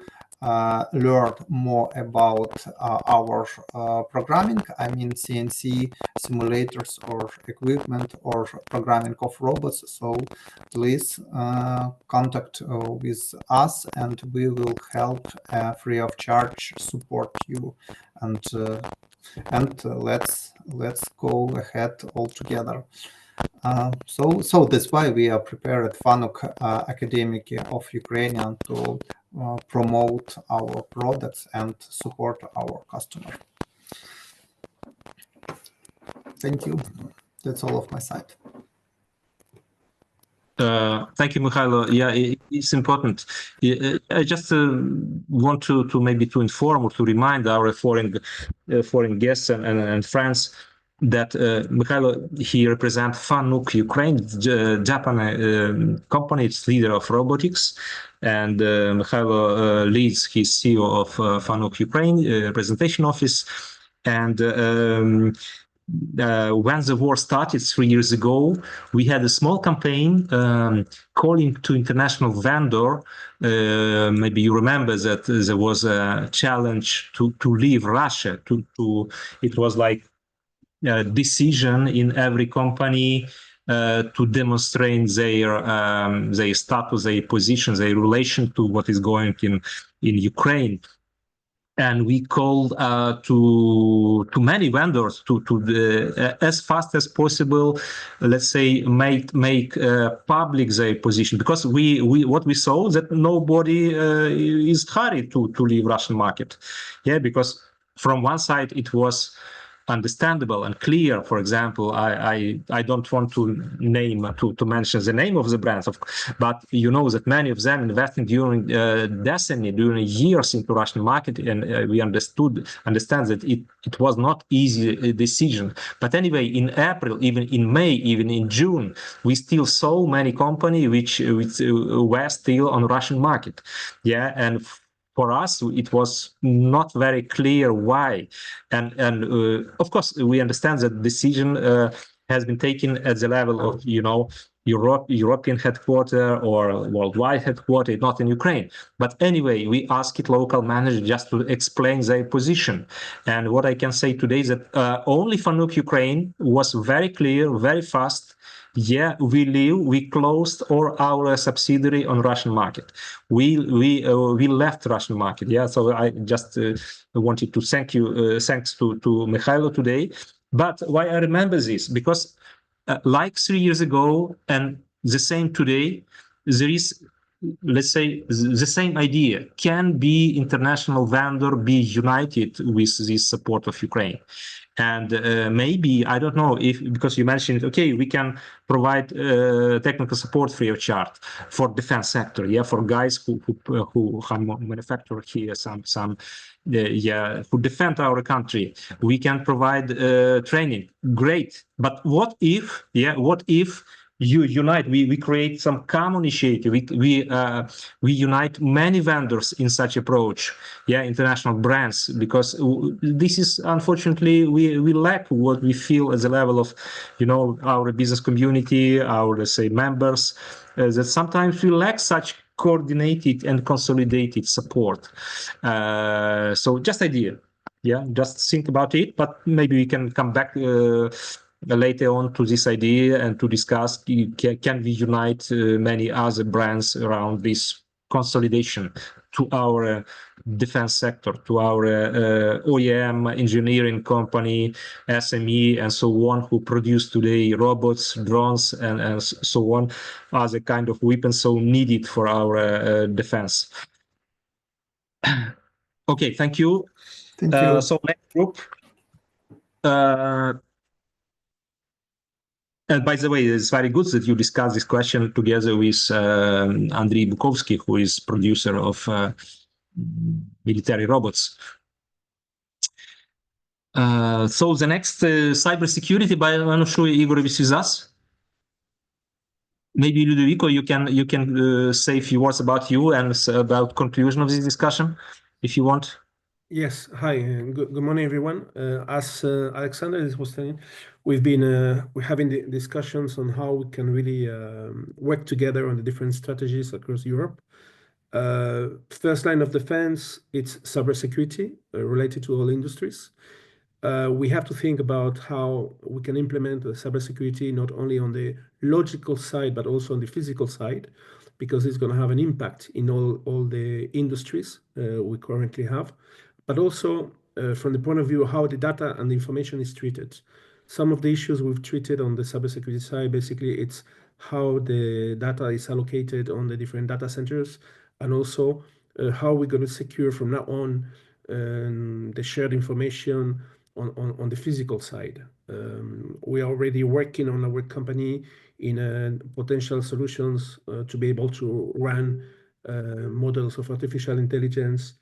learn more about our programming, I mean CNC simulators or equipment or programming of robots, so please contact with us, and we will help free of charge support you, and let's go ahead all together. So that's why we are prepared at FANUC Academic of Ukrainian to promote our products and support our customer. Thank you. That's all of my side. Thank you, Mikhailo. Yeah, it's important. I just want to maybe to inform or to remind our foreign guests and friends that Mikhailo, he represents FANUC Ukraine, Japan company. It's leader of robotics, and Mikhailo leads his CEO of FANUC Ukraine representation office. And when the war started 3 years ago, we had a small campaign calling to international vendor. Maybe you remember that there was a challenge to leave Russia. It was like a decision in every company to demonstrate their status, their position, their relation to what is going in Ukraine. And we called to many vendors to as fast as possible, let's say, make public their position, because what we saw that nobody is hurried to leave Russian market. Yeah, because from one side it was understandable and clear. For example, I don't want to mention the name of the brands, but you know that many of them investing during years into Russian market, and we understand that it was not easy decision. But anyway, in April, even in May, even in June, we still saw many companies which were still on Russian market. Yeah, and for us, it was not very clear why. And of course, we understand that decision has been taken at the level of, European headquarter or worldwide headquarter, not in Ukraine. But anyway, we asked local managers just to explain their position. And what I can say today is that only FANUC Ukraine was very clear, very fast. Yeah, we closed our subsidiary on Russian market. We left Russian market. Yeah, so I just wanted to thank you, thanks to Mikhailo today. But why I remember this? Because like 3 years ago and the same today, there is, let's say, the same idea. Can be international vendor be united with this support of Ukraine? And maybe, I don't know if, because you mentioned, okay, we can provide technical support free of charge for defense sector, yeah, for guys who manufacture here who defend our country. We can provide training. Great. But what if you unite, we create some common initiative, we unite many vendors in such approach, international brands, because this is, unfortunately, we lack what we feel at the level of, our business community, our, let's say, members, that sometimes we lack such coordinated and consolidated support. So just idea, just think about it, but maybe we can come back later on to this idea and to discuss, can we unite many other brands around this consolidation to our defense sector, to our OEM engineering company, SME, and so on, who produce today robots, drones, and so on, as a kind of weapon so needed for our defense. Okay, thank you. Thank you. So next group. And by the way, it's very good that you discuss this question together with Andrei Bukovsky, who is producer of military robots. So the next cybersecurity, but I'm not sure Igor is with us. Maybe Ludovico, you can say a few words about you and about conclusion of this discussion, if you want. Yes. Hi. Good morning, everyone. As Alexander was saying, we're having the discussions on how we can really work together on the different strategies across Europe. First line of defense, it's cybersecurity related to all industries. We have to think about how we can implement the cybersecurity not only on the logical side but also on the physical side, because it's going to have an impact in all the industries we currently have, but also from the point of view of how the data and the information is treated. Some of the issues we've treated on the cybersecurity side, basically, it's how the data is allocated on the different data centers, and also how we're going to secure from now on the shared information on the physical side. We are already working on our company in potential solutions to be able to run models of artificial intelligence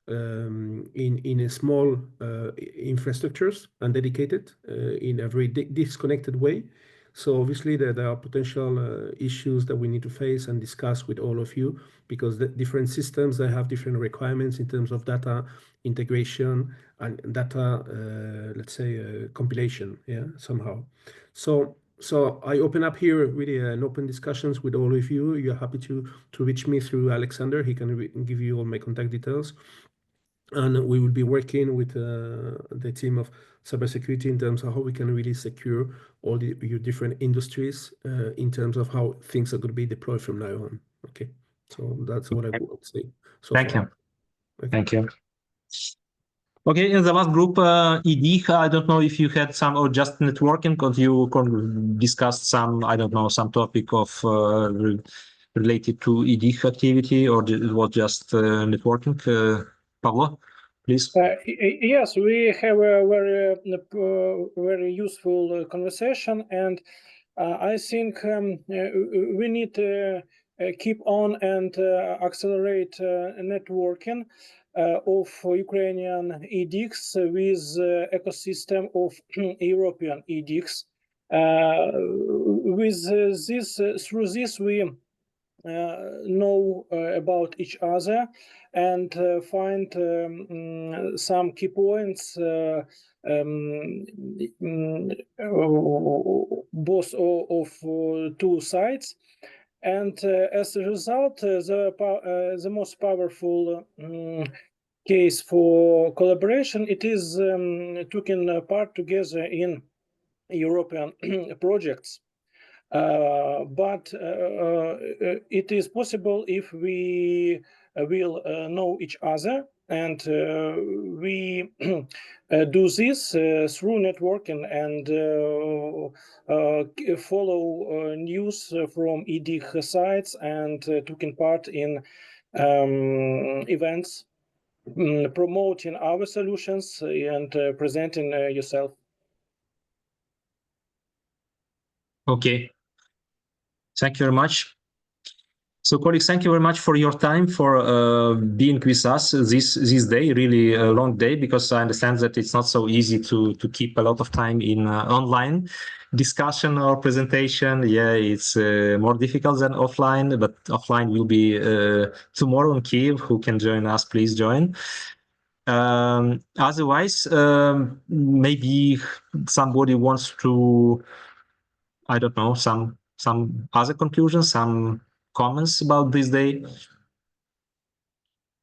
in a small infrastructures and dedicated in a very disconnected way. So obviously there are potential issues that we need to face and discuss with all of you, because the different systems, they have different requirements in terms of data integration and data, let's say, compilation, somehow. So I open up here really an open discussions with all of you. You're happy to reach me through Alexander. He can give you all my contact details. And we will be working with the team of cybersecurity in terms of how we can really secure all your different industries in terms of how things are going to be deployed from now on. Okay, so that's what I would say. So Thank you. Thank you. Okay, in the last group, EDIH, I don't know if you had some, or just networking, because you discussed some, I don't know, some topic of related to EDIH activity, or it was just networking. Pavlo, please. Yes, we have a very useful conversation, and I think we need to keep on and accelerate networking of Ukrainian EDICs with ecosystem of European EDICs. Through this, we know about each other and find some key points both of two sides. And as a result, the most powerful case for collaboration, it is taking part together in European projects. But it is possible if we will know each other, and we do this through networking and follow news from EDIC sites and taking part in events, promoting our solutions and presenting yourself. Okay. Thank you very much. So, colleagues, thank you very much for your time, for being with us this day, really a long day, because I understand that it's not so easy to keep a lot of time in online discussion or presentation. Yeah, it's more difficult than offline, but offline will be tomorrow in Kyiv. Who can join us, please join. Otherwise, maybe somebody wants to, I don't know, some other conclusions, some comments about this day,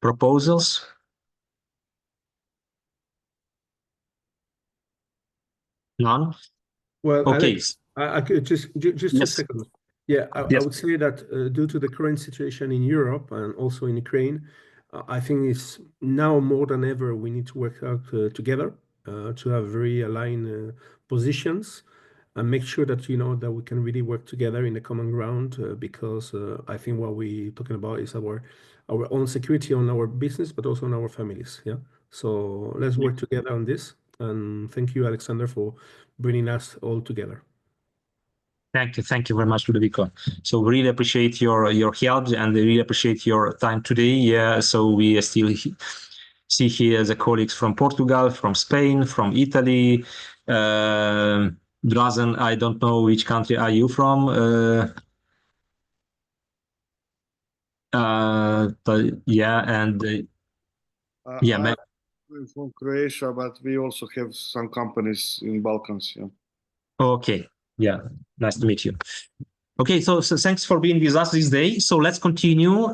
proposals. None. Well, okay. Alex, I could just Yes. 2 seconds. Yeah, I Yes. would say that due to the current situation in Europe and also in Ukraine, I think it's now more than ever we need to work out together to have very aligned positions and make sure that that we can really work together in the common ground because I think what we're talking about is our own security on our business, but also on our families. Yeah. So let's work together on this. And thank you, Alexander, for bringing us all together. Thank you very much, Ludovico. So we really appreciate your help and we really appreciate your time today. Yeah, so we still see here the colleagues from Portugal, from Spain, from Italy. Drazen, I don't know which country are you from. Yeah, and yeah, I'm from Croatia, but we also have some companies in Balkans. Yeah. Okay. Yeah. Nice to meet you. Okay. So thanks for being with us this day. So let's continue.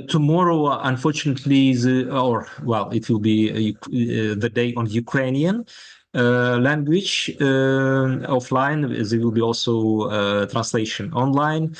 Tomorrow, unfortunately, it will be the day on Ukrainian language offline. There will be also translation online.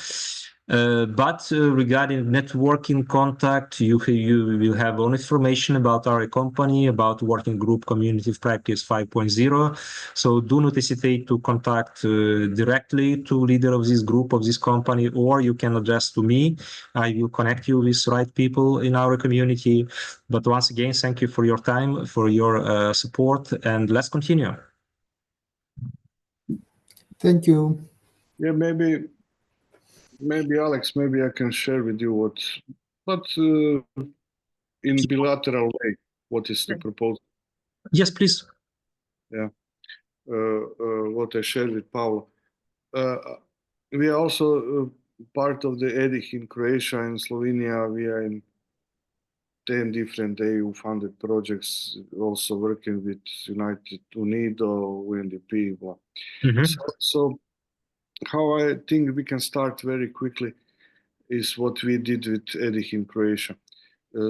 But regarding networking contact, you will have all information about our company, about working group community of practice 5.0. So do not hesitate to contact directly to leader of this group, of this company, or you can address to me. I will connect you with right people in our community. But once again, thank you for your time, for your support, and let's continue. Thank you. Yeah, maybe Alex, maybe I can share with you what in bilateral way, what is the proposal? Yes, please. Yeah, what I shared with Paul. We are also part of the EDIC in Croatia and Slovenia. We are in 10 different EU-funded projects, also working with United UNIDO, UNDP. So how I think we can start very quickly is what we did with EDIC in Croatia.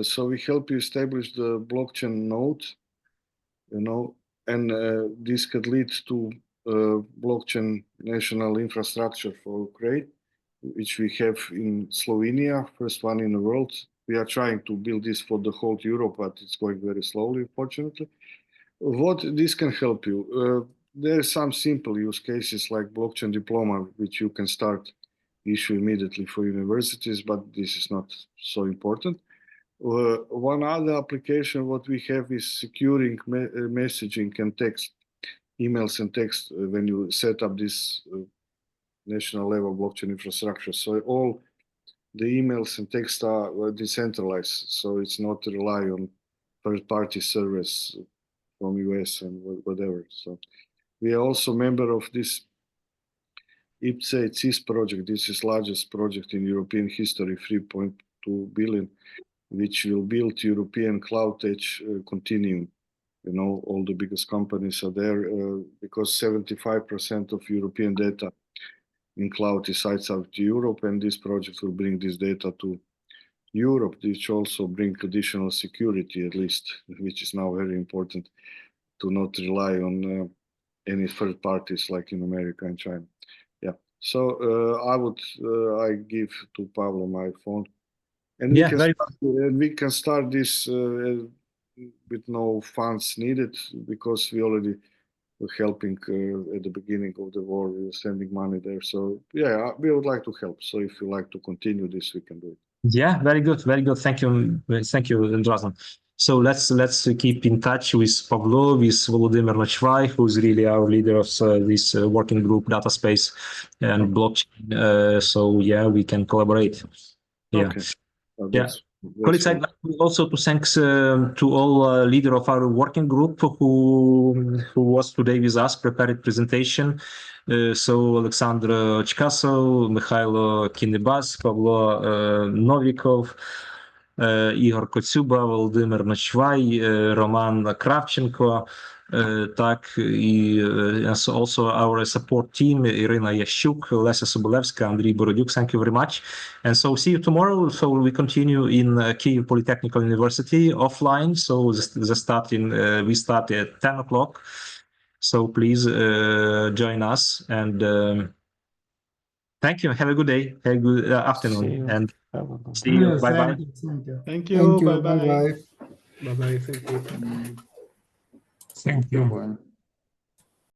So we help you establish the blockchain node, and this could lead to blockchain national infrastructure for Ukraine, which we have in Slovenia, first one in the world. We are trying to build this for the whole Europe, but it's going very slowly, unfortunately. What this can help you? There are some simple use cases like blockchain diploma, which you can start issue immediately for universities, but this is not so important. One other application what we have is securing messaging and text, emails and text when you set up this national level blockchain infrastructure. So all the emails and text are decentralized, so it's not rely on third-party servers from US and whatever. So we are also member of this IPCEI CIS project. This is largest project in European history, 3.2 billion, which will build European cloud edge continuum. You know, all the biggest companies are there because 75% of European data in cloud is outside Europe, and this project will bring this data to Europe, which also bring additional security, at least, which is now very important to not rely on any third parties like in America and China. Yeah. So I give to Pablo my phone, and we can start this with no funds needed because we already were helping at the beginning of the war. We were sending money there. So yeah, we would like to help. So if you like to continue this, we can do it. Yeah, very good, very good. Thank you, Drazen. So let's keep in touch with Pavlo, with Volodymyr Nochvai, who's really our leader of this working group, data space and blockchain. So yeah, we can collaborate. Yeah. Okay. Yeah. Colleagues, I'd like also to thank to all leader of our working group who was today with us, prepared presentation. So Alexander Chkasov, Mikhailo Kinibas, Pavlo Novikov, Igor Kotsuba, Volodymyr Nochvai, Roman Kravchenko, and also our support team, Irina Yashchuk, Lesya Sobolevska, Andriy Boroduk. Thank you very much. And so see you tomorrow. So we continue in Kyiv Polytechnical University offline. So we start at 10 o'clock. So please join us, and thank you. Have a good day. Have a good afternoon. And see you. Bye-bye. Thank you. Bye-bye. Bye-bye. Bye-bye. Thank you. Thank you.